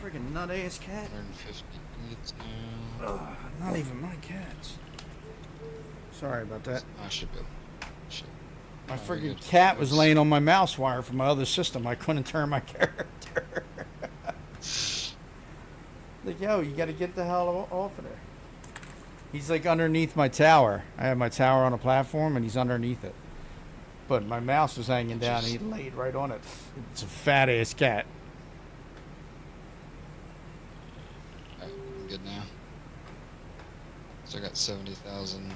Friggin' nut ass cat. 150 ingots now. Ugh, not even my cats. Sorry about that. I should be able. Shit. My Oh, you're friggin' good. cat was laying on my mouse wire from my other system. I couldn't turn my character. Like, yo, you gotta get the hell off of there. He's like underneath my tower. I have my tower on a platform and he's underneath it. But my mouse was hanging down and he laid right on it. It's a fat ass cat. Alright, I'm good now. So I got 70,000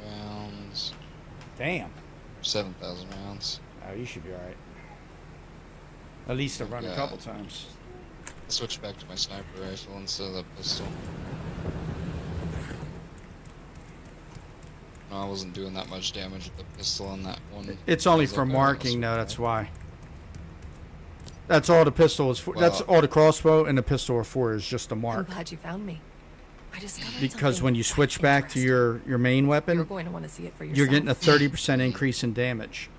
rounds. Damn. 7,000 rounds. Oh, you should be alright. At least I've run a Yeah. couple times. I switched back to my sniper rifle instead of the pistol. No, I wasn't doing that much damage with the pistol on that one. It's only I was for like, "Oh, marking, that's though. That's why. That's all the pistol is for. That's Well- all the crossbow and the pistol are for. Is just a I'm mark. glad you found me. I discovered Because something when you switch back to interesting. your main You're weapon, going to want to see it for yourself. you're getting a 30% increase in damage.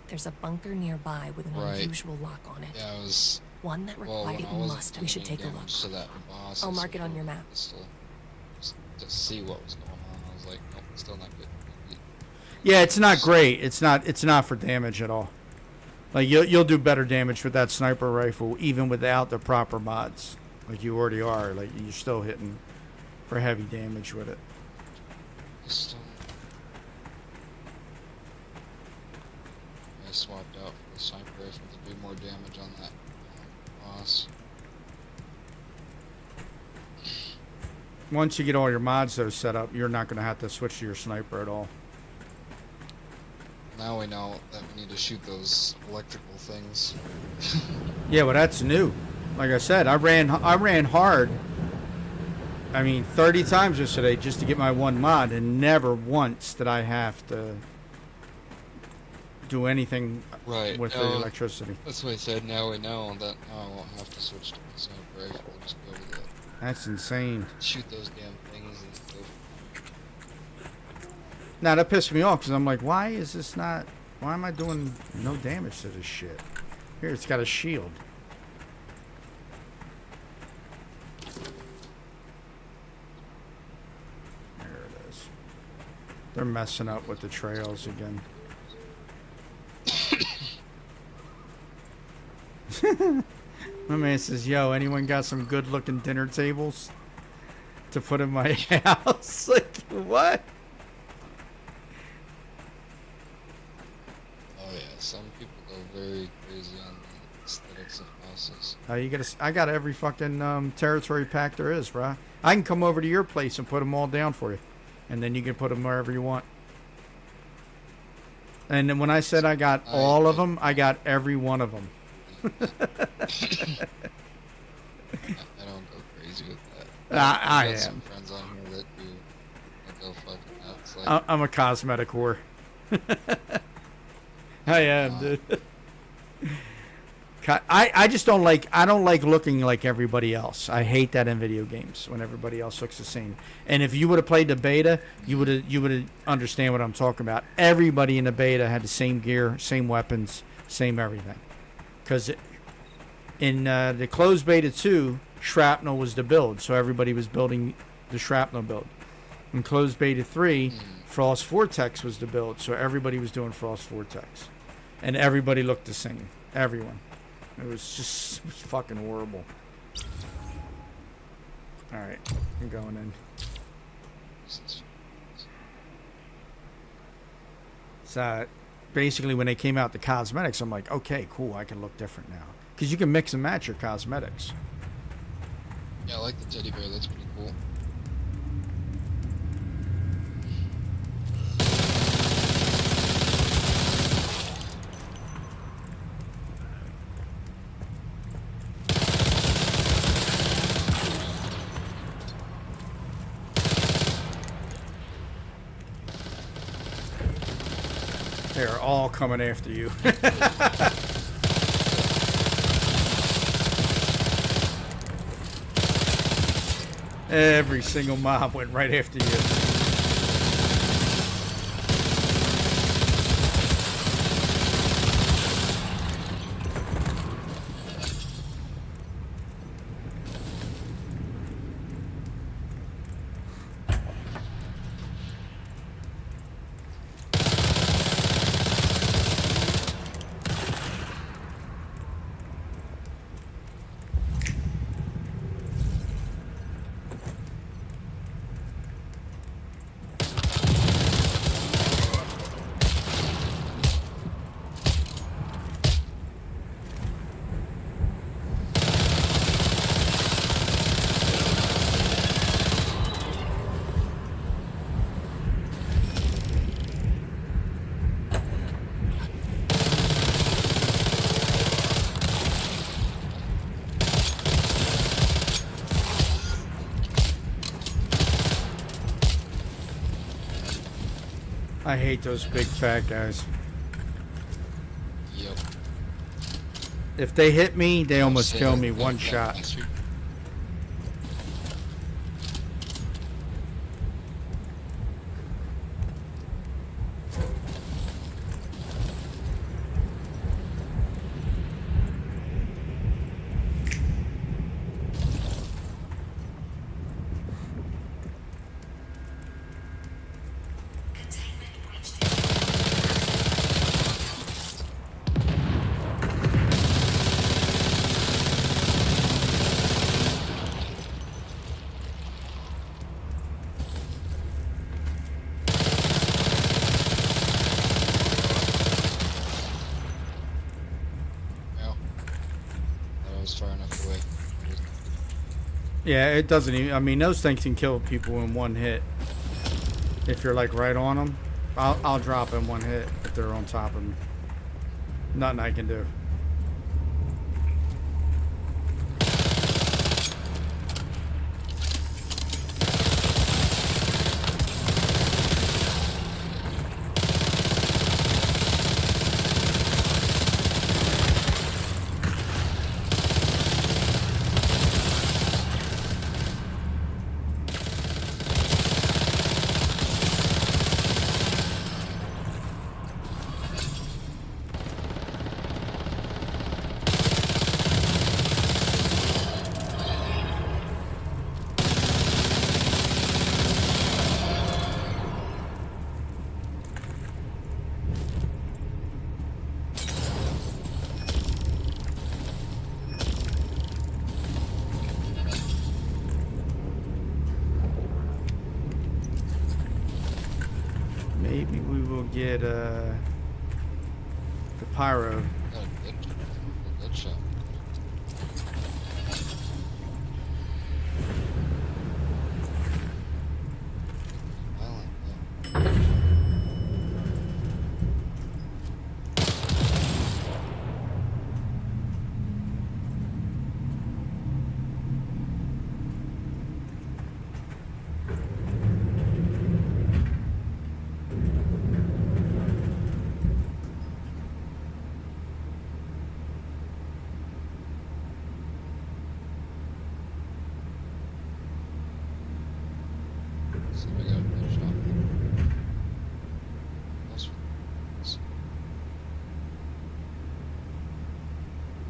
There's a bunker nearby with an Right. unusual lock on it. Yeah, I was. One that Well, required when it I wasn't must. doing We should any take a look. damage to that boss, I'll I mark it on switched your over to map. Pistol, just to see what was going on. I was like, nope, still not good. Yeah, it's not great. It's not for damage at all. Like you'll do better damage with that sniper rifle even without the proper mods. Like you already are. Like you're still hitting for heavy damage with it. Pistol. I swapped out for the sniper rifle to do more damage on that boss. Once you get all your mods though set up, you're not going to have to switch to your sniper at all. Now we know that we need to shoot those electrical things. Yeah, well that's new. Like I said, I ran hard. I mean, 30 times yesterday just to get my one mod, and never once did I have to do anything Right. with the no, electricity. That's why I said now we know that now I won't have to switch to my sniper rifle. I'll just go to the That's insane. shoot those damn things and go. Now that pissed me off because I'm like, why is this not? Why am I doing no damage to this shit? Here, it's got a shield. There it is. They're messing up with the trails again. My man says, yo, anyone got some good looking dinner tables to put in my house? Like, what? Oh yeah, some people go very crazy on the aesthetics of houses. I got every fucking territory pack there is, bruh. I can come over to your place and put them all down for you. And then you can put them wherever you want. And then when I said I got all of them, I got every one of them. I don't go crazy with that. I got am. some friends on here that do that go fucking nuts. Like, I'm a cosmetic whore. I am, dude. I just don't like, I don't like looking like everybody else. I hate that in video games when everybody else looks the same. And if you would have played the beta, you would have understand what I'm talking about. Everybody in the beta had the same gear, same weapons, same everything. Because in the closed beta 2, shrapnel was the build, so everybody was building the shrapnel build. In closed beta 3, Frost Vortex was the build, so everybody was doing Frost Vortex. And everybody looked the same. Everyone. It was fucking horrible. Alright, I'm going in. So, basically when they came out the cosmetics, I'm like, okay, cool, I can look different now. Because you can mix and match your cosmetics. yeah, I like the teddy bear. That's pretty cool. They're all coming after you. Every single mob went right after you. I hate those big fat guys. Yep. If they hit me, they almost kill me one shot. Yeah, it doesn't even, I mean, those things can kill people in one hit. If you're like right on them, I'll drop in one hit if they're on top of me. Nothing I can do. get the pyro. Got a good shot. Violent, though. So we got a good shot. That's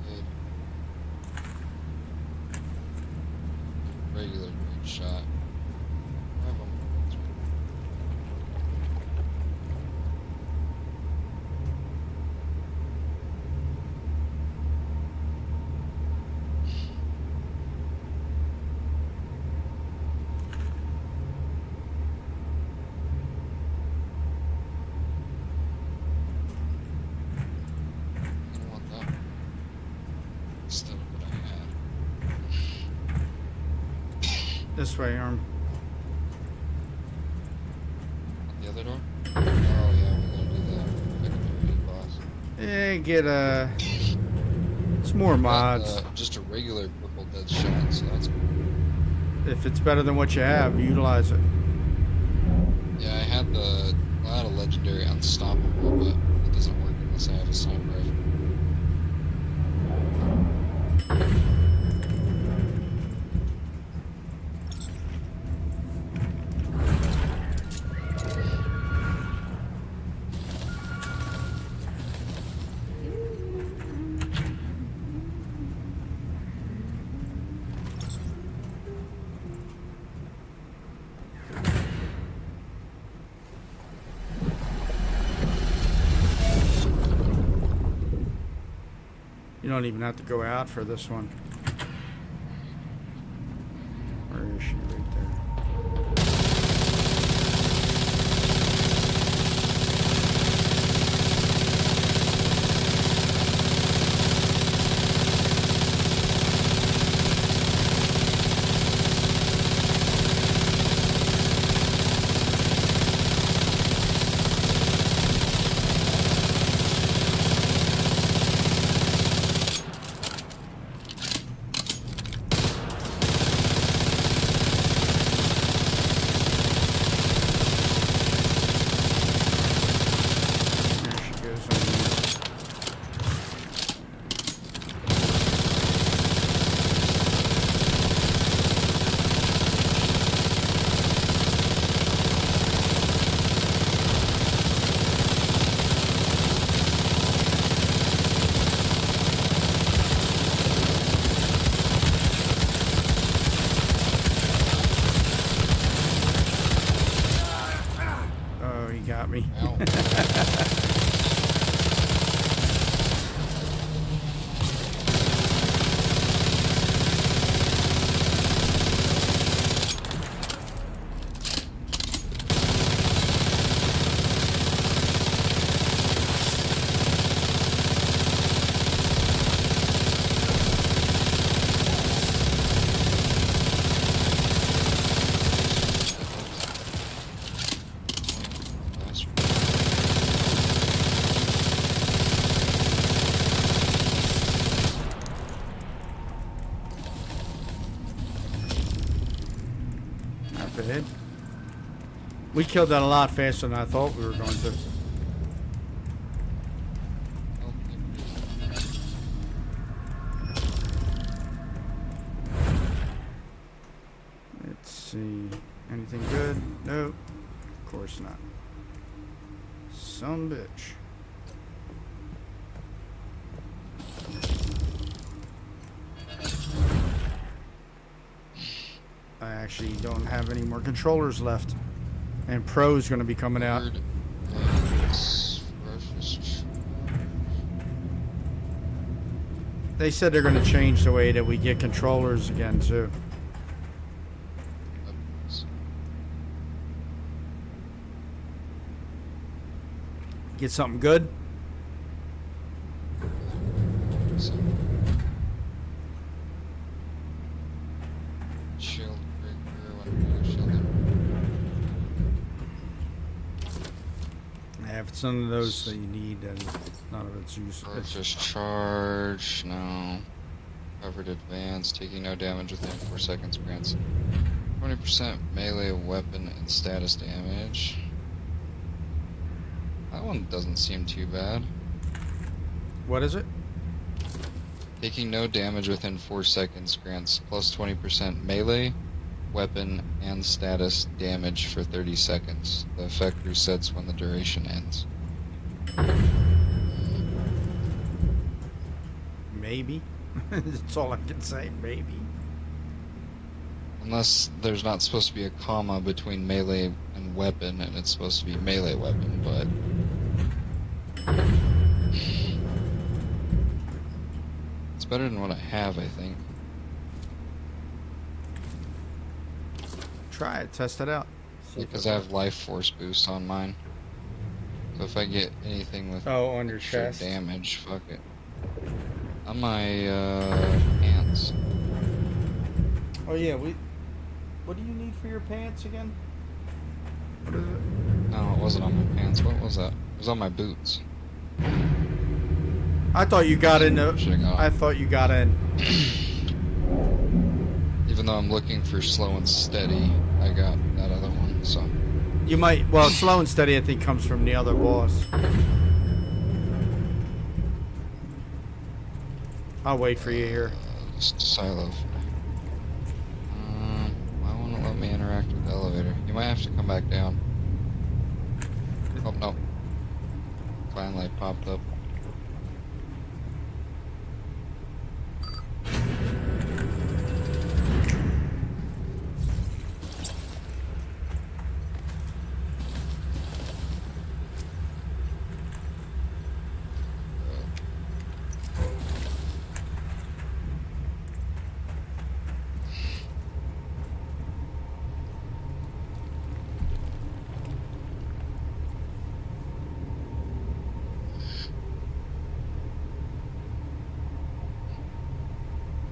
good. Regular good shot. Have 'em. I don't want that. Instead of what I had. This way, Arm. The other door? Oh yeah, we gotta do that. Pick up the boss. Yeah, get a. It's more mods. Just a regular purple dead shot, so that's If it's better than what you have, utilize it. yeah. I had a legendary unstoppable, but it doesn't work unless I have a sniper rifle. You don't even have to go out for this one. Where is she? Right there. There she goes. Oh, he got me. Ow. Nice. Not bad. We killed that a lot faster than I thought we were going to. Let's see. Anything good? Nope. Of course not. Some bitch. I actually don't have any more controllers left. And Pro's going to be coming out. Third, first, They said they're going to change the way that we get controllers again, too. Get something good. So, shield breaker. What do I shield it? Yeah, if it's none of those that you need, then none of it's useful. Just charge. No. Covered advance. Taking no damage within 4 seconds grants 20% melee weapon and status damage. That one doesn't seem too bad. What is it? Taking no damage within 4 seconds grants plus 20% melee, weapon, and status damage for 30 seconds. The effect resets when the duration ends. Maybe. That's all I can say. Maybe. Unless there's not supposed to be a comma between melee and weapon, and it's supposed to be melee weapon, but... It's better than what I have, I think. Try it. Test it out. Because I have life force boost on mine. So if I get anything with on your extra chest. damage, fuck it. On my pants. Oh yeah, what do you need for your pants again? What is it? No, it wasn't on my pants. What was that? It was on my boots. I thought you got in. I thought you got in. Even though I'm looking for slow and steady, I got that other one. So You might. Well, slow and steady, I think, comes from the other boss. I'll wait for you here. Silo. Why won't it let me interact with the elevator? You might have to come back down. Oh no. Finally popped up.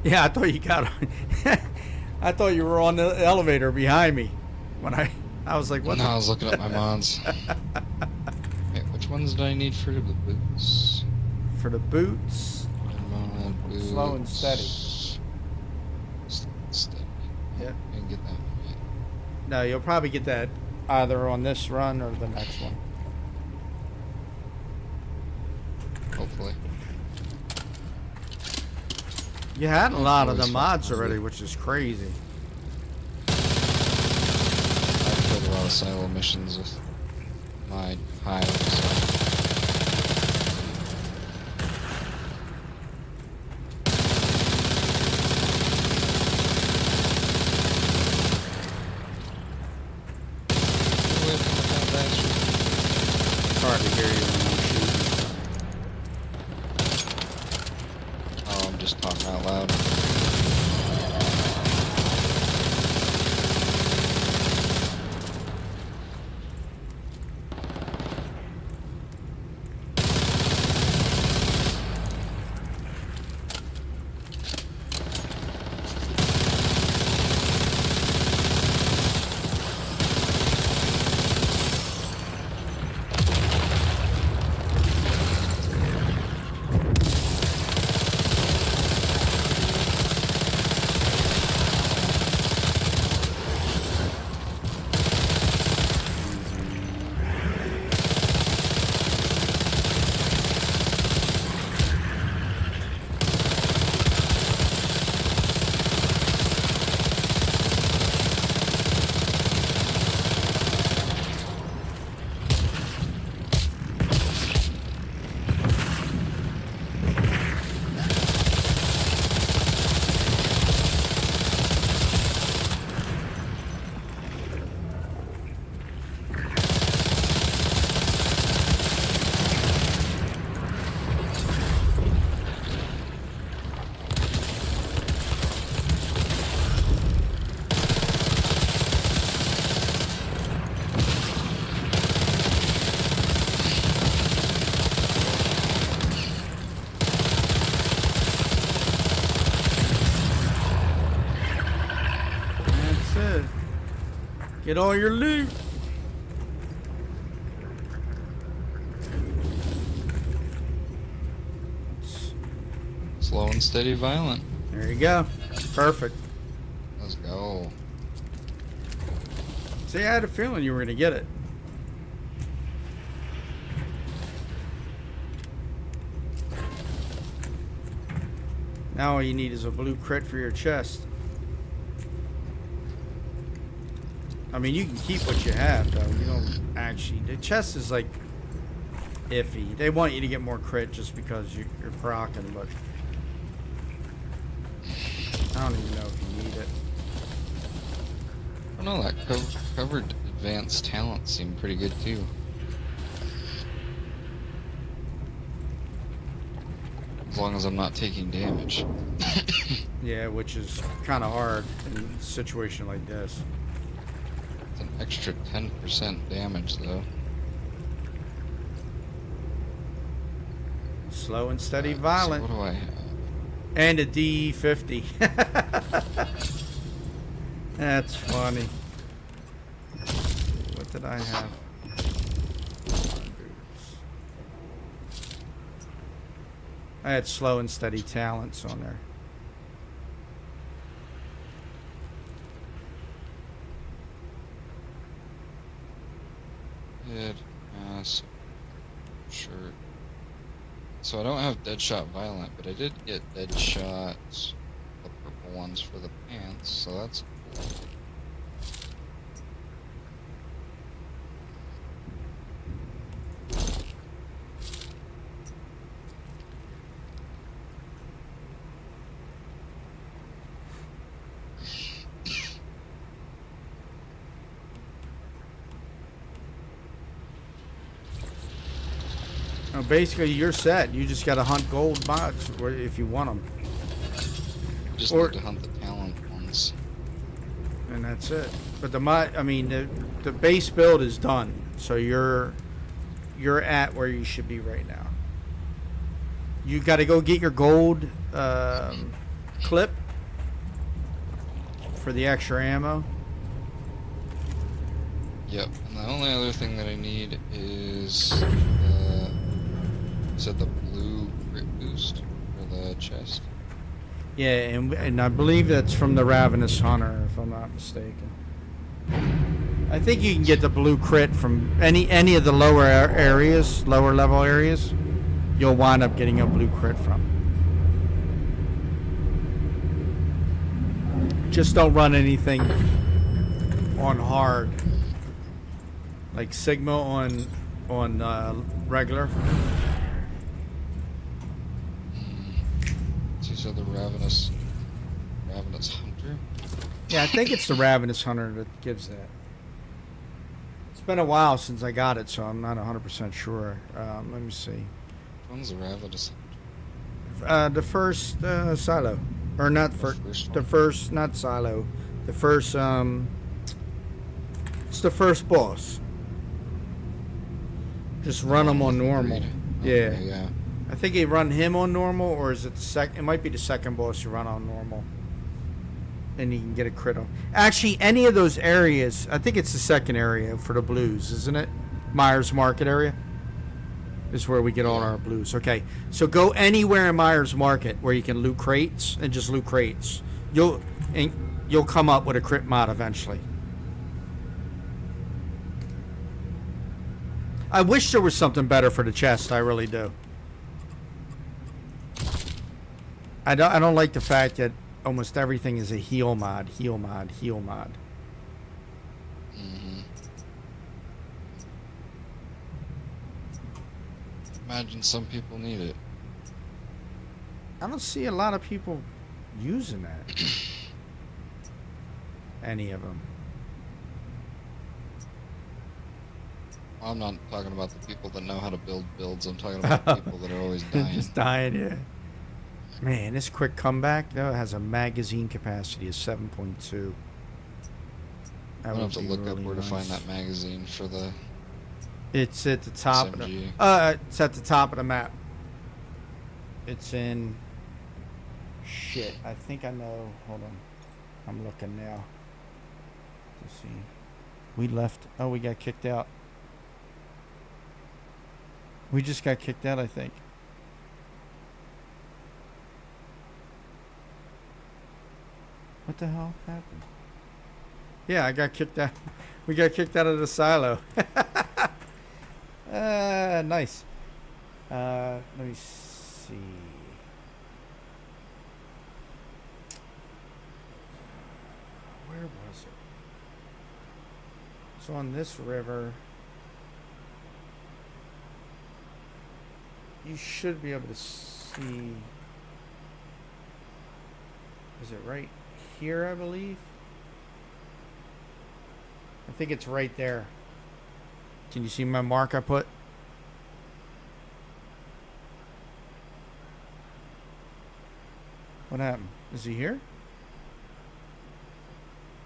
Yeah, I thought you got. I thought you were on the elevator behind me. When I was like, what? No, I was looking at my mods. Wait, which ones do I need for the boots? For the boots. Boots. Slow and steady. Slow and steady. Yep. I didn't get that one yet. No, you'll probably get that either on this run or the next one. Hopefully. You had a lot of the mods already, which is crazy. I've played a lot of silo missions with my hive, so. It's hard to hear you when I'm shooting. Oh, I'm just talking out loud. Get all your loot. Slow and steady violent. There you go. Perfect. Let's go. See, I had a feeling you were gonna get it. Now all you need is a blue crit for your chest. I mean, you can keep what you have, though. You don't actually... The chest is, like, iffy. They want you to get more crit just because you're proccing, but... I don't even know if you need it. I don't know, that covered advanced talent seemed pretty good, too. As long as I'm not taking damage. Yeah, which is kind of hard in a situation like this. It's an extra 10% damage, though. Slow and steady So violent. what do I have? And a D50. That's funny. What did I have? I had slow and steady talents on there. Head, mask, shirt. So I don't have Deadshot Violent, but I did get Deadshot, the purple ones for the pants, so that's cool. Basically, you're set. You just got to hunt gold mods if you want them. Just Or- need to hunt the talent ones. And that's it. But the mod, I mean, the base build is done. So you're at where you should be right now. You got to go get your gold clip for the extra ammo. Yep, and the only other thing that I need is said the blue crit boost for the chest. Yeah, and I believe that's from the Ravenous Hunter, if I'm not mistaken. I think you can get the blue crit from any of the lower areas, lower level areas. You'll wind up getting a blue crit from. Just don't run anything on hard, like Sigma on regular. These are the Ravenous Hunter. Yeah, I think it's the Ravenous Hunter that gives that. It's been a while since I got it, so I'm not 100% sure. Let me see. Which one's the Ravenous Hunter? The first silo, or not first the one? first, not silo. The first, it's the first boss. Just run him on normal. Yeah. Okay, yeah. I think you run him on normal, or is it the second? It might be the second boss you run on normal. And you can get a crit on. Actually, any of those areas, I think it's the second area for the blues, isn't it? Myers Market area is where we get all our blues. Okay, so go anywhere in Myers Market where you can loot crates and just loot crates. You'll come up with a crit mod eventually. I wish there was something better for the chest. I really do. I don't like the fact that almost everything is a heal mod, heal mod, heal mod. Mm-hmm. Imagine some people need it. I don't see a lot of people using that. Any of them. I'm not talking about the people that know how to build builds. I'm talking about the people that are always dying. Just dying, yeah. Man, this quick comeback, though, has a magazine capacity of 7.2. I'm gonna have to look up where to find that magazine for the... It's at the top SMG. it's at the top of the map. It's in... Shit, I think I know. Hold on. I'm looking now to see. We left. Oh, we got kicked out. We just got kicked out, I think. What the hell happened? Yeah, I got kicked out. We got kicked out of the silo. Nice. Let me see. Where was it? So on this river, you should be able to see. Is it right here, I believe? I think it's right there. Can you see my mark I put? What happened? Is he here?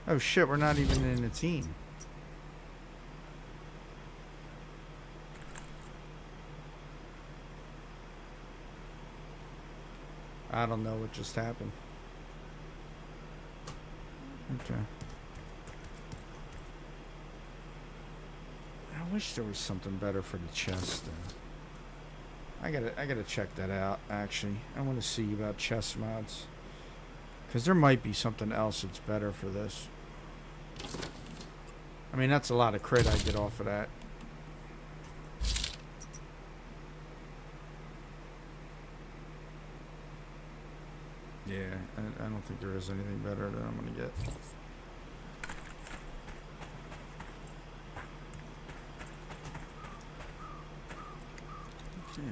Oh shit, we're not even in a team. I don't know what just happened. Okay. I wish there was something better for the chest. I gotta check that out. Actually, I want to see about chest mods, because there might be something else that's better for this. I mean, that's a lot of crit I get off of that. Yeah, I don't think there is anything better that I'm gonna get. Okay.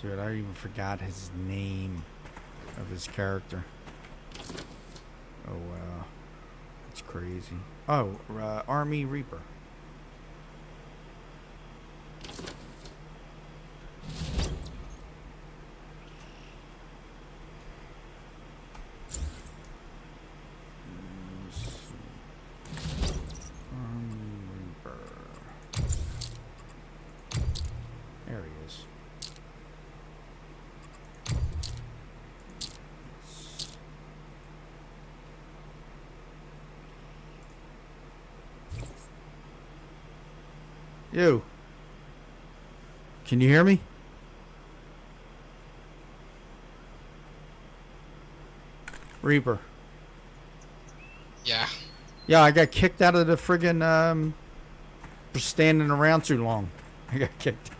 Dude, I even forgot his name of his character. Oh wow, it's crazy. Oh, Army Reaper. Army Reaper. There he is. You. Can you hear me? Reaper. Yeah. Yeah, I got kicked out of the friggin' for standing around too long. I got kicked.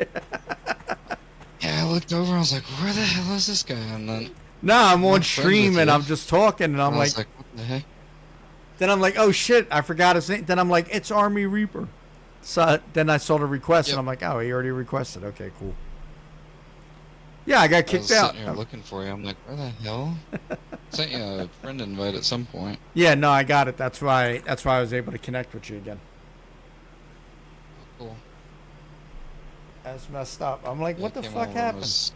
Yeah, I looked over and I was like, where the hell is this guy? And then Nah, I'm on friends stream with and you. I'm just talking and I'm I was like, what the heck? then I'm like, oh shit, I forgot his name. Then I'm like, it's Army Reaper. So then I saw the request and I'm like, oh, he already requested. Okay, cool. Yeah, I got I kicked was out. sitting here looking for you. I'm like, where the hell? Sent you a friend invite at some point. Yeah, no, I got it. That's why I was able to connect with you again. Cool. That's messed up. I'm like, Yeah, what the came fuck over and happened? was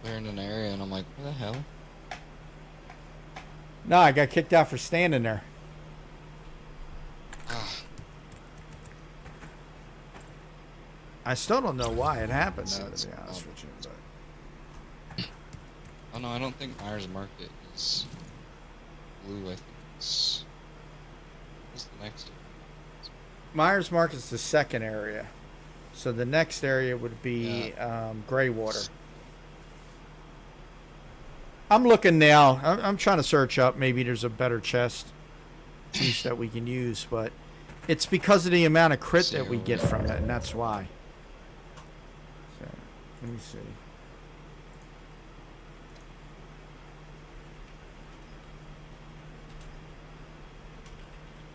clearing an area, and I'm like, where the hell? No, I got kicked out for standing there. I still don't know why it happened, though, to be honest with you. But Oh no, I don't think Myers Market is blue. I think it's what's the next one? Myers Market's the second area. So the next area would be Greywater. I'm looking now. I'm trying to search up. Maybe there's a better chest piece that we can use, but it's because of the amount of crit that we get from it, and that's why. So, let me see.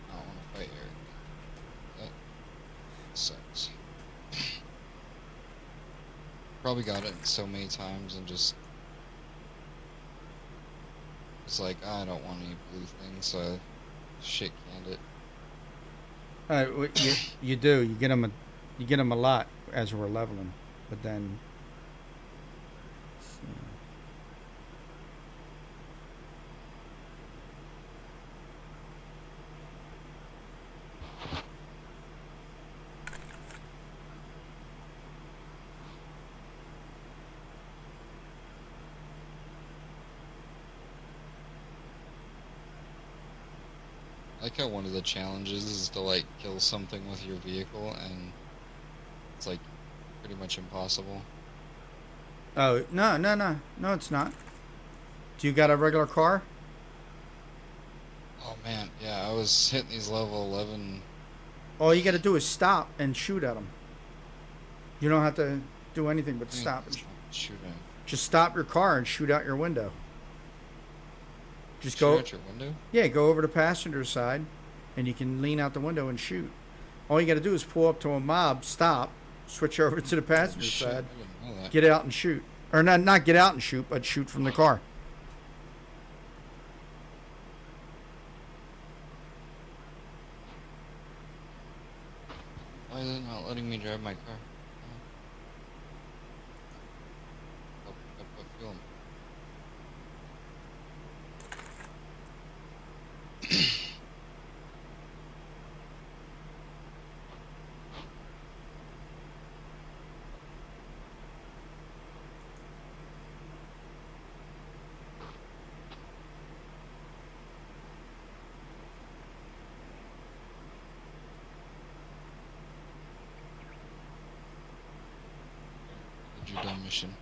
I don't want to fight Eric. That sucks. Probably got it so many times and just it's like I don't want any blue things, so I shit canned it. You do. You get them a lot as we're leveling, but then. I like how one of the challenges is to like kill something with your vehicle, and it's like pretty much impossible. Oh, no, no, no. No, it's not. Do you got a regular car? Oh man, yeah, I was hitting these level 11. All you got to do is stop and shoot at them. You don't have to do anything but stop. And Shooting. just stop your car and shoot out your window. Just Shoot go. out your window? Yeah, go over to passenger side, and you can lean out the window and shoot. All you got to do is pull up to a mob, stop, switch over to the passenger Shit, I side, didn't know that. get out and shoot, or not get out and shoot, but shoot from the car. Why is it not letting me drive my car? I put fuel in. Did you done mission?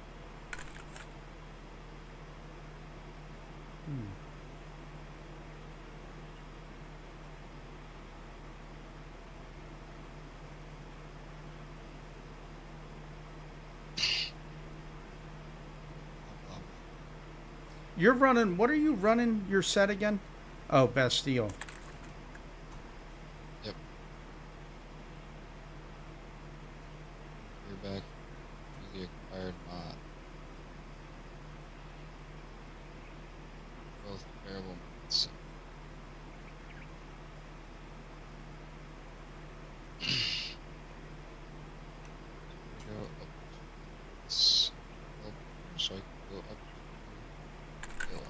You're running. What are you running your set again? Oh, Bastille. Yep. You're back with the acquired mod. Both terrible mods. Go up. So I can go up. Go up.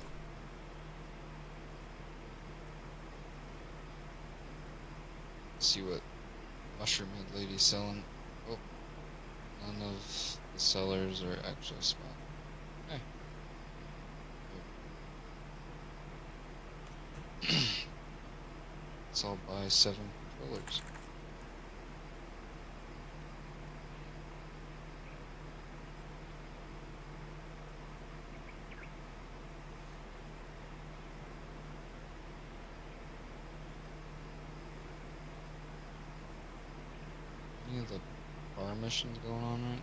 See what mushroom head lady's selling. Oh, none of the sellers are actually spot. Okay. Let's all buy 7 controllers. Any of the bar missions going on right now?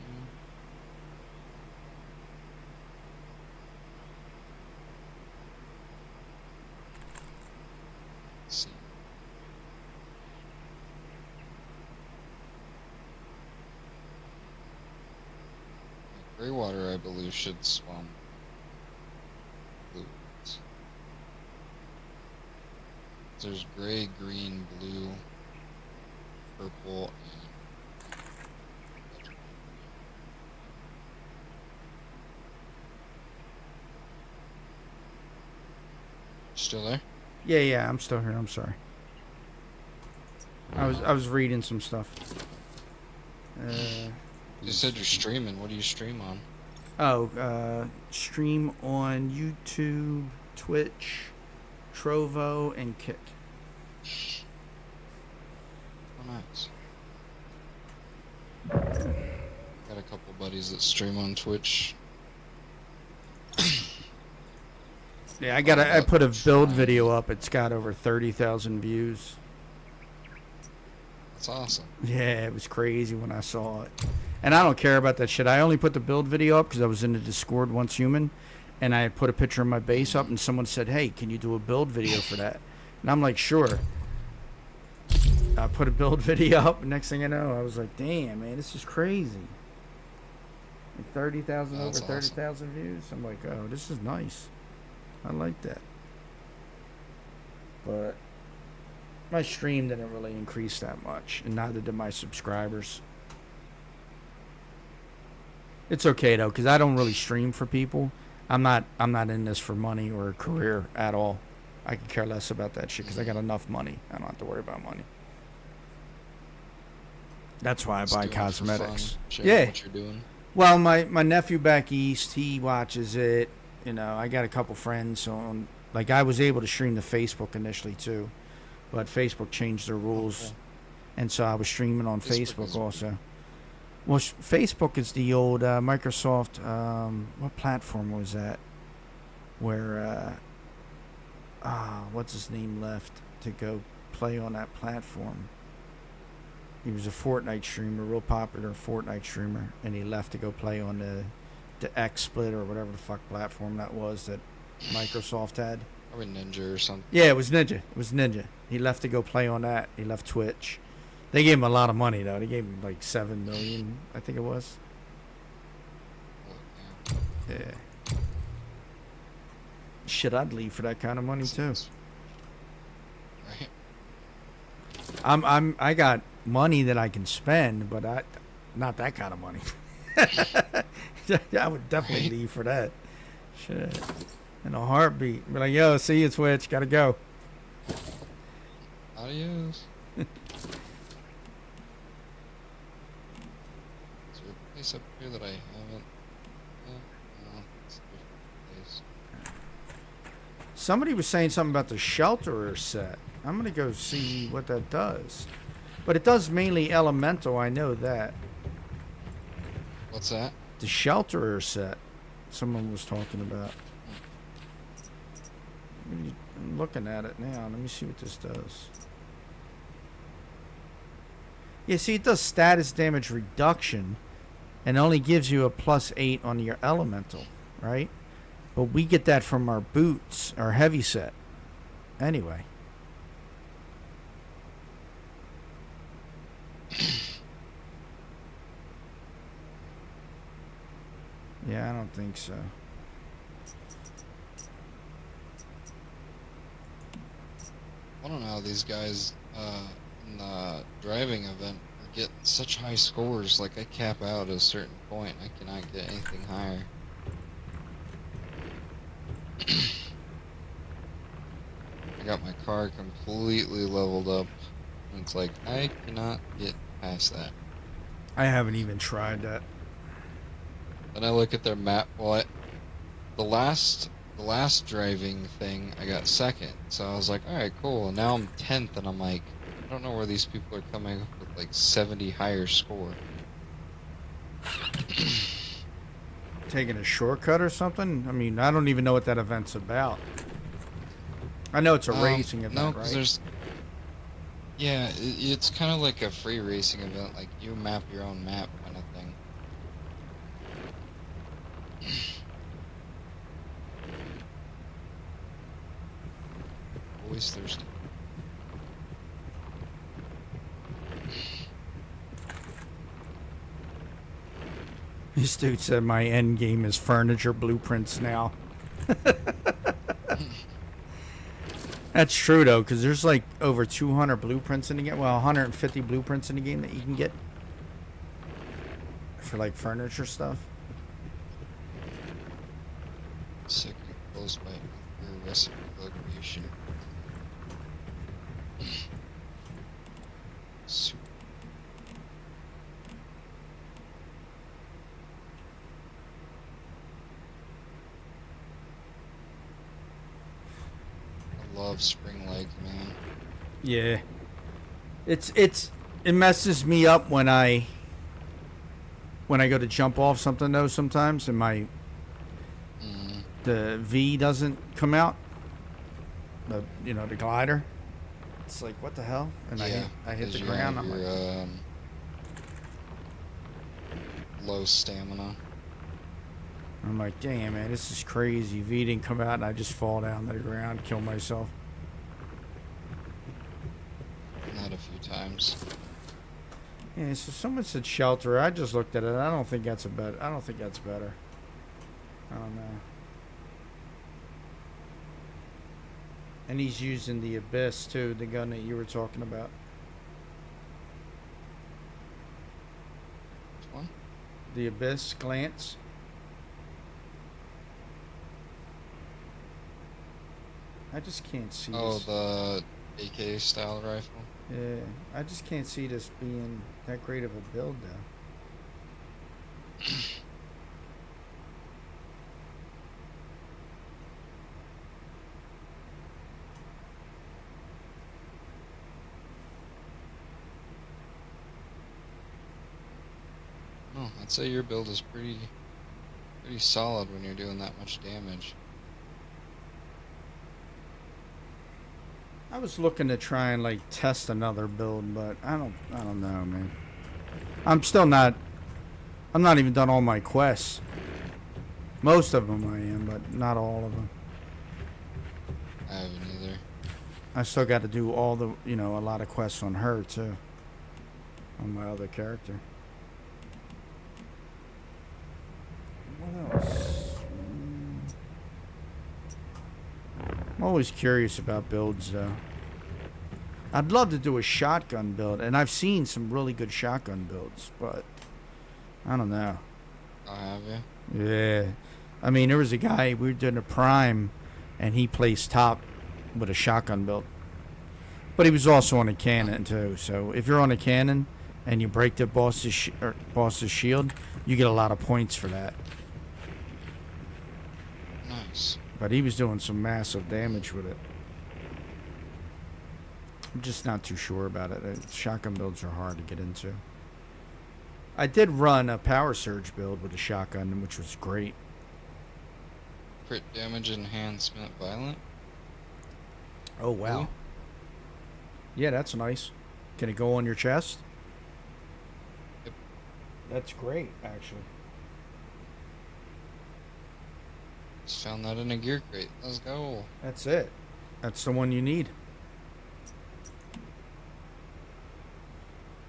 Let's see. Greywater, I believe, should spawn blue. There's gray, green, blue, purple, and still there? Yeah, I'm still here. I'm sorry. I was reading some stuff. You said you're streaming. What do you stream on? Stream on YouTube, Twitch, Trovo, and Kick. Oh, nice. Got a couple buddies that stream on Twitch. Yeah, I put a build video up. It's got over 30,000 views. That's awesome. Yeah, it was crazy when I saw it. And I don't care about that shit. I only put the build video up because I was in the Discord Once Human, and I put a picture of my base up, and someone said, "Hey, can you do a build video for that?" And I'm like, "Sure." I put a build video up, and next thing I know, I was like, "Damn, man, this is crazy." Like 30,000 over That's awesome. 30,000 views. I'm like, "Oh, this is nice. I like that." But my stream didn't really increase that much, and neither did my subscribers. It's okay though, because I don't really stream for people. I'm not in this for money or a career at all. I could care less about that shit because I got enough money. I don't have to worry about money. That's why I Just buy doing it for cosmetics. fun, sharing Yeah. what you're doing. Well, my nephew back east, he watches it. You know, I got a couple friends on. Like, I was able to stream to Facebook initially too, but Facebook changed their rules, Okay. and so I was streaming on Facebook Facebook is- also. Well, Facebook is the old Microsoft. What platform was that? Where what's his name left to go play on that platform? He was a Fortnite streamer, real popular Fortnite streamer, and he left to go play on the XSplit or whatever the fuck platform that was that Microsoft had. Probably Ninja or something. Yeah, it was Ninja. It was Ninja. He left to go play on that. He left Twitch. They gave him a lot of money though. They gave him like 7 million, I think it was. Yeah. Shit, I'd leave for that kind of money too. Right. I got money that I can spend, but not that kind of money. I would definitely leave for that. Shit. In a heartbeat. Be like, yo, see you, Twitch. Gotta go. Adios. Is there a place up here that I haven't? No, it's a different place. Somebody was saying something about the Shelterer set. I'm gonna go see what that does. But it does mainly elemental, I know that. What's that? The Shelterer set. Someone was talking about. I'm looking at it now. Let me see what this does. Yeah, see, it does status damage reduction and only gives you a +8 on your elemental, right? But we get that from our boots, our heavy set. Anyway. Yeah, I don't think so. I don't know how these guys in the driving event are getting such high scores. Like, I cap out at a certain point. I cannot get anything higher. I got my car completely leveled up. And it's like, I cannot get past that. I haven't even tried that. Then I look at their map. Well, the last driving thing, I got second. So I was like, alright, cool. And now I'm 10th, and I'm like, I don't know where these people are coming up with like 70 higher score. Taking a shortcut or something? I mean, I don't even know what that event's about. I know it's a racing event, no, right? because there's... Yeah, it's kind of like a free racing event. Like, you map your own map kind of thing. Always thirsty. This dude said my end game is furniture blueprints now. That's true though, because there's like over 200 blueprints in the game. Well, 150 blueprints in the game that you can get for like furniture stuff. Sick close by your recipe location. Super. I love Spring Lake, man. Yeah. It messes me up when I go to jump off something though sometimes and the V doesn't come out. The glider. It's like, what the hell? And Yeah, I hit the 'cause you ground. have I'm your, like, low stamina. damn man, this is crazy. V didn't come out and I just fall down to the ground, kill myself. Not a few times. Yeah, so someone said shelter. I just looked at it. I don't think that's better. I don't know. And he's using the Abyss too, the gun that you were talking about. Which one? The Abyss glance. I just can't see Oh, this. the AK style rifle. Yeah, I just can't see this being that great of a build though. Oh, I'd say your build is pretty solid when you're doing that much damage. I was looking to try and like test another build, but I don't know, man. I'm not even done all my quests. Most of them I am, but not all of them. I haven't either. I still got to do all the, a lot of quests on her too. On my other character. What else? I'm always curious about builds though. I'd love to do a shotgun build, and I've seen some really good shotgun builds, but I don't know. I'll have you. Yeah. I mean, there was a guy, we were doing a Prime, and he placed top with a shotgun build. But he was also on a cannon, too. So if you're on a cannon and you break the boss's shield, you get a lot of points for that. Nice. But he was doing some massive damage with it. I'm just not too sure about it. Shotgun builds are hard to get into. I did run a Power Surge build with a shotgun, which was great. Crit damage enhancement violent. Oh, wow. Really? Yeah, that's nice. Can it go on your chest? Yep. That's great, actually. Just found that in a gear crate. Let's go. That's it. That's the one you need.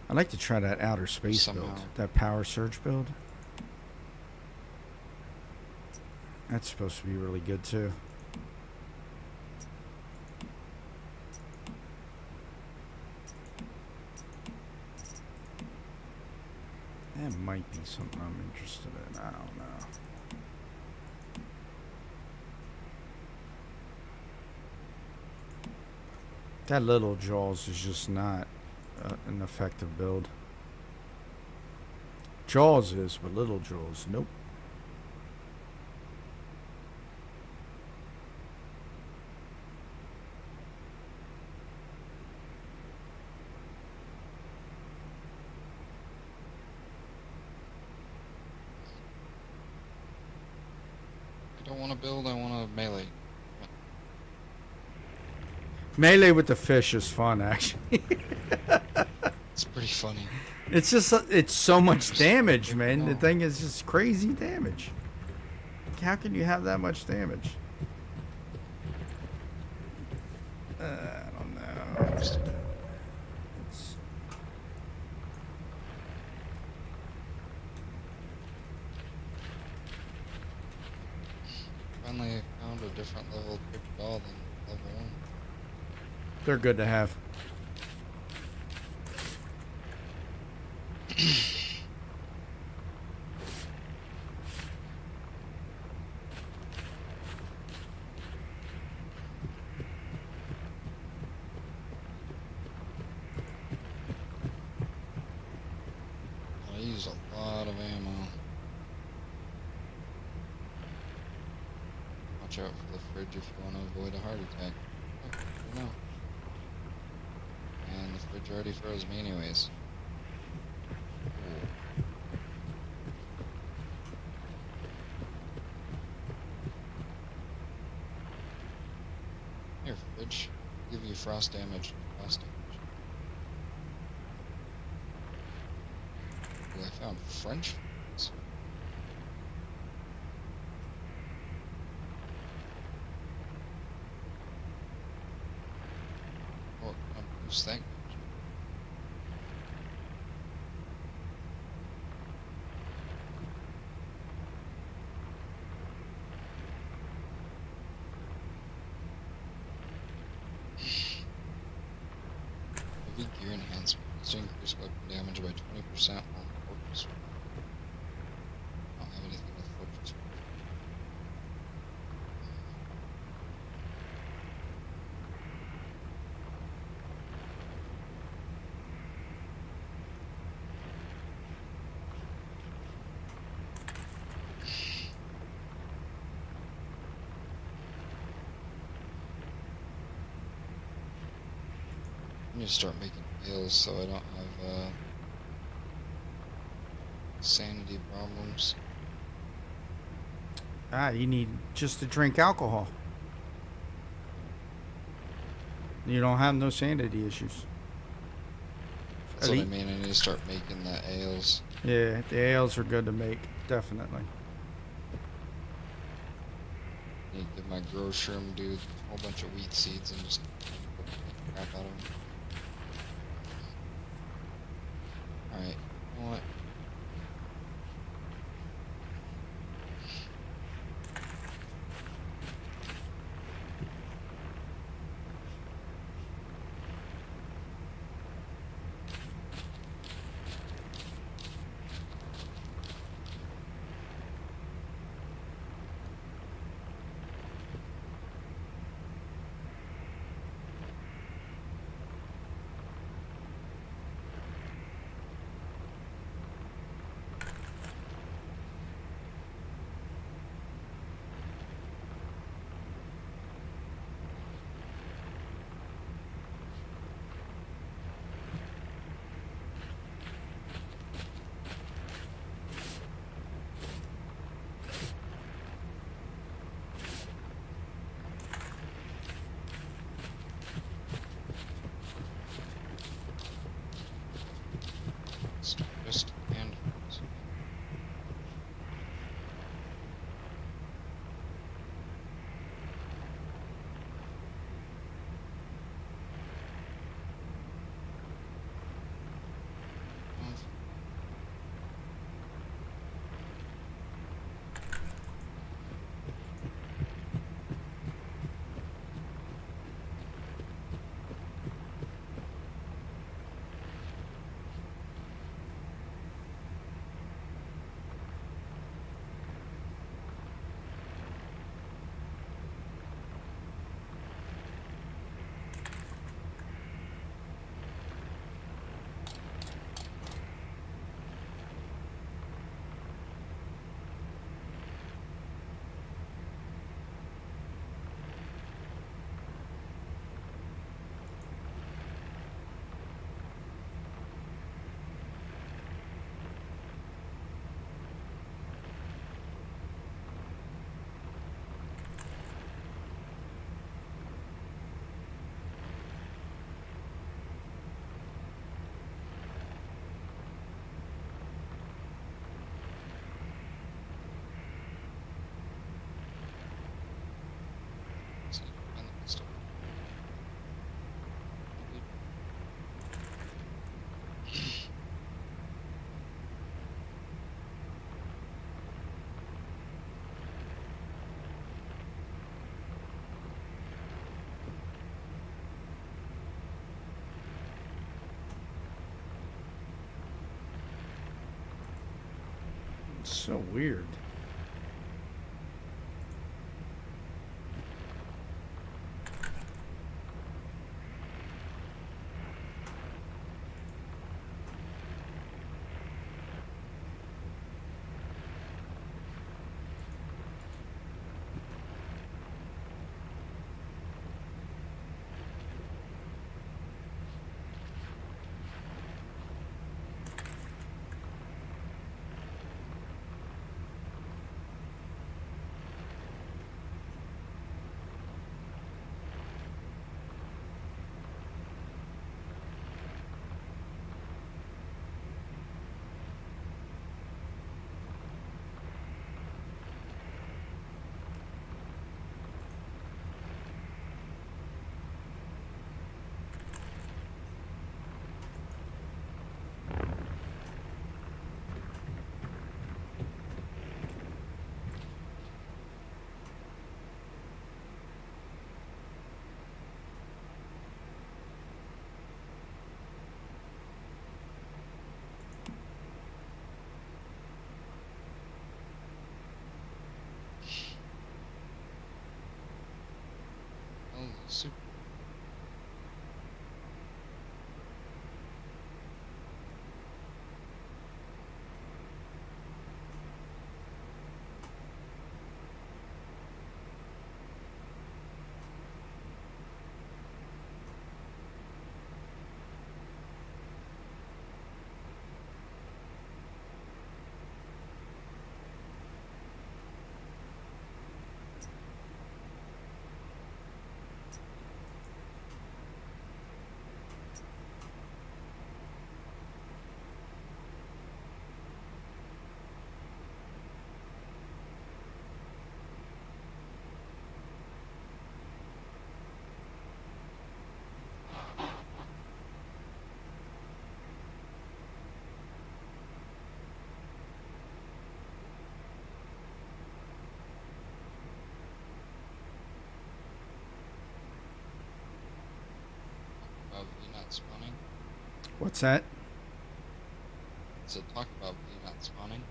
I'd like to try that outer space build. Somehow. That Power Surge build. That's supposed to be really good, too. That might be something I'm interested in. I don't know. That Little Jaws is just not an effective build. Jaws is, but Little Jaws, nope. I don't want to build, I want to melee. Melee with the fish is fun, actually. It's pretty funny. It's just, it's so much damage, man. The thing is just crazy damage. How can you have that much damage? I don't know. It's, Finally found a different level trick doll than level 1. they're good to have. I use a lot of ammo. Watch out for the fridge if you want to avoid a heart attack. Oh, no. And the fridge already froze me anyways. Cool. Here, fridge. Give you frost damage. Frost damage. Ooh, I found French fries. What kind of boost that? Heavy gear enhancement. To increase weapon damage by 20% on Fortress. I don't have anything with Fortress. I need to start making pills so I don't have sanity problems. You need just to drink alcohol. You don't have no sanity issues. That's what I mean. I need to start making the ales. Yeah, the ales are good to make, definitely. I need to get my grow shroom, do a whole bunch of wheat seeds and just put the crap out of them. Alright, you know what? Just and It's so weird. oh, super. What's that? So talk about me not spawning.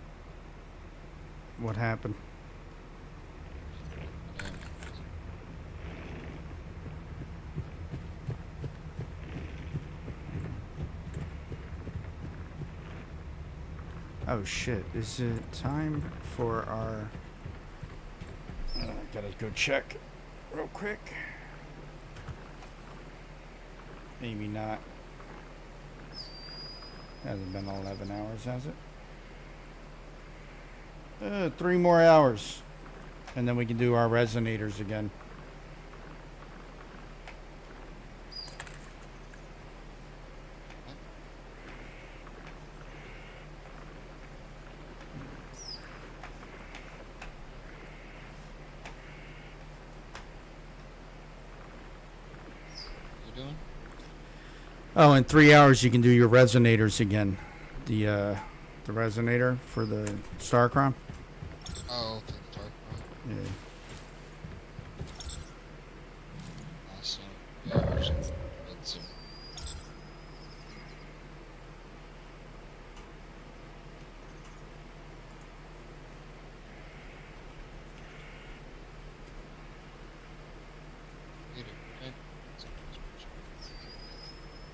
What happened? Oh shit, is it time for our... gotta go check real quick. Maybe not. Hasn't been 11 hours, has it? 3 more hours. And then we can do our resonators again. Oh, in 3 hours you can do your resonators again. The resonator for the Starcrom. Oh, for the Starcrom. Yeah. Awesome. Yeah, we should build some.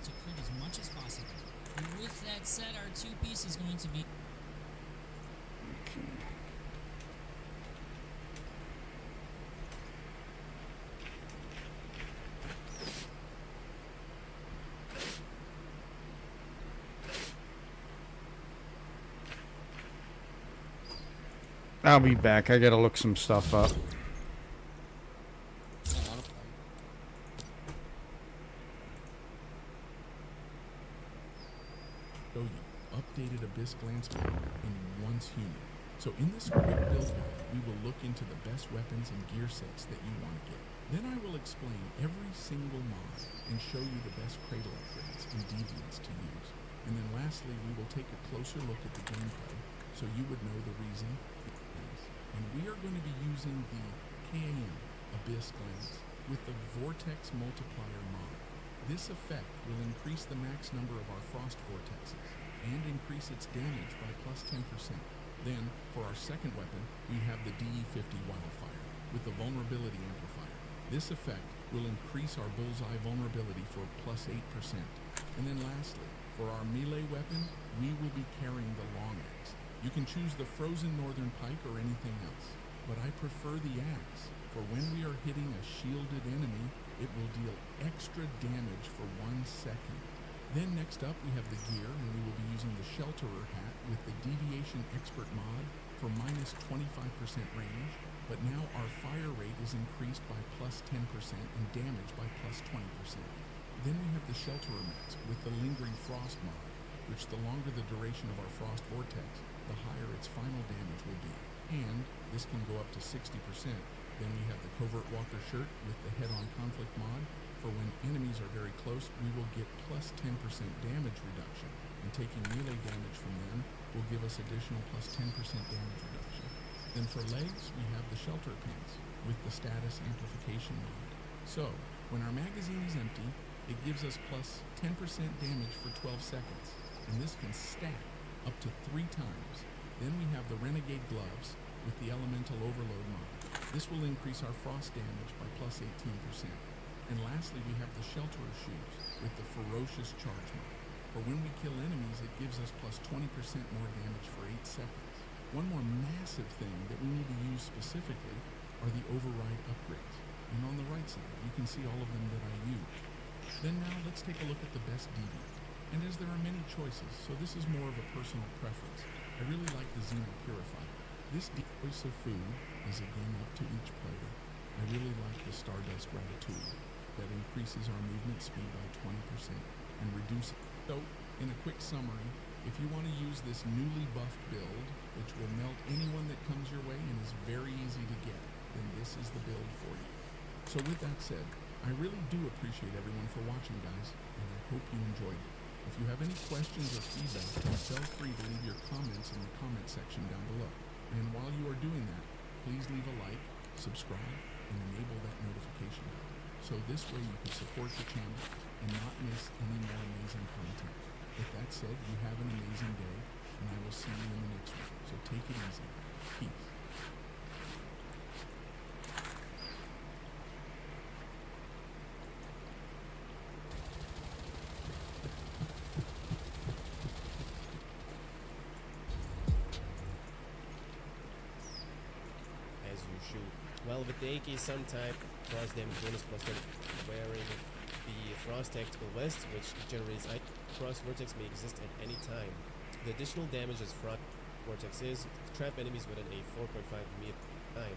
To crit as much as possible. And with that said, our 2-piece is going to be... I'll be back. I gotta look some stuff up. Show you updated Abyss Glance map in Once Human. So in this quick build guide, we will look into the best weapons and gear sets that you want to get. Then I will explain every single mod and show you the best cradle upgrades and deviants to use. And then lastly, we will take a closer look at the gameplay so you would know the reason. And we are going to be using the KAM Abyss Glance with the Vortex Multiplier mod. This effect will increase the max number of our Frost Vortexes and increase its damage by plus 10%. Then, for our second weapon, we have the DE50 Wildfire with the Vulnerability Amplifier. This effect will increase our bullseye vulnerability for plus 8%. And then lastly, for our melee weapon, we will be carrying the Long Axe. You can choose the Frozen Northern Pike or anything else, but I prefer the axe, for when we are hitting a shielded enemy, it will deal extra damage for 1 second. Then next up we have the gear, and we will be using the Shelterer hat with the Deviation Expert mod for minus 25% range, but now our fire rate is increased by plus 10% and damage by plus 20%. Then we have the Shelterer mask with the Lingering Frost mod, which the longer the duration of our Frost Vortex, the higher its final damage will be. And this can go up to 60%. Then we have the Covert Walker shirt with the Head-On Conflict mod. For when enemies are very close, we will get plus 10% damage reduction. And taking melee damage from them will give us additional plus 10% damage reduction. Then for legs, we have the Shelter Pants with the Status Amplification mod. So, when our magazine is empty, it gives us plus 10% damage for 12 seconds. And this can stack up to 3 times. Then we have the Renegade Gloves with the Elemental Overload mod. This will increase our frost damage by plus 18%. And lastly, we have the Shelterer Shoes with the Ferocious Charge mod. For when we kill enemies, it gives us plus 20% more damage for 8 seconds. One more massive thing that we need to use specifically are the Override upgrades. And on the right side, you can see all of them that I use. Then now let's take a look at the best deviant. And as there are many choices, so this is more of a personal preference, I really like the Xeno Purifier. This choice of food is again up to each player. I really like the Stardust Ratatouille that increases our movement speed by 20% and reduces. So, in a quick summary, if you want to use this newly buffed build, which will melt anyone that comes your way and is very easy to get, then this is the build for you. So with that said, I really do appreciate everyone for watching, guys, and I hope you enjoyed it. If you have any questions or feedback, then feel free to leave your comments in the comment section down below. And while you are doing that, please leave a like, subscribe, and enable that notification bell. So this way you can support the channel and not miss any more amazing content. With that said, you have an amazing day, and I will see you in the next one. So take it easy. Peace. As you shoot. Well, with the AK Sun type, frost damage bonus plus 30, wearing the Frost Tactical Vest, which generates Frost Vortex may exist at any time. The additional damage as Frost Vortex is, trap enemies within a 4.5 meter time.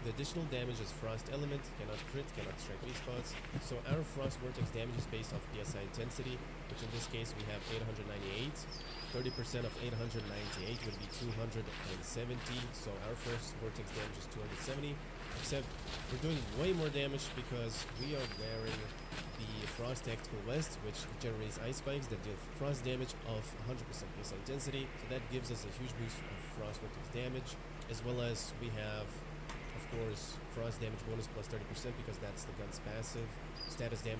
The additional damage as Frost Element, cannot crit, cannot strike weak spots. So our Frost Vortex damage is based off PSI intensity, which in this case we have 898. 30% of 898 would be 270, so our first Vortex damage is 270, except we're doing way more damage because we are wearing the Frost Tactical Vest, which generates ice spikes that deal frost damage of 100% PSI intensity, so that gives us a huge boost of Frost Vortex damage, as well as we have, of course, Frost damage bonus plus 30% because that's the gun's passive, status damage